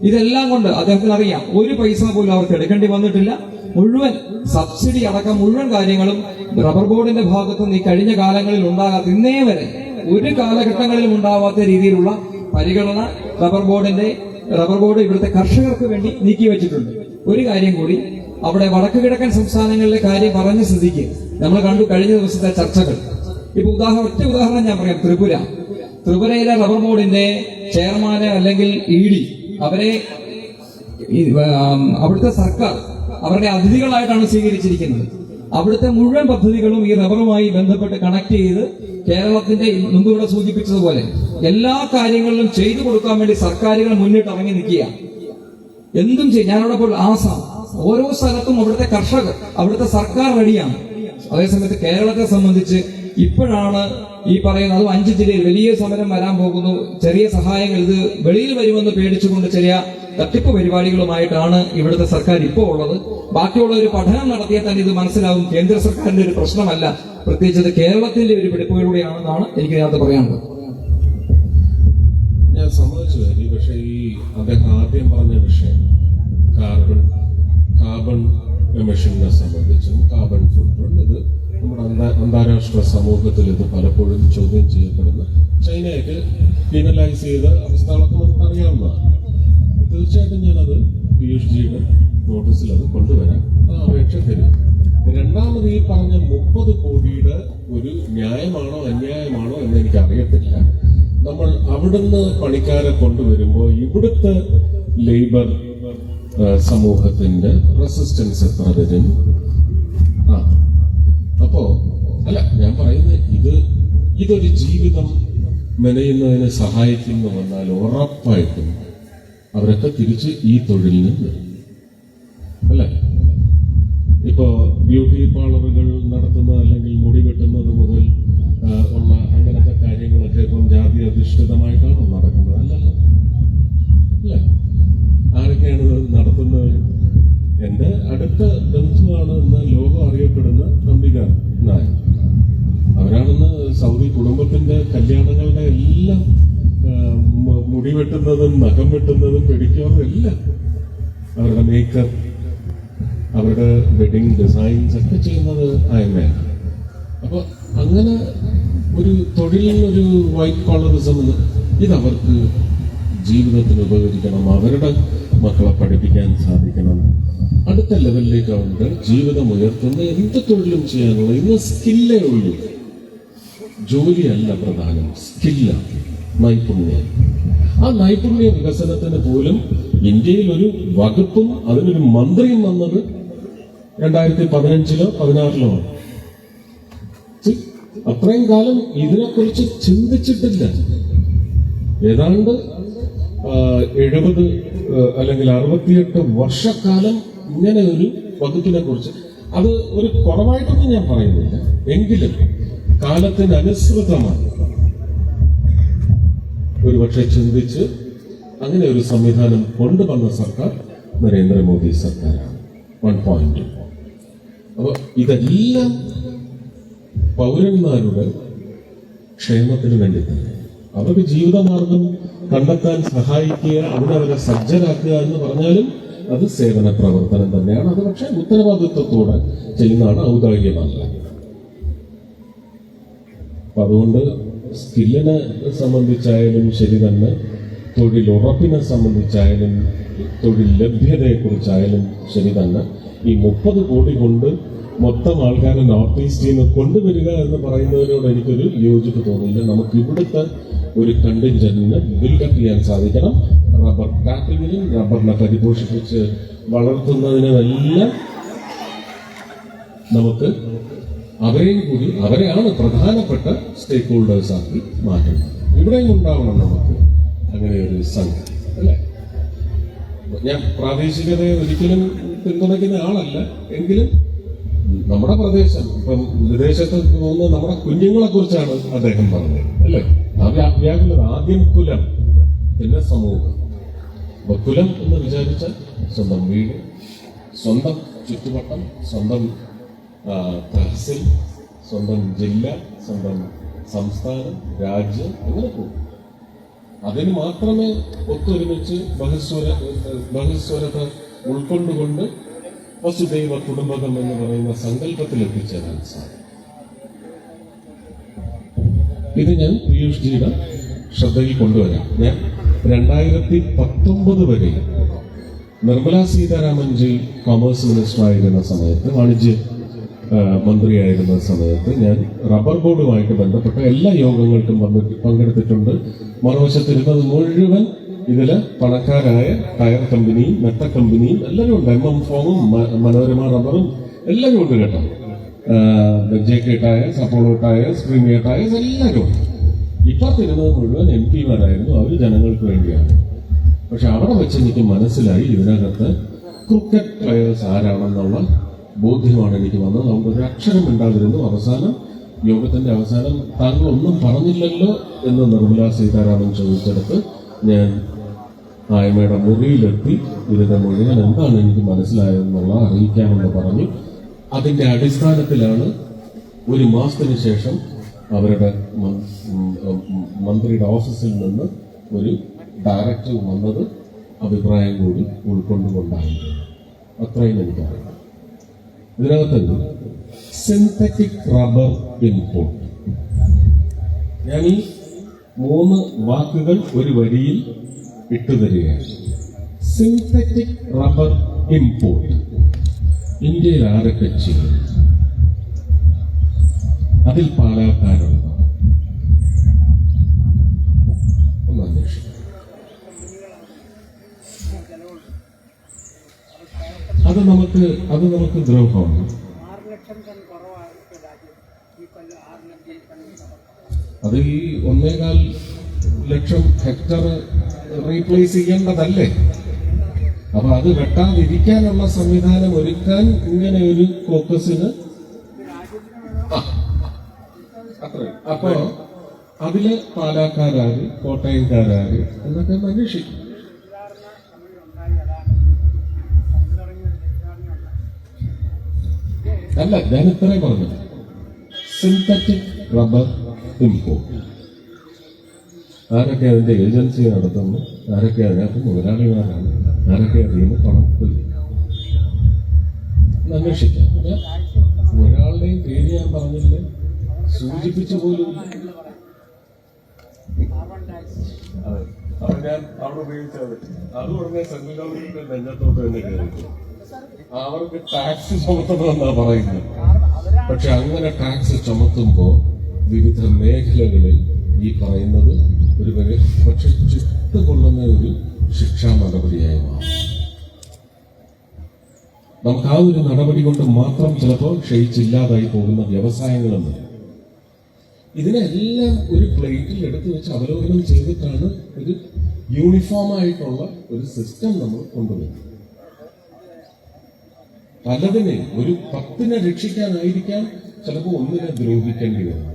ഇതെല്ലാം കൊണ്ട് അദ്ദേഹത്തിന് അറിയാം 1 പൈസ പോലും അവർക്ക് എടുക്കേണ്ടി വന്നിട്ടില്ല. മുഴുവൻ സബ്സിഡി അടക്കം മുഴുവൻ കാര്യങ്ങളും റബ്ബർ ബോർഡിന്റെ ഭാഗത്തുനിന്ന് ഈ കഴിഞ്ഞ കാലങ്ങളിൽ ഉണ്ടാകാത്ത, ഇന്നേ വരെ ഒരു കാലഘട്ടങ്ങളിലും ഉണ്ടാവാത്ത രീതിയിലുള്ള പരിഗണന റബ്ബർ ബോർഡ് ഇവിടുത്തെ കർഷകർക്ക് വേണ്ടി നീക്കി വെച്ചിട്ടുണ്ട്. ഒരു കാര്യം കൂടി, അവിടെ വടക്ക് കിഴക്കൻ സംസ്ഥാനങ്ങളിലെ കാര്യം പറഞ്ഞ സ്ഥിതിക്ക് നമ്മൾ കണ്ടു കഴിഞ്ഞ ദിവസത്തെ ചർച്ചകൾ. ഇപ്പൊ ഒറ്റ ഉദാഹരണം ഞാൻ പറയാം. ത്രിപുരയിലെ റബ്ബർ ബോർഡിന്റെ ചെയർമാന് അല്ലെങ്കിൽ ED അവരെ അവിടുത്തെ സർക്കാർ അവരുടെ അതിഥികളായിട്ടാണ് സ്വീകരിച്ചിരിക്കുന്നത്. അവിടുത്തെ മുഴുവൻ പദ്ധതികളും ഈ റബ്ബറുമായി ബന്ധപ്പെട്ട് കണക്ട് ചെയ്ത് കേരളത്തിന്റെ മുമ്പ് ഇവിടെ സൂചിപ്പിച്ചതുപോലെ എല്ലാ കാര്യങ്ങളിലും ചെയ്തു കൊടുക്കാൻ വേണ്ടി സർക്കാരുകൾ മുന്നിട്ട് ഇറങ്ങി നിൽക്കുക. എന്തും ചെയ്യും. ഞാനവിടെ പോയി ആസാം, ഓരോ സ്ഥലത്തും അവിടുത്തെ കർഷകർ, അവിടുത്തെ സർക്കാർ റെഡിയാണ്. അതേസമയത്ത് കേരളത്തെ സംബന്ധിച്ച് ഇപ്പോഴാണ് ഈ പറയുന്നത്, അതും 5 ജില്ലയിൽ വലിയ സമരം വരാൻ പോകുന്നു. ചെറിയ സഹായങ്ങൾ ഇത് വെളിയിൽ വരുമെന്ന് പേടിച്ചുകൊണ്ട് ചെറിയ തട്ടിപ്പ് പരിപാടികളുമായിട്ടാണ് ഇവിടുത്തെ സർക്കാർ ഇപ്പോൾ ഉള്ളത്. ബാക്കിയുള്ള ഒരു പഠനം നടത്തിയാൽ തന്നെ ഇത് മനസ്സിലാവും കേന്ദ്ര സർക്കാരിന്റെ ഒരു പ്രശ്നമല്ല, പ്രത്യേകിച്ചത് കേരളത്തിന്റെ ഒരു പിടിപ്പുകളിലൂടെയാണെന്നാണ് എനിക്ക് ഇതിനകത്ത് പറയാനുള്ളത്. ഞാൻ സമ്മതിച്ചു. പക്ഷേ ഈ അദ്ദേഹം ആദ്യം പറഞ്ഞ വിഷയം കാർബൺ കാർബൺ എമിഷനെ സംബന്ധിച്ചും കാർബൺ ഫുട് പ്രിന്റ് ഇത് നമ്മുടെ അന്താരാഷ്ട്ര സമൂഹത്തിൽ ഇത് പലപ്പോഴും ചോദ്യം ചെയ്യപ്പെടുന്ന ചൈനയൊക്കെ പീനലൈസ് ചെയ്ത അവസ്ഥകളൊക്കെ നമുക്ക് അറിയാവുന്നതാണ്. തീർച്ചയായിട്ടും ഞാനത് PhDയുടെ നോട്ടീസിൽ അത് കൊണ്ടുവരാം, ആ അപേക്ഷ തരും. രണ്ടാമത് ഈ പറഞ്ഞ 30 കോടിയുടെ ഒരു ന്യായമാണോ അന്യായമാണോ എന്ന് എനിക്ക് അറിയത്തില്ല. നമ്മൾ അവിടുന്ന് പണിക്കാരെ കൊണ്ടുവരുമ്പോൾ ഇവിടുത്തെ ലേബർ സമൂഹത്തിന്റെ റെസിസ്റ്റൻസ് എത്ര വരും? അപ്പോ അല്ല, ഞാൻ പറയുന്നത് ഇതൊരു ജീവിതം മെനയുന്നതിന് സഹായിക്കുന്നു വന്നാൽ ഉറപ്പായിട്ടും അവരൊക്കെ തിരിച്ച് ഈ തൊഴിലിന് വരും, അല്ലെ? ഇപ്പോ ബ്യൂട്ടി പാർലറുകൾ നടത്തുന്നത് അല്ലെങ്കിൽ മുടി വെട്ടുന്നത് മുതൽ ഉള്ള അങ്ങനത്തെ കാര്യങ്ങളൊക്കെ ഇപ്പം ജാതി അധിഷ്ഠിതമായിട്ടാണോ നടക്കുന്നത്? അല്ലല്ലോ, അല്ലേ? ആരൊക്കെയാണ് ഇത് നടത്തുന്നത്? എന്റെ അടുത്ത ബന്ധുവാണ് ഇന്ന് ലോകം അറിയപ്പെടുന്ന അംബിക നായർ. അവരാണെന്ന് സൗദി കുടുംബത്തിന്റെ കല്യാണങ്ങളുടെ എല്ലാം മുടി വെട്ടുന്നതും നഖം വെട്ടുന്നതും പെഡിക്യൂറും എല്ലാം, അവരുടെ മേക്കപ്പ്, അവരുടെ വെഡിങ് ഡിസൈൻസ് ഒക്കെ ചെയ്യുന്നത് അയമ്മയാണ്. അപ്പൊ അങ്ങനെ ഒരു തൊഴിലിനൊരു വൈറ്റ് കോളറിസം ഇതവർക്ക് ജീവിതത്തിന് ഉപകരിക്കണം, അവരുടെ മക്കളെ പഠിപ്പിക്കാൻ സാധിക്കണം. അടുത്ത ലെവലിലേക്ക് അവരുടെ ജീവിതം ഉയർത്തുന്ന എന്ത് തൊഴിലും ചെയ്യാനുള്ള ഇന്ന് സ്കില്ലേ ഉള്ളൂ. ജോലിയല്ല പ്രധാനം, സ്കില്ലാണ്, നൈപുണ്യം. ആ നൈപുണ്യ വികസനത്തിന് പോലും ഇന്ത്യയിൽ ഒരു വകുപ്പും അതിനൊരു മന്ത്രിയും വന്നത് 2015-ലോ 16-ലോ ആണ്. അത്രയും കാലം ഇതിനെക്കുറിച്ച് ചിന്തിച്ചിട്ടില്ല. ഏതാണ്ട് 70 അല്ലെങ്കിൽ 68 വർഷക്കാലം ഇങ്ങനെ ഒരു വകുപ്പിനെ കുറിച്ച്, അത് ഒരു കുറവായിട്ടൊന്നും ഞാൻ പറയുന്നില്ല, എങ്കിലും കാലത്തിനനുസൃതമായി ഒരുപക്ഷെ ചിന്തിച്ച് അങ്ങനെ ഒരു സംവിധാനം കൊണ്ടുവന്ന സർക്കാർ നരേന്ദ്രമോദി സർക്കാരാണ്. 1.2. അപ്പൊ ഇതെല്ലാം പൗരന്മാരുടെ ക്ഷേമത്തിന് വേണ്ടി തന്നെ, അവർക്ക് ജീവിതമാർഗം കണ്ടെത്താൻ സഹായിക്കുക, അതിനവരെ സജ്ജരാക്കുക എന്ന് പറഞ്ഞാലും അത് സേവന പ്രവർത്തനം തന്നെയാണ്. അത് പക്ഷെ ഉത്തരവാദിത്വത്തോടെ ചെയ്യുന്നതാണ്, ഔദാര്യമല്ല. അപ്പൊ അതുകൊണ്ട് സ്കില്ലിനെ സംബന്ധിച്ചായാലും ശരി തന്നെ, തൊഴിലുറപ്പിനെ സംബന്ധിച്ചായാലും തൊഴിൽ ലഭ്യതയെക്കുറിച്ചായാലും ശരി തന്നെ, ഈ 30 കോടി കൊണ്ട് മൊത്തം ആൾക്കാരെ നോർത്ത് ഈസ്റ്റിൽ നിന്ന് കൊണ്ടുവരിക എന്ന് പറയുന്നതിനോട് എനിക്കൊരു യോജിപ്പ് തോന്നില്ല. നമുക്ക് ഇവിടുത്തെ ഒരു കണ്ടിൻജന്റിനെ ബിൽഡപ്പ് ചെയ്യാൻ സാധിക്കണം. റബ്ബർ ടാപ്പിങ്ങിനും റബ്ബറിനെ പരിപോഷിപ്പിച്ച് വളർത്തുന്നതിനുമെല്ലാം നമുക്ക് അവരെയും കൂടി, അവരെയാണ് പ്രധാനപ്പെട്ട സ്റ്റേക്ക് ഹോൾഡേഴ്സ് ആക്കി മാറ്റുന്നത്. ഇവിടെയും ഉണ്ടാവണം നമുക്ക് അങ്ങനെ ഒരു സംഘം, അല്ലെ? ഞാൻ പ്രാദേശികതയെ ഒരിക്കലും പിന്തുണയ്ക്കുന്ന ആളല്ല, എങ്കിലും നമ്മുടെ പ്രദേശം, ഇപ്പം വിദേശത്ത് പോകുന്ന നമ്മുടെ കുഞ്ഞുങ്ങളെ കുറിച്ചാണ് അദ്ദേഹം പറഞ്ഞത്, അല്ലേ? വ്യാകുലത, ആദ്യം കുലം, പിന്നെ സമൂഹം. അപ്പൊ കുലം എന്ന് വിചാരിച്ചാൽ സ്വന്തം വീട്, സ്വന്തം ചുറ്റുവട്ടം, സ്വന്തം തഹസിൽ, സ്വന്തം ജില്ല, സ്വന്തം സംസ്ഥാനം, രാജ്യം, അങ്ങനെ പോകും. അതിന് മാത്രമേ ഒത്തൊരുമിച്ച് ബഹുസ്വരത ഉൾക്കൊണ്ടുകൊണ്ട് വസുദൈവ കുടുംബകം എന്ന് പറയുന്ന സങ്കല്പത്തിൽ എത്തിച്ചേരാൻ സാധിക്കും. ഇത് ഞാൻ PhDയുടെ ശ്രദ്ധയിൽ കൊണ്ടുവരാം. ഞാൻ 2019 വരെ നിർമ്മല സീതാരാമൻജി കോമേഴ്സ് മിനിസ്റ്റർ ആയിരുന്ന സമയത്ത്, വാണിജ്യ മന്ത്രിയായിരുന്ന സമയത്ത് ഞാൻ റബ്ബർ ബോർഡുമായിട്ട് ബന്ധപ്പെട്ട എല്ലാ യോഗങ്ങൾക്കും പങ്കെടുത്തിട്ടുണ്ട്. മറുവശത്തിരുന്നത് മുഴുവൻ ഇതില് പണക്കാരായ ടയർ കമ്പനിയും മെത്ത കമ്പനിയും എല്ലാവരും ഉണ്ട്. MM ഫോമും മനോരമ റബ്ബറും എല്ലാവരും ഉണ്ട് കേട്ടോ. JK tyres, Apollo tyres, premier tyres എല്ലാവരും ഉണ്ട്. ഇപ്പത്തിരുന്നത് മുഴുവൻ MP-മാരായിരുന്നു. അവർ ജനങ്ങൾക്ക് വേണ്ടിയാണ്. പക്ഷെ അവിടെ വെച്ച് എനിക്ക് മനസ്സിലായി ഇതിനകത്ത് ക്രിക്കറ്റ് പ്ലെയേഴ്സ് ആരാണെന്നുള്ള ബോധ്യമാണ് എനിക്ക് വന്നത്. അതുകൊണ്ട് ഒരു അക്ഷരം ഉണ്ടാതിരുന്നു. അവസാനം, യോഗത്തിന്റെ അവസാനം, താങ്കൾ ഒന്നും പറഞ്ഞില്ലല്ലോ എന്ന് നിർമ്മല സീതാരാമൻ ചോദിച്ചെടുത്ത് ഞാൻ ആയ്മയുടെ മുറിയിലെത്തി ഇതിന്റെ മുഴുവൻ എന്താണ് എനിക്ക് മനസ്സിലായതെന്നുള്ള അറിയിക്കാമെന്ന് പറഞ്ഞു. അതിന്റെ അടിസ്ഥാനത്തിലാണ് 1 മാസത്തിന് ശേഷം അവരുടെ മന്ത്രിയുടെ ഓഫീസിൽ നിന്ന് ഒരു ഡയറക്റ്റീവ് വന്നത്, അഭിപ്രായം കൂടി ഉൾക്കൊണ്ടുകൊണ്ടായിരുന്നു. അത്രയും എനിക്കറിയാം. ഇതിനകത്ത് സിന്തറ്റിക് റബ്ബർ ഇൻപോർട്ട്, ഞാൻ ഈ 3 വാക്കുകൾ ഒരു വരിയിൽ ഇട്ടുതരികയാണ്. സിന്തറ്റിക് റബ്ബർ ഇമ്പോർട്ട് ഇന്ത്യയിൽ ആരൊക്കെ ചെയ്യും? അതിൽ പാലക്കാരുണ്ടോ? ഒന്ന് അന്വേഷിക്കും. അത് നമുക്ക് ദ്രോഹമാണ്. അത് ഈ 1.25 ലക്ഷം ഹെക്ടർ റീപ്ലേസ് ചെയ്യേണ്ടതല്ലേ? അപ്പൊ അത് വെട്ടാതിരിക്കാനുള്ള സംവിധാനം ഒരുക്കാൻ ഇങ്ങനെ ഒരു ഫോക്കസിന് അപ്പൊ അതില് പാലക്കാരാര്, കോട്ടയംകാരാര് എന്നൊക്കെ അന്വേഷിക്കും. അല്ല, ഞാൻ ഇത്രയും പറഞ്ഞു. സിന്തറ്റിക് റബ്ബർ ഇമ്പോർട്ട് ആരൊക്കെ അതിന്റെ ഏജൻസി നടത്തുന്നു, ആരൊക്കെ അതിനകത്ത് മുതലാളിമാരാണ്, ആരൊക്കെ അതിൽ നിന്ന് പണം അന്വേഷിക്കാം. ഒരാളുടെയും പേര് ഞാൻ പറഞ്ഞില്ല, സൂചിപ്പിച്ചു പോലും. അപ്പൊ ഞാൻ അവിടെ ഉപയോഗിച്ചത് അത് പറഞ്ഞ സെൻട്രൽ ഗവൺമെന്റിന്റെ നെഞ്ചത്തോട്ട് തന്നെ കയറി അവർക്ക് ടാക്സ് ചുമത്തണമെന്നാ പറയുന്നത്. പക്ഷെ അങ്ങനെ ടാക്സ് ചുമത്തുമ്പോ വിവിധ മേഖലകളിൽ ഈ പറയുന്നത് ഒരു പക്ഷെ ചുട്ടുകൊള്ളുന്ന ഒരു ശിക്ഷാ നടപടിയായി മാറും. നമുക്ക് ആ ഒരു നടപടി കൊണ്ട് മാത്രം ചിലപ്പോൾ ക്ഷയിച്ചില്ലാതായി പോകുന്ന വ്യവസായങ്ങളുണ്ട്. ഇതിനെല്ലാം ഒരു പ്ലേറ്റിൽ എടുത്തു വെച്ച് അവലോകനം ചെയ്തിട്ടാണ് ഒരു യൂണിഫോമായിട്ടുള്ള ഒരു സിസ്റ്റം നമ്മൾ കൊണ്ടുവരുന്നത്. പലതിനെ ഒരു 10നെ രക്ഷിക്കാനായിരിക്കാം ചിലപ്പോൾ 1നെ ദ്രോഹിക്കേണ്ടി വരും.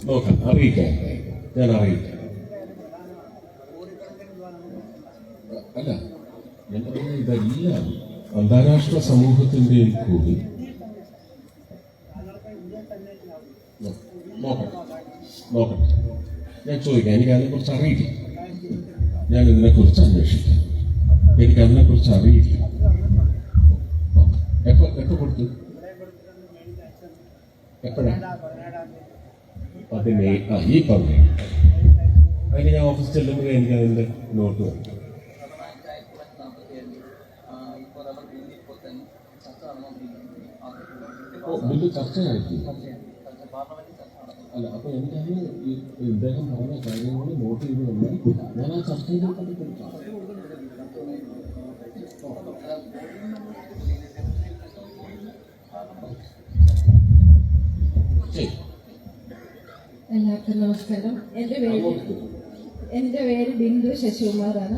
നോക്കാം, അറിയിക്കാം, ഞാൻ അറിയിക്കാം. അല്ല, ഞാൻ പറഞ്ഞ ഇതെല്ലാം അന്താരാഷ്ട്ര സമൂഹത്തിന്റെയും കൂടി നോക്കട്ടെ. ഞാൻ ചോദിക്കാം, എനിക്ക് അതിനെക്കുറിച്ച് അറിയില്ല, ഞാൻ ഇതിനെക്കുറിച്ച് അന്വേഷിക്കാം, എനിക്ക് അതിനെക്കുറിച്ച് അറിയില്ല. എപ്പോ കൊടുത്തു? എപ്പോഴാ? 17 ഈ പറഞ്ഞു. അതിന് ഞാൻ ഓഫീസ് ചെല്ലുമ്പോൾ എനിക്ക് അതിന്റെ നോട്ട് വരും. ബില്ല് ചർച്ചയായിട്ടില്ല. അല്ല, അപ്പൊ എനിക്കത് ഇദ്ദേഹം പറഞ്ഞ കാര്യങ്ങൾ നോട്ട് ചെയ്ത് വന്നാൽ ഞാൻ ആ ചർച്ചയിലേക്ക് കൊടുക്കാം. എല്ലാവർക്കും നമസ്കാരം. എൻ്റെ പേര് ബിന്ദു ശശികുമാറാണ്.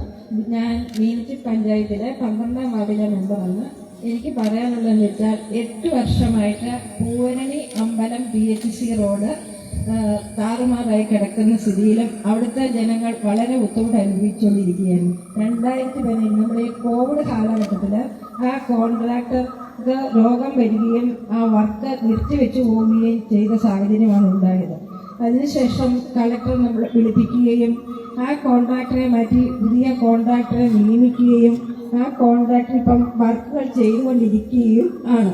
ഞാൻ മീനച്ചി പഞ്ചായത്തിലെ 12ാം വാർഡിലെ മെമ്പറാണ്. എനിക്ക് പറയാനുള്ളതെന്ന് വെച്ചാൽ 8 വർഷമായിട്ട് പൂവരണി അമ്പലം PHC റോഡ് താറുമാറായി കിടക്കുന്ന സ്ഥിതിയിലും അവിടുത്തെ ജനങ്ങൾ വളരെ ബുദ്ധിമുട്ട് അനുഭവിച്ചുകൊണ്ടിരിക്കുകയാണ്. 2015 നമ്മുടെ ഈ കോവിഡ് കാലഘട്ടത്തിൽ ആ കോൺട്രാക്ടർക്ക് രോഗം വരികയും ആ വർക്ക് നിർത്തിവെച്ചു പോവുകയും ചെയ്ത സാഹചര്യമാണ് ഉണ്ടായത്. അതിനുശേഷം കളക്ടർ നമ്മളെ വിളിപ്പിക്കുകയും ആ കോൺട്രാക്ടറെ മാറ്റി പുതിയ കോൺട്രാക്ടറെ നിയമിക്കുകയും ആ കോൺട്രാക്ടർ ഇപ്പം വർക്കുകൾ ചെയ്തുകൊണ്ടിരിക്കുകയും ആണ്.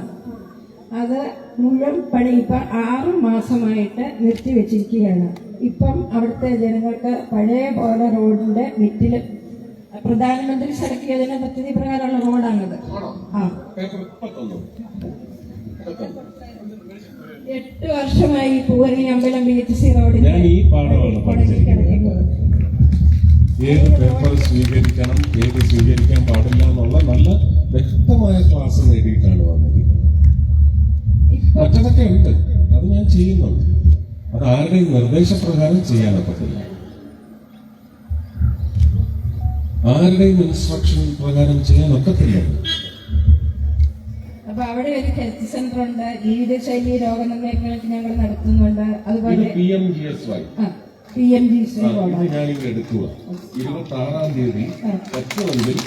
അത് മുഴുവൻ പണി ഇപ്പം 6 മാസമായിട്ട് നിർത്തിവെച്ചിരിക്കുകയാണ്. ഇപ്പം അവിടുത്തെ ജനങ്ങൾക്ക് പഴയ പോലെ റോഡിന്റെ നെറ്റിൽ പ്രധാനമന്ത്രി സെലക്ട് ചെയ്തതിന്റെ പദ്ധതി പ്രകാരമുള്ള റോഡാണത്. 8 വർഷമായി പൂവരണി അമ്പലം PHC റോഡിന് കിടക്കുന്നത്. ഏത് പേപ്പർ സ്വീകരിക്കണം, ഏത് സ്വീകരിക്കാൻ പാടില്ല എന്നുള്ള നല്ല വ്യക്തമായ ക്ലാസ് നേടിയിട്ടാണ് വന്നിരിക്കുന്നത്. മറ്റതൊക്കെ ഉണ്ട്, അത് ഞാൻ ചെയ്യുന്നുണ്ട്. അത് ആരുടെയും നിർദ്ദേശപ്രകാരം ചെയ്യാനൊക്കത്തില്ല, ആരുടെയും ഇൻസ്ട്രക്ഷൻ പ്രകാരം ചെയ്യാനൊക്കത്തില്ല. അപ്പൊ അവിടെ ഒരു ഹെൽത്ത് സെന്റർ ഉണ്ട്, ജീവിതശൈലി രോഗനിർണയങ്ങൾക്ക് ഞങ്ങൾ നടത്തുന്നുണ്ട്. അതുപോലെ PMGSY ഞാനിവിടെ എടുക്കുക 26-ാം തീയതി എപ്പോഴെങ്കിൽ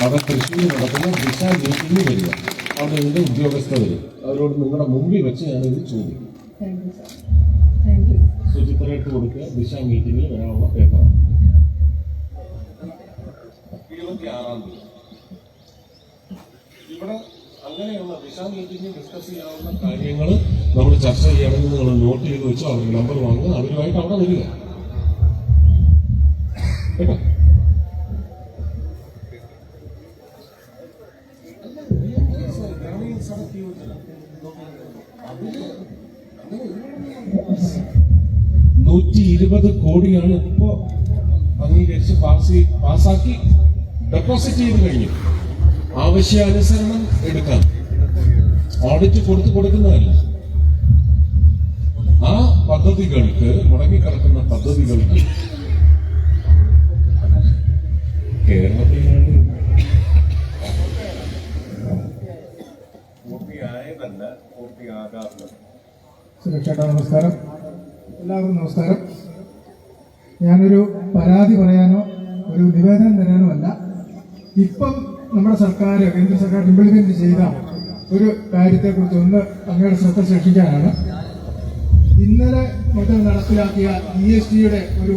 അവിടെ തൃശ്ശൂർ നടക്കുന്ന ദിശ മീറ്റിംഗ് വരിക. അവിടെ ഇതിന്റെ ഉദ്യോഗസ്ഥർ വരും. അവരോട് നിങ്ങളുടെ മുമ്പിൽ വെച്ച് ഞാനിത് ചോദിക്കും. Thank you. ശുചിത്വമായിട്ട് കൊടുക്കുക. ദിശ മീറ്റിംഗിൽ വരാനുള്ള പേപ്പർ 26-ാം തീയതി ഇവിടെ അങ്ങനെയുള്ള ദിശ മീറ്റിംഗിൽ ഡിസ്കസ് ചെയ്യാവുന്ന കാര്യങ്ങൾ നമ്മൾ ചർച്ച ചെയ്യണമെന്ന് നിങ്ങൾ നോട്ട് ചെയ്ത് വെച്ചോ. അവരുടെ നമ്പർ വാങ്ങുക, അവരുമായിട്ട് അവിടെ വരിക കേട്ടോ. ഗ്രാമീണ സഭയ്ക്ക് യോജന 120 കോടിയാണ് ഇപ്പോ അംഗീകരിച്ച് പാസാക്കി ഡെപ്പോസിറ്റ് ചെയ്ത് കഴിഞ്ഞു. ആവശ്യാനുസരണം എടുക്കാം, ഓഡിറ്റ് കൊടുക്കുന്നതല്ല. ആ പദ്ധതികൾക്ക്, മുടങ്ങിക്കിടക്കുന്ന പദ്ധതികൾക്ക് കേരളത്തിലാണ് പൂർത്തിയായതല്ല, പൂർത്തിയാകാറുണ്ട്. സുരക്ഷേട്ടാ നമസ്കാരം. എല്ലാവർക്കും നമസ്കാരം. ഞാനൊരു പരാതി പറയാനോ ഒരു നിവേദനം തരാനോ അല്ല. ഇപ്പം നമ്മുടെ സർക്കാർ, കേന്ദ്ര സർക്കാർ ഇംപ്ലിമെന്റ് ചെയ്ത ഒരു കാര്യത്തെക്കുറിച്ച് ഒന്ന് അങ്ങയുടെ ശ്രദ്ധ ക്ഷണിക്കാനാണ്. ഇന്നലെ മുതൽ നടപ്പിലാക്കിയ GSTയുടെ ഒരു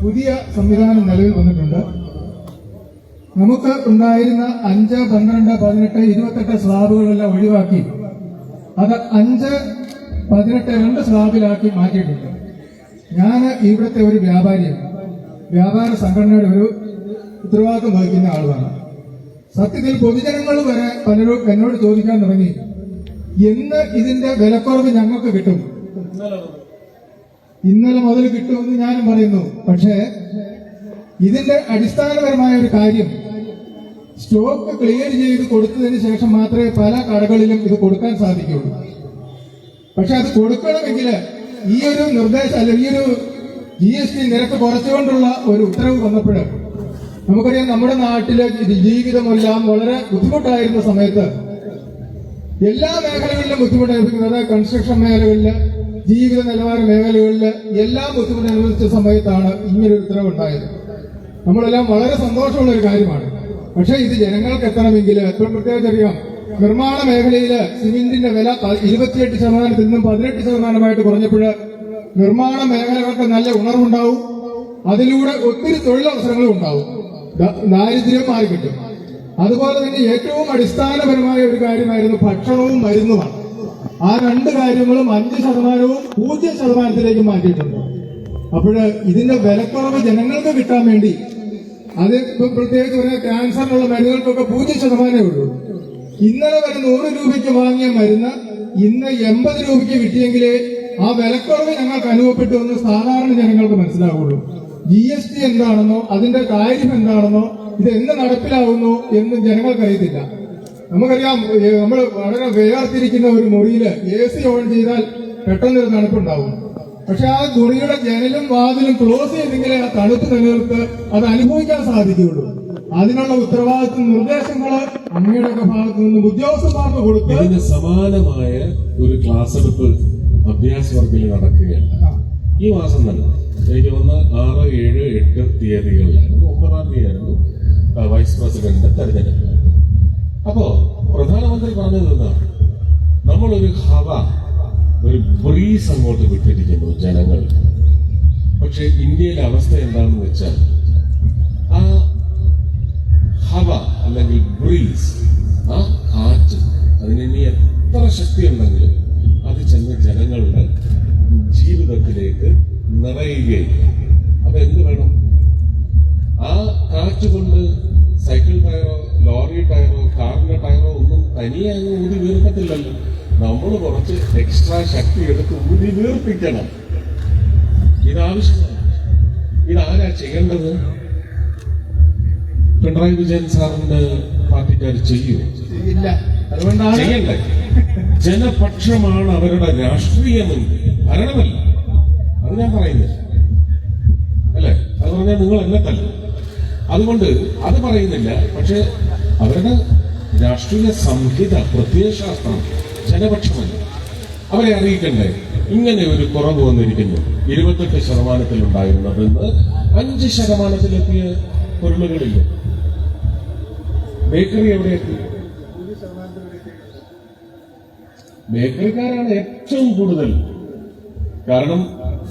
പുതിയ സംവിധാനം നിലവിൽ വന്നിട്ടുണ്ട്. നമുക്ക് ഉണ്ടായിരുന്ന 5, 12, 18, 28 സ്ലാബുകളെല്ലാം ഒഴിവാക്കി അത് 5, 18, 2 സ്ലാബിലാക്കി മാറ്റിയിട്ടുണ്ട്. ഞാൻ ഇവിടുത്തെ ഒരു വ്യാപാരിയാണ്, വ്യാപാര സംഘടനയുടെ ഒരു ഉത്തരവാദിത്വം വഹിക്കുന്ന ആളുമാണ്. സത്യത്തിൽ പൊതുജനങ്ങൾ വരെ പലരും എന്നോട് ചോദിക്കാൻ തുടങ്ങി, എന്ന് ഇതിന്റെ വിലക്കുറവ് ഞങ്ങൾക്ക് കിട്ടും. ഇന്നലെ മുതൽ കിട്ടുമെന്ന് ഞാനും പറയുന്നു. പക്ഷേ ഇതിന്റെ അടിസ്ഥാനപരമായ ഒരു കാര്യം, സ്റ്റോക്ക് ക്ലിയർ ചെയ്ത് കൊടുത്തതിന് ശേഷം മാത്രമേ പല കടകളിലും ഇത് കൊടുക്കാൻ സാധിക്കുകയുള്ളൂ. പക്ഷെ അത് കൊടുക്കണമെങ്കിൽ ഈ ഒരു നിർദ്ദേശം, അല്ലെങ്കിൽ ഈ ഒരു GST നിരക്ക് കുറച്ചുകൊണ്ടുള്ള ഒരു ഉത്തരവ് വന്നപ്പോൾ നമുക്കറിയാം, നമ്മുടെ നാട്ടിലെ ജീവിതമെല്ലാം വളരെ ബുദ്ധിമുട്ടായിരുന്ന സമയത്ത് എല്ലാ മേഖലകളിലും ബുദ്ധിമുട്ട് അനുഭവിക്കുന്നത്, കൺസ്ട്രക്ഷൻ മേഖലകളില്, ജീവിത നിലവാര മേഖലകളില് എല്ലാം ബുദ്ധിമുട്ട് അനുഭവിച്ച സമയത്താണ് ഇങ്ങനൊരു ഉത്തരവ് ഉണ്ടായത്. നമ്മളെല്ലാം വളരെ സന്തോഷമുള്ള ഒരു കാര്യമാണ്. പക്ഷേ ഇത് ജനങ്ങൾക്ക് എത്തണമെങ്കിൽ ഇപ്പോൾ പ്രത്യേകിച്ച് അറിയാം, നിർമ്മാണ മേഖലയില് സിമെന്റിന്റെ വില 28% നിന്നും 18% കുറഞ്ഞപ്പോൾ നിർമ്മാണ മേഖലകൾക്ക് നല്ല ഉണർവുണ്ടാവും. അതിലൂടെ ഒത്തിരി തൊഴിലവസരങ്ങളും ഉണ്ടാവും, ദാരിദ്ര്യം മാറിക്കിട്ടും. അതുപോലെ തന്നെ ഏറ്റവും അടിസ്ഥാനപരമായ ഒരു കാര്യമായിരുന്നു ഭക്ഷണവും മരുന്നുമാണ്. ആ 2 കാര്യങ്ങളും 5%-വും 0% മാറ്റിയിട്ടുണ്ട്. അപ്പോൾ ഇതിന്റെ വിലക്കുറവ് ജനങ്ങൾക്ക് കിട്ടാൻ വേണ്ടി, അത് പ്രത്യേകിച്ച് പറഞ്ഞാൽ ക്യാൻസറിനുള്ള മരുന്നുകൾക്കൊക്കെ 0% ഉള്ളൂ. ഇന്നലെ വരെ 100 രൂപയ്ക്ക് വാങ്ങിയ മരുന്ന് ഇന്ന് 80 രൂപയ്ക്ക് കിട്ടിയെങ്കിലേ ആ വിലക്കുറവ് ഞങ്ങൾക്ക് അനുഭവപ്പെട്ടു എന്ന് സാധാരണ ജനങ്ങൾക്ക് മനസ്സിലാവുള്ളൂ. GST എന്താണെന്നോ അതിന്റെ കാര്യം എന്താണെന്നോ ഇത് എന്ന് നടപ്പിലാവുന്നു എന്നും ജനങ്ങൾക്കറിയത്തില്ല. നമുക്കറിയാം, നമ്മൾ വളരെ വേർതിരിക്കുന്ന ഒരു മുറിയിൽ AC ഓൺ ചെയ്താൽ പെട്ടെന്നൊരു തണുപ്പുണ്ടാവും. പക്ഷെ ആ മുറിയുടെ ജനലും വാതിലും ക്ലോസ് ചെയ്തെങ്കിലേ ആ തണുപ്പ് നിലനിർത്ത് അത് അനുഭവിക്കാൻ സാധിക്കുകയുള്ളൂ. അതിനുള്ള ഉത്തരവാദിത്വം, നിർദ്ദേശങ്ങള് അങ്ങയുടെ ഭാഗത്തു നിന്നും ഉദ്യോഗസ്ഥന്മാർക്ക് കൊടുത്ത് ഇതിന് സമാനമായ ഒരു ക്ലാസ് എടുപ്പ് അഭ്യാസ വർക്കിൽ നടക്കുകയല്ല. ഈ മാസം തന്നെ എനിക്ക് തോന്നുന്ന 6, 7, 8 തീയതികളിലായിരുന്നു. 9-ാം തീയതിയായിരുന്നു വൈസ് പ്രസിഡന്റിന്റെ തെരഞ്ഞെടുപ്പ്. അപ്പോ പ്രധാനമന്ത്രി പറഞ്ഞത് എന്താണ്, നമ്മളൊരു ഒരു ബ്രീസ് അങ്ങോട്ട് വിട്ടിരിക്കുന്നു ജനങ്ങൾ. പക്ഷെ ഇന്ത്യയിലെ അവസ്ഥ എന്താണെന്ന് വെച്ചാൽ, ആ അല്ലെങ്കിൽ ബ്രീസ്, ആ കാറ്റ്, അതിനി എത്ര ശക്തി ഉണ്ടെങ്കിലും അത് ചെന്ന് ജനങ്ങളുടെ ജീവിതത്തിലേക്ക് നിറയുകയില്ല. അപ്പൊ എന്ത് വേണം? ആ കാറ്റ് കൊണ്ട് സൈക്കിൾ ടയറോ ലോറി ടയറോ കാറിന്റെ ടയറോ ഒന്നും തനിയെ അങ്ങ് ഊതി വീർക്കത്തില്ലല്ലോ. നമ്മൾ കുറച്ച് എക്സ്ട്രാ ശക്തി എടുത്ത് ഊതി വീർപ്പിക്കണം. ഇതാവശ്യമാണ്. ഇതാരാ ചെയ്യേണ്ടത്? പിണറായി വിജയൻ സാറിന്റെ പാർട്ടിക്കാർ ചെയ്യുമോ? അതുകൊണ്ടാണ് ചെയ്യണ്ടേ? ജനപക്ഷമാണ് അവരുടെ രാഷ്ട്രീയമുണ്ട്, ഭരണമല്ല. അത് ഞാൻ പറയുന്നില്ല, അല്ലേ? അത് പറഞ്ഞാൽ നിങ്ങൾ എന്നെ തല്ല. അതുകൊണ്ട് അത് പറയുന്നില്ല. പക്ഷെ അവരുടെ രാഷ്ട്രീയ സംഹിത, പ്രത്യയശാസ്ത്രം ജനപക്ഷമല്ല. അവരെ അറിയിക്കണ്ടേ ഇങ്ങനെ ഒരു കുറവ് വന്നിരിക്കുന്നു. 28% ഉണ്ടായിരുന്നതെന്ന് 5%-ലെത്തിയ പൊരുളുകളില്ല. ബേക്കറി എവിടെയെത്തി? ബേക്കറിക്കാരാണ് ഏറ്റവും കൂടുതൽ. കാരണം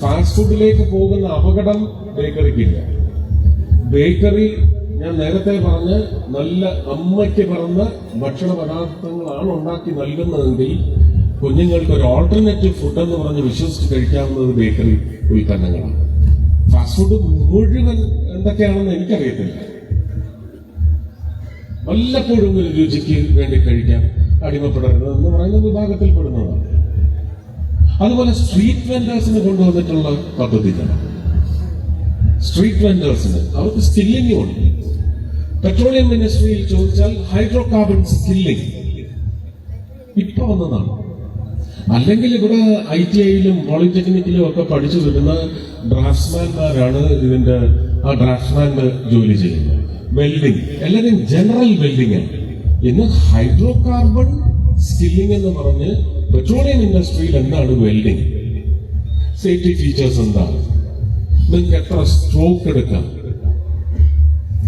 ഫാസ്റ്റ് ഫുഡിലേക്ക് പോകുന്ന അപകടം ബേക്കറിക്കില്ല. ബേക്കറി ഞാൻ നേരത്തെ പറഞ്ഞ നല്ല അമ്മയ്ക്ക് പറഞ്ഞ ഭക്ഷണ പദാർത്ഥങ്ങളാണ് ഉണ്ടാക്കി നൽകുന്നതെങ്കിൽ കുഞ്ഞുങ്ങൾക്ക് ഒരു ഓൾട്ടർനേറ്റീവ് ഫുഡ് എന്ന് പറഞ്ഞ് വിശ്വസിച്ച് കഴിക്കാവുന്നത് ബേക്കറി ഉൽപ്പന്നങ്ങളാണ്. ഫാസ്റ്റ് ഫുഡ് മുഴുവൻ എന്തൊക്കെയാണെന്ന് എനിക്കറിയത്തില്ല. വല്ലപ്പോഴും ഒരു രുചിക്ക് വേണ്ടി കഴിക്കാൻ അടിമപ്പെടരുത് എന്ന് പറയുന്ന വിഭാഗത്തിൽപ്പെടുന്നതാണ്. അതുപോലെ സ്ട്രീറ്റ് വെൻഡേഴ്സിന് കൊണ്ടുവന്നിട്ടുള്ള പദ്ധതികളാണ്. സ്ട്രീറ്റ് വെൻഡേഴ്സിന് അവർക്ക് സ്കില്ലിംഗ് ഉണ്ട്. പെട്രോളിയം മിനിസ്ട്രിയിൽ ചോദിച്ചാൽ ഹൈഡ്രോ കാർബൺ സ്കില്ലിംഗ് ഇപ്പൊ വന്നതാണ്. അല്ലെങ്കിൽ ഇവിടെ ITIയിലും പോളിടെക്നിക്കിലും ഒക്കെ പഠിച്ചു വരുന്ന ഡ്രാഫ്റ്റ്സ്മാൻമാരാണ് ഇതിന്റെ ആ ഡ്രാഫ്റ്റ്സ്മാന്റെ ജോലി ചെയ്യുന്നത്. വെൽഡിംഗ് എല്ലാവരും ജനറൽ വെൽഡിംഗ് ആണ്. ഇന്ന് ഹൈഡ്രോ കാർബൺ സ്കില്ലിംഗ് എന്ന് പറഞ്ഞ് പെട്രോളിയം ഇൻഡസ്ട്രിയിൽ എന്താണ് വെൽഡിംഗ്, സേഫ്റ്റി ഫീച്ചേഴ്സ് എന്താണ്, നിങ്ങൾക്ക് എത്ര സ്ട്രോക്ക് എടുക്കാം,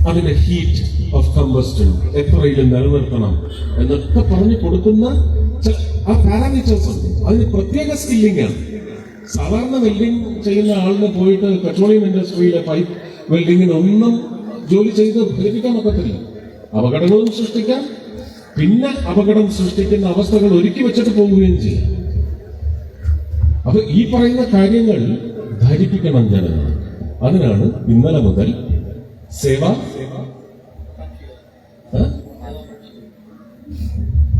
അതിന്റെ ഹീറ്റ് ഓഫ് കമ്പസ്റ്റൻ എത്രയിൽ നിലനിർത്തണം എന്നൊക്കെ പറഞ്ഞു കൊടുക്കുന്ന ആ പാരാമീറ്റേഴ്സ് ഉണ്ട്. അതിന് പ്രത്യേക സ്കില്ലിംഗ് ആണ്. സാധാരണ വെൽഡിംഗ് ചെയ്യുന്ന ആളിനെ പോയിട്ട് പെട്രോളിയം ഇൻഡസ്ട്രിയിലെ പൈപ്പ് വെൽഡിങ്ങിന് ഒന്നും ജോലി ചെയ്ത് ഫലിപ്പിക്കാൻ ഒക്കത്തില്ല. അപകടങ്ങളും സൃഷ്ടിക്കാം, പിന്നെ അപകടം സൃഷ്ടിക്കുന്ന അവസ്ഥകൾ ഒരുക്കി വെച്ചിട്ട് പോവുകയും ചെയ്യാം. അപ്പൊ ഈ പറയുന്ന കാര്യങ്ങൾ ധരിപ്പിക്കണം ജനങ്ങൾ. അതിനാണ് ഇന്നലെ മുതൽ സേവ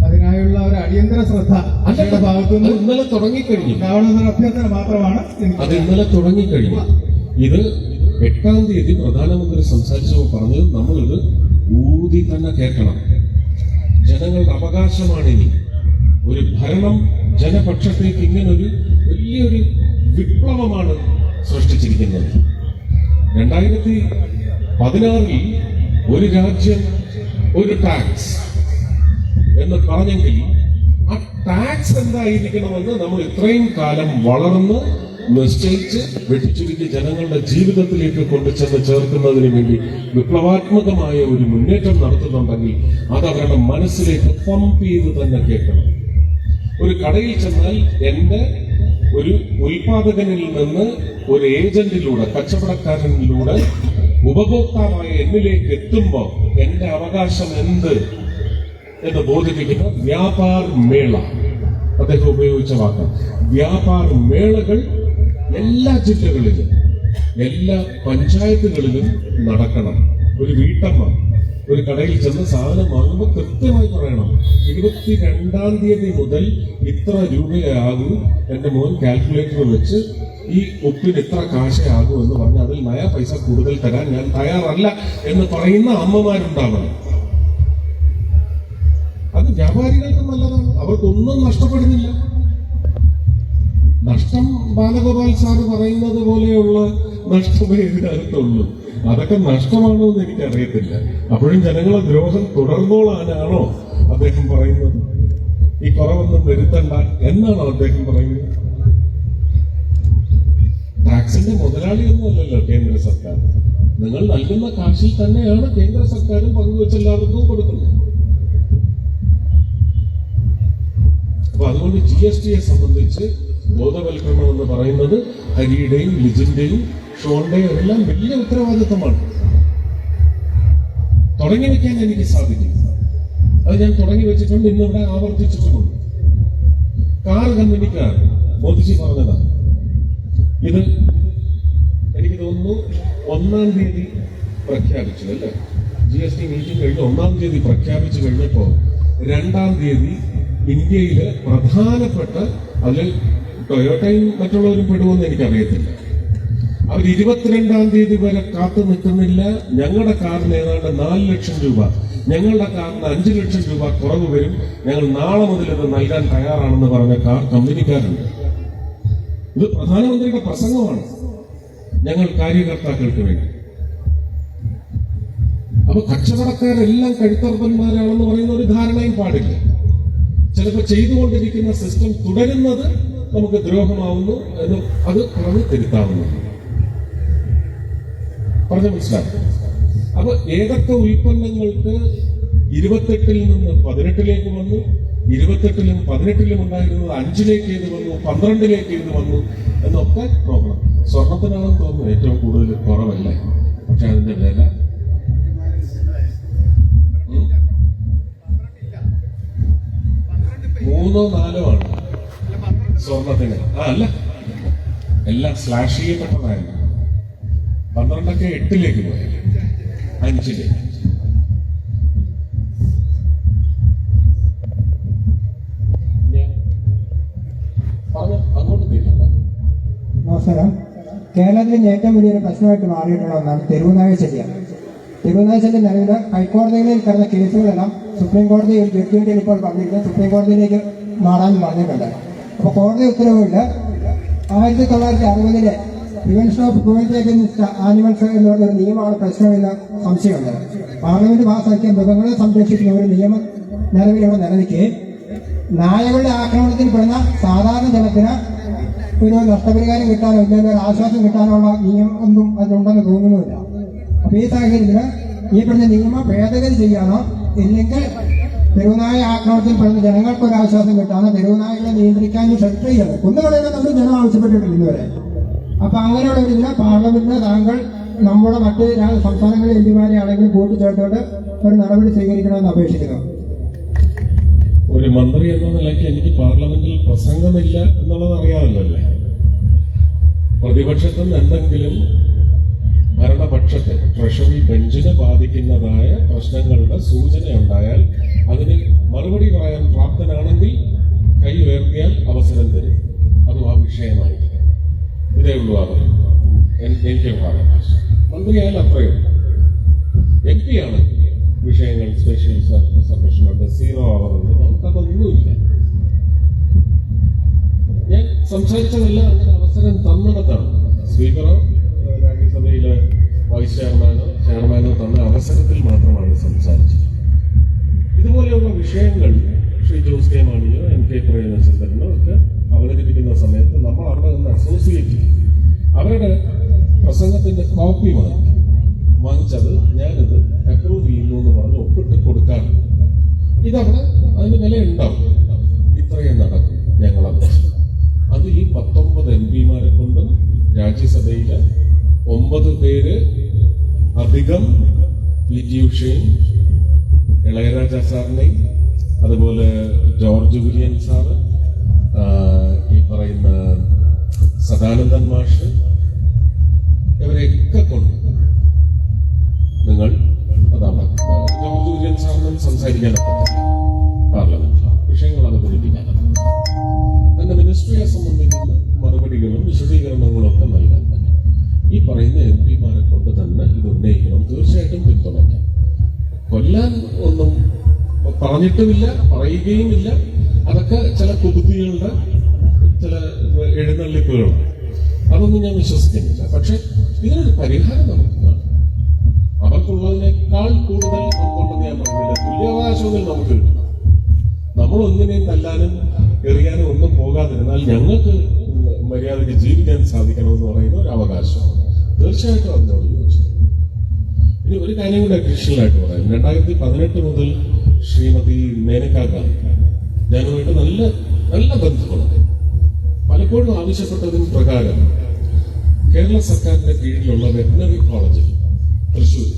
അതിനായുള്ള ഒരു അടിയന്തര ശ്രദ്ധ അങ്ങയുടെ ഭാഗത്തുനിന്ന് ഇന്നലെ തുടങ്ങിക്കഴിഞ്ഞു. ഉണ്ടാവണമെന്നൊരു അഭ്യർത്ഥന മാത്രമാണ് അത് ഇന്നലെ തുടങ്ങിക്കഴിഞ്ഞു. ഇത് 8-ാം തീയതി പ്രധാനമന്ത്രി സംസാരിച്ചപ്പോൾ പറഞ്ഞത് നമ്മളിത് ഊതി തന്നെ കേൾക്കണം. ജനങ്ങളുടെ അവകാശമാണ് ഇനി. ഒരു ഭരണം ജനപക്ഷത്തേക്ക് ഇങ്ങനൊരു വലിയൊരു വിപ്ലവമാണ് സൃഷ്ടിച്ചിരിക്കുന്നത്. 2016 ഒരു രാജ്യം ഒരു ടാക്സ് എന്ന് പറഞ്ഞെങ്കിൽ ആ ടാക്സ് എന്തായിരിക്കണമെന്ന് നമ്മൾ ഇത്രയും കാലം വളർന്ന് നിശ്ചയിച്ച് വെട്ടിച്ചുരുക്കി ജനങ്ങളുടെ ജീവിതത്തിലേക്ക് കൊണ്ടുചെന്ന് ചേർക്കുന്നതിന് വേണ്ടി വിപ്ലവാത്മകമായ ഒരു മുന്നേറ്റം നടത്തുന്നുണ്ടെങ്കിൽ അത് അവരുടെ മനസ്സിലേക്ക് പമ്പ് ചെയ്ത് തന്നെ കേൾക്കണം. ഒരു കടയിൽ ചെന്നാൽ എന്റെ ഒരു ഉൽപാദകനിൽ നിന്ന് ഒരു ഏജന്റിലൂടെ, കച്ചവടക്കാരനിലൂടെ ഉപഭോക്താവായ എന്നിലേക്ക് എത്തുമ്പോൾ എന്റെ അവകാശം എന്ത് എന്ന് ബോധിപ്പിക്കുന്ന വ്യാപാർ മേള, അദ്ദേഹം ഉപയോഗിച്ച വാക്ക് വ്യാപാർ മേളകൾ എല്ലാ ജില്ലകളിലും എല്ലാ പഞ്ചായത്തുകളിലും നടക്കണം. ഒരു വീട്ടമ്മ ഒരു കടയിൽ ചെന്ന് സാധനം വാങ്ങുമ്പോൾ കൃത്യമായി പറയണം, 22-ാം തീയതി മുതൽ ഇത്ര രൂപയാകൂ, എന്റെ മോൻ കാൽക്കുലേറ്റർ വെച്ച് ഈ ഉപ്പിന് ഇത്ര കാശയാകൂ എന്ന് പറഞ്ഞ് അതിൽ നയ പൈസ കൂടുതൽ തരാൻ ഞാൻ തയ്യാറല്ല എന്ന് പറയുന്ന അമ്മമാരുണ്ടാവണം. അത് വ്യാപാരികൾക്ക് നല്ലതാണ്, അവർക്കൊന്നും നഷ്ടപ്പെടുന്നില്ല. നഷ്ടം ബാലഗോപാൽ സാറ് പറയുന്നത് പോലെയുള്ള നഷ്ടമേ ഇതിനകത്തുള്ളൂ. അതൊക്കെ നഷ്ടമാണോ എന്ന് എനിക്കറിയത്തില്ല. അപ്പോഴും ജനങ്ങളെ ദ്രോഹം തുടർന്നോളാനാണോ അദ്ദേഹം പറയുന്നത്? ഈ കുറവൊന്നും വരുത്തണ്ട എന്നാണോ അദ്ദേഹം പറയുന്നത്? ടാക്സിന്റെ മുതലാളിയൊന്നുമല്ലല്ലോ കേന്ദ്ര സർക്കാർ. നിങ്ങൾ നൽകുന്ന കാശിൽ തന്നെയാണ് കേന്ദ്ര സർക്കാരും പങ്കുവെച്ച് എല്ലാവർക്കും കൊടുക്കുന്നത്. അപ്പൊ അതുകൊണ്ട് GSTയെ സംബന്ധിച്ച് ബോധവൽക്കരണം എന്ന് പറയുന്നത് ഹരിയുടെയും ലിജിന്റെയും ഷോണിന്റെയും എല്ലാം വലിയ ഉത്തരവാദിത്വമാണ്. തുടങ്ങി വെക്കാൻ എനിക്ക് സാധിക്കും. അത് ഞാൻ തുടങ്ങി വെച്ചിട്ടുണ്ട്, ഇന്നിവിടെ ആവർത്തിച്ചിട്ടുമുണ്ട്. കാർ കമ്പനിക്കാർ മോദിജി പറഞ്ഞതാണ്. ഇത് എനിക്ക് തോന്നുന്നു 1-ാം തീയതി പ്രഖ്യാപിച്ചു അല്ലേ? GST മീറ്റിംഗ് കഴിഞ്ഞ് 1-ാം തീയതി പ്രഖ്യാപിച്ചു കഴിഞ്ഞപ്പോ 2-ാം തീയതി ഇന്ത്യയിലെ പ്രധാനപ്പെട്ട, അതിൽ ടൊയോട്ടയും മറ്റുള്ളവരും പെടുമെന്ന് എനിക്കറിയത്തില്ല, അവർ 22-ാം തീയതി വരെ കാത്തു നിൽക്കുന്നില്ല. ഞങ്ങളുടെ കാറിന് ഏതാണ്ട് 4 ലക്ഷം രൂപ, ഞങ്ങളുടെ കാറിന് 5 ലക്ഷം രൂപ കുറവ് വരും, ഞങ്ങൾ നാളെ മുതൽ ഇത് നൽകാൻ തയ്യാറാണെന്ന് പറഞ്ഞ കാർ കമ്പനിക്കാരുണ്ട്. ഇത് പ്രധാനമന്ത്രിയുടെ പ്രസംഗമാണ് ഞങ്ങൾ കാര്യകർത്താക്കൾക്ക് വേണ്ടി. അപ്പൊ കച്ചവടക്കാരെല്ലാം കഴുത്തർപ്പന്മാരാണെന്ന് പറയുന്ന ഒരു ധാരണയും പാടില്ല. ചിലപ്പോൾ ചെയ്തുകൊണ്ടിരിക്കുന്ന സിസ്റ്റം തുടരുന്നത് നമുക്ക് ദ്രോഹമാവുന്നു എന്ന് അത് പറഞ്ഞ് തിരുത്താവുന്നു. പറഞ്ഞ മനസ്സിലാക്കും. അപ്പൊ ഏതൊക്കെ ഉൽപ്പന്നങ്ങൾക്ക് 28-ൽ നിന്ന് 18-ലേക്ക് വന്നു, 28-ലും 18-ലും ഉണ്ടായിരുന്നത് 5-ലേക്ക് ഏത് വന്നു, 12-ലേക്ക് ഏത് വന്നു എന്നൊക്കെ നോക്കണം. സ്വർണത്തിനാണെന്ന് തോന്നുന്നു ഏറ്റവും കൂടുതൽ കുറവല്ലേ, പക്ഷെ അതിന്റെ വില 3-4 ആണ് സ്വർണത്തിന്. അല്ല, എല്ലാം സ്ലാഷ് ചെയ്യപ്പെട്ടതായിരുന്നു. 12ഒക്കെ 8-ലേക്ക് പോയി, 5-ലേക്ക്. അങ്ങോട്ട് തീരുണ്ട. നമസ്കാരം. കേരളത്തിലെ ഏറ്റവും വലിയൊരു പ്രശ്നമായിട്ട് മാറിയിട്ടുള്ള ഒന്നാണ് തെരുവുനായ ശല്യം. തെരുവുനായ ശല്യം നിലവിൽ ഹൈക്കോടതികളിൽ കിടന്ന കേസുകളെല്ലാം സുപ്രീം കോടതി ഒരു ജഡ്ജിയുടെ ഇപ്പോൾ പറഞ്ഞിരിക്കുന്നത് സുപ്രീം കോടതിയിലേക്ക് മാറാൻ പറഞ്ഞിട്ടുണ്ട്. അപ്പോൾ കോടതി ഉത്തരവില്ല 1960 prevention of cruelty against animals എന്ന് പറഞ്ഞ ഒരു നിയമമാണ് പ്രശ്നമെന്ന് സംശയമുണ്ട്. പാർലമെന്റ് പാസാക്കിയ മൃഗങ്ങളെ സംരക്ഷിക്കുന്ന ഒരു നിയമം നിലവിലിവിടെ നിലനിൽക്കെ നായകളുടെ ആക്രമണത്തിൽ പെടുന്ന സാധാരണ ജനത്തിന് ഒരു നഷ്ടപരിഹാരം കിട്ടാനോ ഇല്ലെങ്കിൽ ഒരു ആശ്വാസം കിട്ടാനുള്ള നിയമം ഒന്നും അതിലുണ്ടെന്ന് തോന്നുന്നുമില്ല. അപ്പൊ ഈ സാഹചര്യത്തിൽ ഈ പറഞ്ഞ നിയമം ഭേദഗതി ചെയ്യാനോ ഇല്ലെങ്കിൽ തെരുവുനായ ആക്രമണത്തിൽ പെടുന്ന ജനങ്ങൾക്ക് ഒരു ആശ്വാസം കിട്ടാനോ തെരുവുനായകളെ നിയന്ത്രിക്കാനും ഷെൽട്ടർ ചെയ്യണം. ഒന്നുകളെല്ലാം നമ്മൾ ജനം ആവശ്യപ്പെട്ടിട്ടില്ല ഇതുവരെ. അപ്പൊ അങ്ങനെയുള്ള ഒരു ഇതിന് പാർലമെന്റിന് താങ്കൾ നമ്മുടെ മറ്റ് സംസ്ഥാനങ്ങളിലെ എംപിമാരെ ആണെങ്കിലും കൂട്ടിച്ചേർത്തുകൊണ്ട് ഒരു നടപടി സ്വീകരിക്കണമെന്ന് അപേക്ഷിക്കുന്നു. ഒരു മന്ത്രി എന്ന നിലയ്ക്ക് എനിക്ക് പാർലമെന്റിൽ പ്രസംഗമില്ല എന്നുള്ളത് അറിയാമല്ലോ. പ്രതിപക്ഷത്തും എന്തെങ്കിലും ഭരണപക്ഷത്തെ ട്രഷറി ബെഞ്ചിനെ ബാധിക്കുന്നതായ പ്രശ്നങ്ങളുടെ സൂചനയുണ്ടായാൽ അതിന് മറുപടി പറയാൻ പ്രാപ്തനാണെങ്കിൽ കൈ ഉയർത്തിയാൽ അവസരം തരും. അതും ആ വിഷയമായിരിക്കും. ഇതേ ഉള്ളൂ അവർ. എനിക്കൊരു അവകാശം. മന്ത്രിയായാലും അത്രയും. എം പി ആണ് വിഷയങ്ങൾ സ്പെഷ്യൽ സബ്മിഷനുണ്ട്, 0 അവർ ഉണ്ട്. നമുക്കതൊന്നുമില്ല. ഞാൻ സംസാരിച്ചതെല്ലാം അങ്ങനെ അവസരം തന്നിടത്താണ്. സ്പീക്കറോ രാജ്യസഭയിലെ വൈസ് ചെയർമാനോ തന്ന അവസരത്തിൽ മാത്രമാണ് സംസാരിച്ചത്. ഇതുപോലെയുള്ള വിഷയങ്ങൾ ശ്രീ ജോസ് കെ മാണിയോ NK പ്രേമചന്ദ്രനോ ഒക്കെ അവതരിപ്പിക്കുന്ന സമയത്ത് നമ്മൾ അവിടെ നിന്ന് അസോസിയേറ്റ് ചെയ്യും. അവരുടെ പ്രസംഗത്തിന്റെ കോപ്പി വാങ്ങിച്ചത് ഞാനിത് അപ്രൂവ് ചെയ്യുന്നു എന്ന് പറഞ്ഞ് ഒപ്പിട്ട് കൊടുക്കാറുണ്ട്. ഇതവിടെ അതിന് വില ഉണ്ടാവും. ഇത്രയും നടക്കും ഞങ്ങളത്. അത് ഈ 19 MP-മാരെ കൊണ്ടും രാജ്യസഭയിലെ 9 പേര് അധികം PT ഉഷയും ഇളയരാജ സാറിനെയും അതുപോലെ ജോർജ് കുര്യൻ സാറ്, ഈ പറയുന്ന സദാനന്ദൻ മാഷ്, ഇവരെയൊക്കെ കൊണ്ട് നിങ്ങൾ അതാണ് ജോർജ് കുര്യൻ സാറിനും സംസാരിക്കാനൊക്കെ പാർലമെന്റിൽ വിഷയങ്ങൾ അവതരിപ്പിക്കാനൊക്കെ തന്റെ മിനിസ്ട്രിയെ സംബന്ധിക്കുന്ന മറുപടികളും വിശദീകരണങ്ങളും ഒക്കെ നൽകാൻ തന്നെ ഈ പറയുന്ന MP-മാരെ കൊണ്ട് തന്നെ ഇത് ഉന്നയിക്കണം. തീർച്ചയായിട്ടും പിന്തുണയ്ക്കാം. കൊല്ലാൻ ഒന്നും പറഞ്ഞിട്ടുമില്ല, പറയുകയുമില്ല. അതൊക്കെ ചില കുബുദ്ധികളുടെ ചില എഴുന്നള്ളിപ്പുകളാണ്. അതൊന്നും ഞാൻ വിശ്വസിക്കുന്നില്ല. പക്ഷെ ഇതിനൊരു പരിഹാരം നമുക്ക് കാണാം. അവർക്കുള്ളതിനേക്കാൾ കൂടുതൽ നമുക്കുണ്ടെന്ന് ഞാൻ പറഞ്ഞില്ല. തുല്യാവകാശങ്ങൾ നമുക്ക് കിട്ടണം. നമ്മൾ ഒന്നിനെയും തല്ലാനും എറിയാനും ഒന്നും പോകാതിരുന്നാൽ ഞങ്ങൾക്ക് മര്യാദയ്ക്ക് ജീവിക്കാൻ സാധിക്കണമെന്ന് പറയുന്ന ഒരു അവകാശമാണ്. തീർച്ചയായിട്ടും അതിനോട് യോജിച്ചു. ഇനി ഒരു കാര്യം കൂടെ അഡീഷണലായിട്ട് പറയാം. 2018 മുതൽ ശ്രീമതി മേനകാ ഗാന്ധി ഞാനുമായിട്ട് നല്ല നല്ല ബന്ധമുണ്ട്. പലപ്പോഴും ആവശ്യപ്പെട്ടതിന് പ്രകാരം കേരള സർക്കാരിന്റെ കീഴിലുള്ള വെറ്റിനറി കോളേജിൽ തൃശ്ശൂർ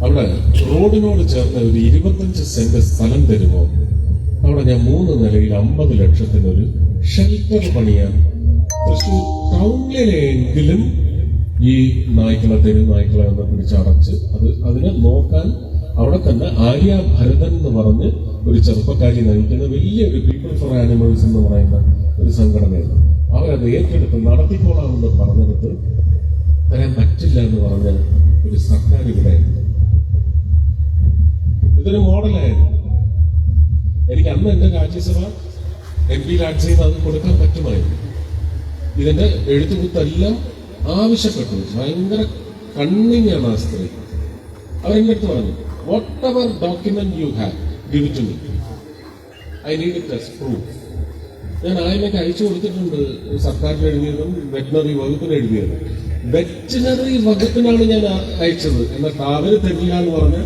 അവിടെ റോഡിനോട് ചേർന്ന ഒരു 25 സെന്റ് സ്ഥലം തരുമോ, അവിടെ ഞാൻ 3 നിലയിൽ 50 ലക്ഷത്തിനൊരു ഷെൽട്ടർ പണിയാൻ തൃശ്ശൂർ ടൗണിലെങ്കിലും ഈ തെരുവ് നായ്ക്കളെ പിടിച്ചടച്ച് അതിനെ നോക്കാൻ അവിടെ തന്നെ ആര്യ ഭരതൻ എന്ന് പറഞ്ഞ് ഒരു ചെറുപ്പക്കാരി നയിക്കുന്ന വലിയൊരു പീപ്പിൾ ഫോർ ആനിമൽസ് എന്ന് പറയുന്ന ഒരു സംഘടനയാണ്. അവരത് ഏറ്റെടുത്ത് നടത്തിക്കോളാമെന്ന് പറഞ്ഞെടുത്ത് തരാൻ പറ്റില്ല എന്ന് പറഞ്ഞ ഒരു സർക്കാർ ഇവിടെ ഇതൊരു മോഡലായിരുന്നു. എനിക്ക് അന്ന് എന്റെ രാജ്യസഭ MP രാജ്യസഭ അത് കൊടുക്കാൻ പറ്റുമായിരുന്നു. ഇതിന്റെ എഴുത്തുകുത്തെല്ലാം ആവശ്യപ്പെട്ടു. ഭയങ്കര കണ്ണിങ്ങാണ് ആ സ്ത്രീ. അവരെന്റെ അടുത്ത് പറഞ്ഞു, whatever document you have, give it to me. I need it as proof. ഞാൻ ആയതിനൊക്കെ അയച്ചു കൊടുത്തിട്ടുണ്ട്. സർക്കാരിന് എഴുതിയതും വെറ്റിനറി വകുപ്പിന് എഴുതിയതും. വെറ്റിനറി വകുപ്പിനാണ് ഞാൻ അയച്ചത്. എന്നിട്ട് അവര് തരില്ല എന്ന് പറഞ്ഞ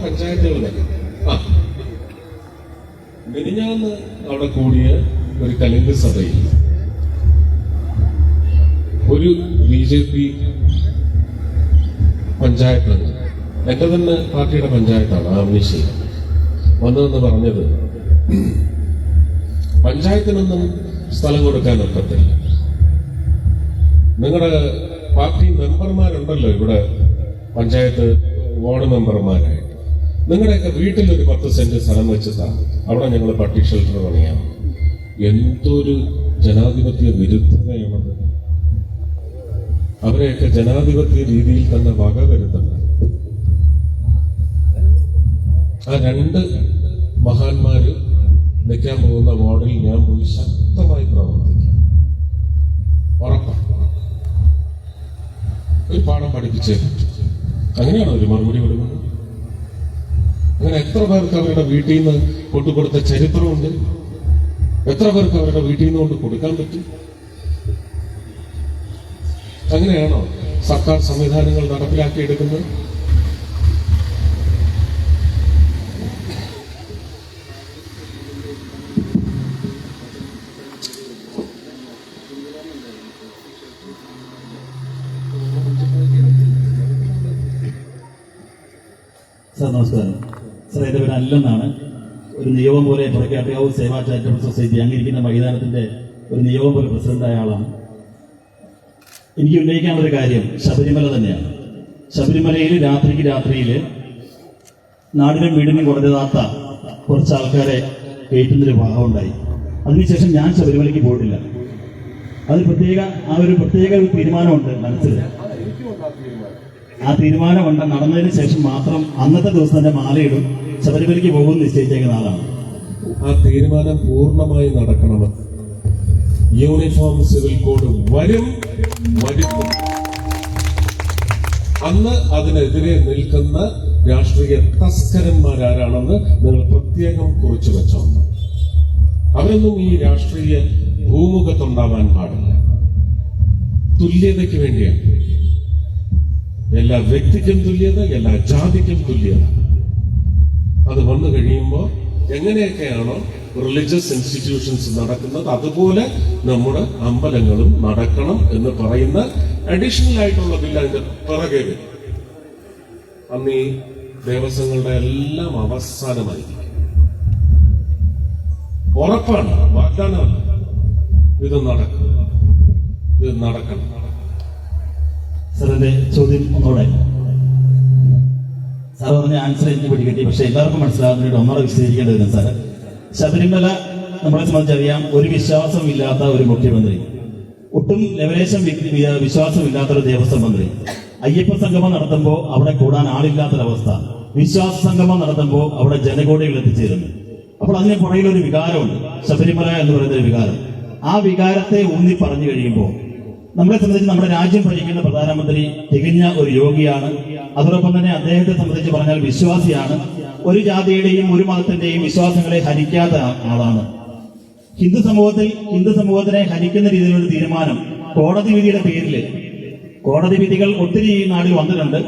പഞ്ചായത്തുകൾ തന്നെ. മിനിഞ്ഞാന്ന് അവിടെ കൂടിയ ഒരു കലിംഗ സഭയിൽ ഒരു BJP പഞ്ചായത്ത്, എന്റെ തന്നെ പാർട്ടിയുടെ പഞ്ചായത്താണ് ആമനശ്ശേരി, വന്നതെന്ന് പറഞ്ഞത് പഞ്ചായത്തിനൊന്നും സ്ഥലം കൊടുക്കാൻ ഒക്കത്തില്ല. നിങ്ങളുടെ പാർട്ടി മെമ്പർമാരുണ്ടല്ലോ ഇവിടെ, പഞ്ചായത്ത് വാർഡ് മെമ്പർമാരായിട്ട്, നിങ്ങളുടെയൊക്കെ വീട്ടിലൊരു 10 സെന്റ് സ്ഥലം വെച്ചിട്ടാണ് അവിടെ ഞങ്ങൾ പട്ടി ഷെൽട്ടർ പണിയാം. എന്തൊരു ജനാധിപത്യ വിരുദ്ധതയാണത്. അവരെയൊക്കെ ജനാധിപത്യ രീതിയിൽ തന്നെ വകവരുത്തണം. ആ 2 മഹാന്മാര് നിൽക്കാൻ പോകുന്ന വാർഡിൽ ഞാൻ പോയി ശക്തമായി പ്രവർത്തിക്കും, ഉറപ്പാണ്. ഒരു പാഠം പഠിപ്പിച്ചേ. അങ്ങനെയാണോ ഒരു മറുപടി കൊടുക്കുന്നത്? അങ്ങനെ എത്ര പേർക്ക് അവരുടെ വീട്ടിൽ നിന്ന് കൊണ്ടുകൊടുത്ത ചരിത്രമുണ്ട്? എത്ര പേർക്ക് അവരുടെ വീട്ടിൽ നിന്ന് കൊണ്ട് കൊടുക്കാൻ പറ്റും? അങ്ങനെയാണോ സർക്കാർ സംവിധാനങ്ങൾ നടപ്പിലാക്കിയെടുക്കുന്നത്? സാർ നമസ്കാരം. സാർ എൻ്റെ പേര് അല്ലെന്നാണ്. ഒരു നിയോഗം പോലെ പുറക്കാട്ടിയാവൂർ സേവാ ചാരിറ്റബിൾ സൊസൈറ്റി അങ്ങിരിക്കുന്ന മൈതാനത്തിന്റെ ഒരു നിയോഗം പോലെ പ്രസിഡന്റായ ആളാണ്. എനിക്ക് ഉന്നയിക്കാനുള്ളൊരു കാര്യം ശബരിമല തന്നെയാണ്. ശബരിമലയിൽ രാത്രിയിൽ നാടിനും വീടിനും കുറഞ്ഞതാത്ത കുറച്ച് ആൾക്കാരെ കയറ്റുന്നൊരു ഭാഗമുണ്ടായി. അതിനുശേഷം ഞാൻ ശബരിമലയ്ക്ക് പോയിട്ടില്ല. അത് ഒരു പ്രത്യേക ഒരു തീരുമാനമുണ്ട് മനസ്സിൽ. ആ തീരുമാനം നടന്നതിന് ശേഷം മാത്രം അന്നത്തെ ദിവസം തന്നെ മാലയിടും, ശബരിമലയ്ക്ക് പോകുമെന്ന് നിശ്ചയിച്ചേക്കുന്ന ആളാണ്. ആ തീരുമാനം പൂർണ്ണമായി നടക്കണമെന്ന് യൂണിഫോം സിവിൽ കോഡ് വരുത്തും. അന്ന് അതിനെതിരെ നിൽക്കുന്ന രാഷ്ട്രീയ തസ്കരന്മാരാരാണെന്ന് നിങ്ങൾ പ്രത്യേകം കുറിച്ചു വെച്ചോണ്ട്. അവരൊന്നും ഈ രാഷ്ട്രീയ ഭൂമുഖത്തുണ്ടാവാൻ പാടില്ല. തുല്യതയ്ക്ക് വേണ്ടിയാണ്. എല്ലാ വ്യക്തിക്കും തുല്യത, എല്ലാ ജാതിക്കും തുല്യത. അത് വന്നു കഴിയുമ്പോൾ എങ്ങനെയൊക്കെയാണോ റിലീജിയസ് ഇൻസ്റ്റിറ്റ്യൂഷൻസ് നടക്കുന്നത് അതുപോലെ നമ്മുടെ അമ്പലങ്ങളും നടക്കണം എന്ന് പറയുന്ന അഡീഷണൽ ആയിട്ടുള്ള ബില്ല് അതിന്റെ പിറകെ വരും. അന്ന് ഈ ദേവസ്വങ്ങളുടെ എല്ലാം അവസാനമായിരിക്കും. ഉറപ്പാണ്, വാഗ്ദാനമല്ല. ഇത് നടക്കണം. സാറിന്റെ ചോദ്യം ഒന്നോടെ. സാർ പറഞ്ഞ ആൻസർ എനിക്ക് പിടികിട്ടി. പക്ഷെ എല്ലാവർക്കും മനസ്സിലാകുന്നതിന് ഒന്നോടെ വിശദീകരിക്കേണ്ടത് സാറ്. ശബരിമല നമ്മളെ സംബന്ധിച്ചറിയാം, ഒരു വിശ്വാസമില്ലാത്ത ഒരു മുഖ്യമന്ത്രി, ഒട്ടും ലെവലേശം വിശ്വാസമില്ലാത്ത ഒരു ദേവസ്വം മന്ത്രി, അയ്യപ്പ സംഗമം നടത്തുമ്പോൾ അവിടെ കൂടാൻ ആളില്ലാത്തൊരവസ്ഥ, വിശ്വാസ സംഗമം നടത്തുമ്പോൾ അവിടെ ജനകോടികൾ എത്തിച്ചേരുന്നു. അപ്പോൾ അതിന് പുറകിലൊരു വികാരമുണ്ട്, ശബരിമല എന്ന് പറയുന്ന ഒരു വികാരം. ആ വികാരത്തെ ഊന്നി പറഞ്ഞു കഴിയുമ്പോൾ നമ്മളെ സംബന്ധിച്ച് നമ്മുടെ രാജ്യം ഭരിക്കുന്ന പ്രധാനമന്ത്രി തികഞ്ഞ ഒരു യോഗിയാണ്. അതോടൊപ്പം തന്നെ അദ്ദേഹത്തെ സംബന്ധിച്ച് പറഞ്ഞാൽ വിശ്വാസിയാണ്. ഒരു ജാതിയുടെയും ഒരു മതത്തിന്റെയും വിശ്വാസങ്ങളെ ഹനിക്കാത്ത ആളാണ്. ഹിന്ദു സമൂഹത്തിനെ ഹനിക്കുന്ന രീതിയിലുള്ള തീരുമാനം കോടതി വിധിയുടെ പേരിൽ, കോടതി വിധികൾ ഒത്തിരി ഈ നാട്ടിൽ വന്നിട്ടുണ്ട്.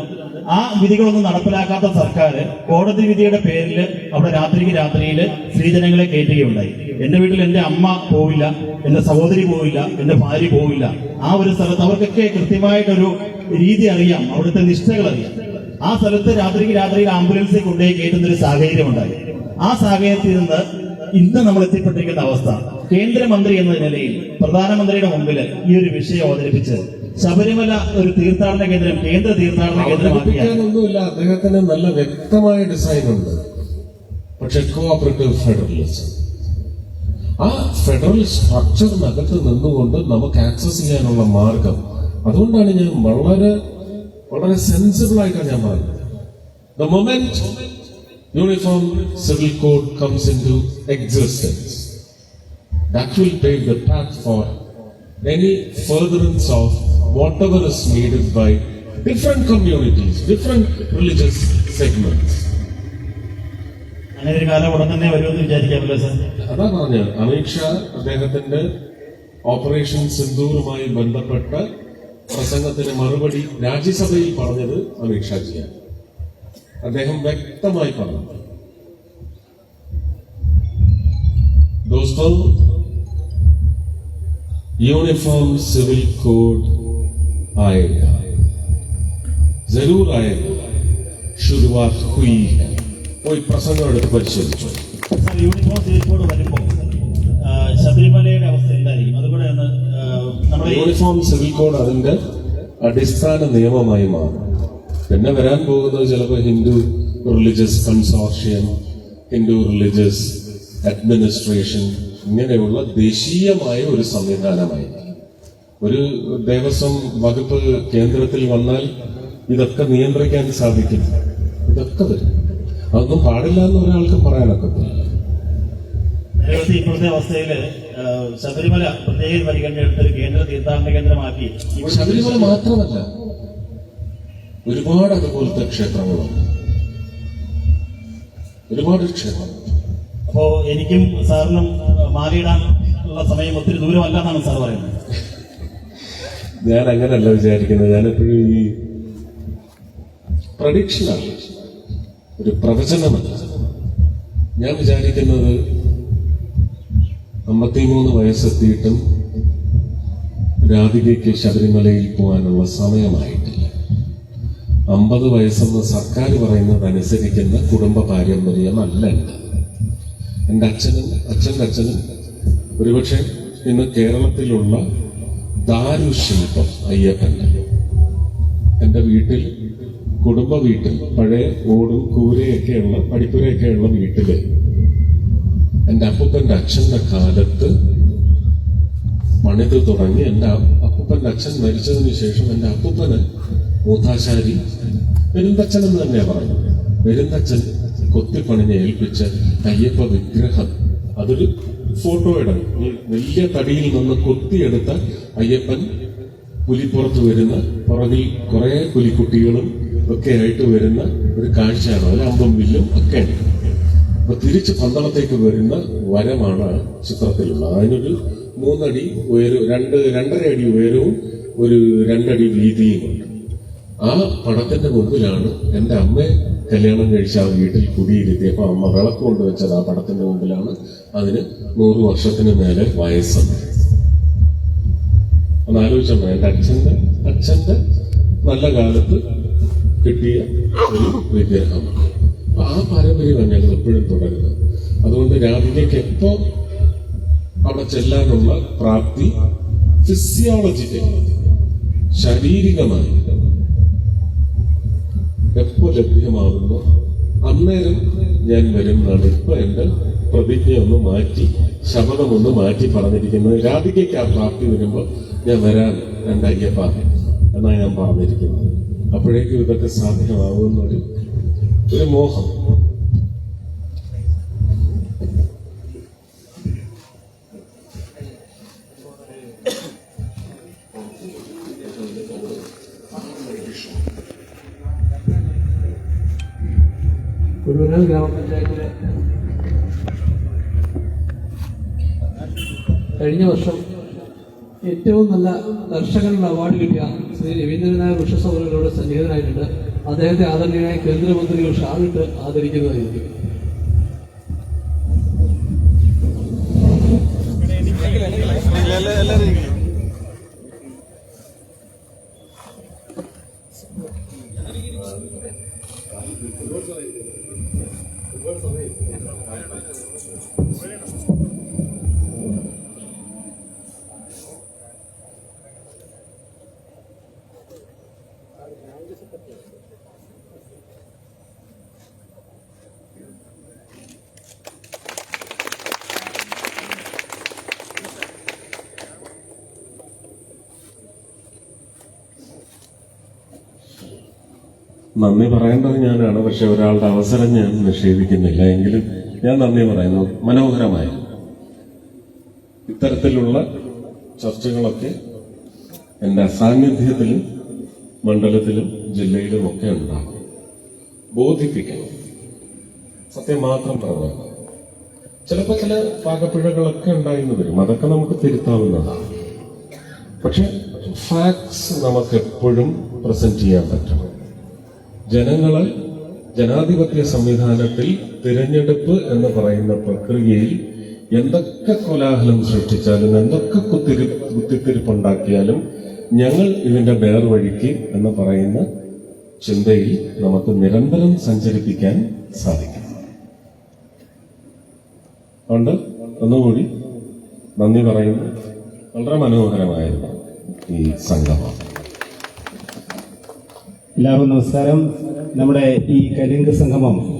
ആ വിധികളൊന്നും നടപ്പിലാക്കാത്ത സർക്കാർ കോടതി വിധിയുടെ പേരിൽ അവിടെ രാത്രിയിൽ സ്ത്രീജനങ്ങളെ കയറ്റുകയുണ്ടായി. എന്റെ വീട്ടിൽ എന്റെ അമ്മ പോവില്ല, എന്റെ സഹോദരി പോവില്ല, എന്റെ ഭാര്യ പോവില്ല. ആ ഒരു സ്ഥലത്ത് അവർക്കൊക്കെ കൃത്യമായിട്ടൊരു രീതി അറിയാം, അവിടുത്തെ നിഷ്ഠകൾ അറിയാം. ആ സ്ഥലത്ത് രാത്രിയിൽ ആംബുലൻസിൽ കൊണ്ടുപോയി കയറ്റുന്ന ഒരു സാഹചര്യം ഉണ്ടായി. ആ സാഹചര്യത്തിൽ നിന്ന് ഇന്ന് നമ്മൾ എത്തിപ്പെട്ടിരിക്കുന്ന അവസ്ഥ, കേന്ദ്രമന്ത്രി എന്ന നിലയിൽ പ്രധാനമന്ത്രിയുടെ മുമ്പിൽ ഈ ഒരു വിഷയം അവതരിപ്പിച്ച് ശബരിമല ഒരു തീർത്ഥാടന കേന്ദ്രം, കേന്ദ്ര തീർത്ഥാടന കേന്ദ്രമാക്കിയാലൊന്നുമില്ല. അദ്ദേഹത്തിന് നല്ല വ്യക്തമായ ഡിസൈൻ ഉണ്ട്. പക്ഷെ കോഓപ്പറേറ്റീവ് ഫെഡറലിസം, ആ ഫെഡറൽ സ്ട്രക്ചറിനകത്ത് നിന്നുകൊണ്ട് നമുക്ക് ആക്സസ് ചെയ്യാനുള്ള മാർഗം, അതുകൊണ്ടാണ് ഞാൻ വളരെ വളരെ സെൻസിബിൾ ആയിട്ടാണ് ഞാൻ പറഞ്ഞത്. The moment uniform civil code comes into existence, that will pave the path for any furtherance of whatever is needed by different communities, different religious segments. അങ്ങനെ ഒരു കാലം ഉടൻ തന്നെ വരുമെന്ന് വിചാരിക്കാമല്ലോ സാർ. അതാ പറഞ്ഞത്, അമിത്ഷാ അദ്ദേഹത്തിന്റെ ഓപ്പറേഷൻ സിന്ദൂറുമായി ബന്ധപ്പെട്ട പ്രസംഗത്തിന് മറുപടി രാജ്യസഭയിൽ പറഞ്ഞത് അമിത്ഷാജിയാണ്. അദ്ദേഹം വ്യക്തമായി പറഞ്ഞു, दोस्तों यूनिफॉर्म सिविल कोड आएगा, जरूर आएगा, शुरुआत हुई है. कोई പ്രസംഗം എടുത്ത് പരിശോധിച്ചു. യൂണിഫോം സിവിൽ കോഡ് വരുമ്പോൾ ശബരിമലയുടെ അവസ്ഥ എന്തായിരിക്കും? അതുകൂടെ ഒന്ന് നമ്മുടെ യൂണിഫോം സിവിൽ കോഡ് അതിന്റെ അടിസ്ഥാന നിയമമായി മാറും. പിന്നെ വരാൻ പോകുന്നത് ചിലപ്പോൾ Hindu religious consortium, Hindu religious administration, ഇങ്ങനെയുള്ള ദേശീയമായ ഒരു സംവിധാനമായി. ഒരു ദേവസ്വം വകുപ്പ് കേന്ദ്രത്തിൽ വന്നാൽ ഇതൊക്കെ നിയന്ത്രിക്കാൻ സാധിക്കും. ഇതൊക്കെ വരും. അതൊന്നും പാടില്ല എന്ന് ഒരാൾക്ക് പറയാനൊക്കത്തില്ല. നിരവധി ഇപ്പോഴത്തെ അവസ്ഥയിൽ ശബരിമല പ്രത്യേക പരിഗണന എടുത്തൊരു കേന്ദ്ര തീർത്ഥാടന കേന്ദ്രമാക്കി. ശബരിമല മാത്രമല്ല, ഒരുപാട് അതുപോലത്തെ ക്ഷേത്രങ്ങളുണ്ട്, ഒരുപാട് ക്ഷേത്രങ്ങൾ. അപ്പോ എനിക്കും സാറിനും മാറിയിടാൻ ഉള്ള സമയം ഒത്തിരി ദൂരമല്ല എന്നാണ് സാർ പറയുന്നത്. ഞാൻ അങ്ങനല്ല വിചാരിക്കുന്നത്. ഞാനെപ്പോഴും ഈ പ്രഡിക്ഷനാണ്, ഒരു പ്രവചനമല്ല. ഞാൻ വിചാരിക്കുന്നത് 53 വയസ്സെത്തിയിട്ടും രാധികയ്ക്ക് ശബരിമലയിൽ പോകാനുള്ള സമയമായിട്ടില്ല. 50 വയസ്സെന്ന് സർക്കാർ പറയുന്നതനുസരിക്കുന്ന കുടുംബ പാരമ്പര്യമല്ല എൻ്റെ അച്ഛൻ്റെ അച്ഛനും ഒരുപക്ഷെ ഇന്ന് കേരളത്തിലുള്ള ദാരുശില്പം അയ്യപ്പൻ്റെ. എൻ്റെ വീട്ടിൽ, കുടുംബ വീട്ടിൽ, പഴയ ഓടും കൂരയൊക്കെയുള്ള പടിപ്പുരയൊക്കെയുള്ള വീട്ടില് എൻ്റെ അപ്പൂപ്പൻ്റെ അച്ഛൻ്റെ കാലത്ത് പണിത് തുടങ്ങി. എൻ്റെ അപ്പൂപ്പൻ്റെ അച്ഛൻ മരിച്ചതിന് ശേഷം എൻ്റെ അപ്പൂപ്പന് മൂത്താശാരി പെരുന്തച്ഛൻ എന്ന് തന്നെയാണ് പറയുന്നത്. പെരുന്തച്ഛൻ കൊത്തിപ്പണിഞ്ഞ് ഏൽപ്പിച്ച അയ്യപ്പ വിഗ്രഹം, അതൊരു ഫോട്ടോയുടെ ഈ വലിയ തടിയിൽ നിന്ന് കൊത്തിയെടുത്ത അയ്യപ്പൻ പുലിപ്പുറത്ത് വരുന്ന, പുറകിൽ കുറെ പുലിക്കുട്ടികളും ഒക്കെ ആയിട്ട് വരുന്ന ഒരു കാഴ്ചയാണ്. അതിൽ അമ്പും വില്ലും ഒക്കെ ഉണ്ട്. അപ്പൊ തിരിച്ച് പന്തളത്തേക്ക് വരുന്ന വരമാണ് ചിത്രത്തിലുള്ളത്. അതിനൊരു 3 അടി ഉയരവും 2.5 അടി ഉയരവും ഒരു 2 അടി വീതിയും ഉണ്ട്. ആ പടത്തിന്റെ മുമ്പിലാണ് എൻ്റെ അമ്മയെ കല്യാണം കഴിച്ച ആ വീട്ടിൽ കുടിയിരുത്തിയപ്പോ അമ്മ വിളക്ക് കൊണ്ടുവച്ചത് ആ പടത്തിന്റെ മുമ്പിലാണ്. അതിന് 100 വർഷത്തിന് മേലെ വയസ്സുണ്ട്. ഒന്ന് ആലോചിച്ചോ, എൻ്റെ അച്ഛന്റെ നല്ല കാലത്ത് കിട്ടിയ ഒരു വിഗ്രഹമാണ്. ആ പാരമ്പര്യമാണ് ഞങ്ങൾ എപ്പോഴും തുടരുന്നത്. അതുകൊണ്ട് രാധികയ്ക്ക് എപ്പോ അവിടെ ചെല്ലാനുള്ള പ്രാപ്തി ഫിസിയോളജിക്കൽ, ശാരീരികമായി എപ്പോ ലഭ്യമാകുന്നു അന്നേരം ഞാൻ വരും എന്നാണ് ഇപ്പൊ എന്റെ പ്രതിജ്ഞയൊന്ന് മാറ്റി, ശപഥമൊന്ന് മാറ്റി പറഞ്ഞിരിക്കുന്നത്. രാധികയ്ക്ക് ആ പ്രാപ്തി വരുമ്പോൾ ഞാൻ വരാൻ എൻ്റെ അയ്യപ്പ എന്നാണ് ഞാൻ പറഞ്ഞിരിക്കുന്നത്. അപ്പോഴേക്കും ഇതൊക്കെ സാധ്യമാകുന്നൊരു മോഹം. കുരുവനാൽ ഗ്രാമപഞ്ചായത്തിലെ കഴിഞ്ഞ വർഷം ഏറ്റവും നല്ല ദർശകനുള്ള അവാർഡ് കിട്ടിയ ശ്രീ രവീന്ദ്രൻ നായർ വൃക്ഷസൗകര്യങ്ങളോട് സന്നിഹിതനായിട്ടുണ്ട്. അദ്ദേഹത്തെ ആദരണീയനായ കേന്ദ്രമന്ത്രികൾ ഷാളിട്ട് ആദരിക്കുന്നതായിരിക്കും. നന്ദി പറയേണ്ടത് ഞാനാണ്, പക്ഷെ ഒരാളുടെ അവസരം ഞാൻ നിഷേധിക്കുന്നില്ല. എങ്കിലും ഞാൻ നന്ദി പറയുന്നു. മനോഹരമായ ഇത്തരത്തിലുള്ള ചർച്ചകളൊക്കെ എൻ്റെ സാന്നിധ്യത്തിലും മണ്ഡലത്തിലും ജില്ലയിലും ഒക്കെ ഉണ്ടാകും. ബോധിപ്പിക്കണം, സത്യം മാത്രം പറഞ്ഞു. ചിലപ്പോൾ ചില പാകപ്പിഴകളൊക്കെ ഉണ്ടായിരുന്നു വരും, അതൊക്കെ നമുക്ക് തിരുത്താവുന്നതാണ്. പക്ഷെ ഫാക്ട്സ് നമുക്ക് എപ്പോഴും പ്രസന്റ് ചെയ്യാൻ പറ്റണം. ജനങ്ങളെ ജനാധിപത്യ സംവിധാനത്തിൽ തിരഞ്ഞെടുപ്പ് എന്ന് പറയുന്ന പ്രക്രിയയിൽ എന്തൊക്കെ കോലാഹലം സൃഷ്ടിച്ചാലും എന്തൊക്കെ കുത്തിത്തിരിപ്പുണ്ടാക്കിയാലും ഞങ്ങൾ ഇതിന്റെ നേർവഴിക്ക് എന്ന് പറയുന്ന ചിന്തയിൽ നമുക്ക് നിരന്തരം സഞ്ചരിപ്പിക്കാൻ സാധിക്കും. അതുകൊണ്ട് ഒന്നുകൂടി നന്ദി പറയുന്നു. വളരെ മനോഹരമായിരുന്നു ഈ സംഗമം. എല്ലാവർക്കും നമസ്കാരം. നമ്മുടെ ഈ കലിംഗ സംഗമം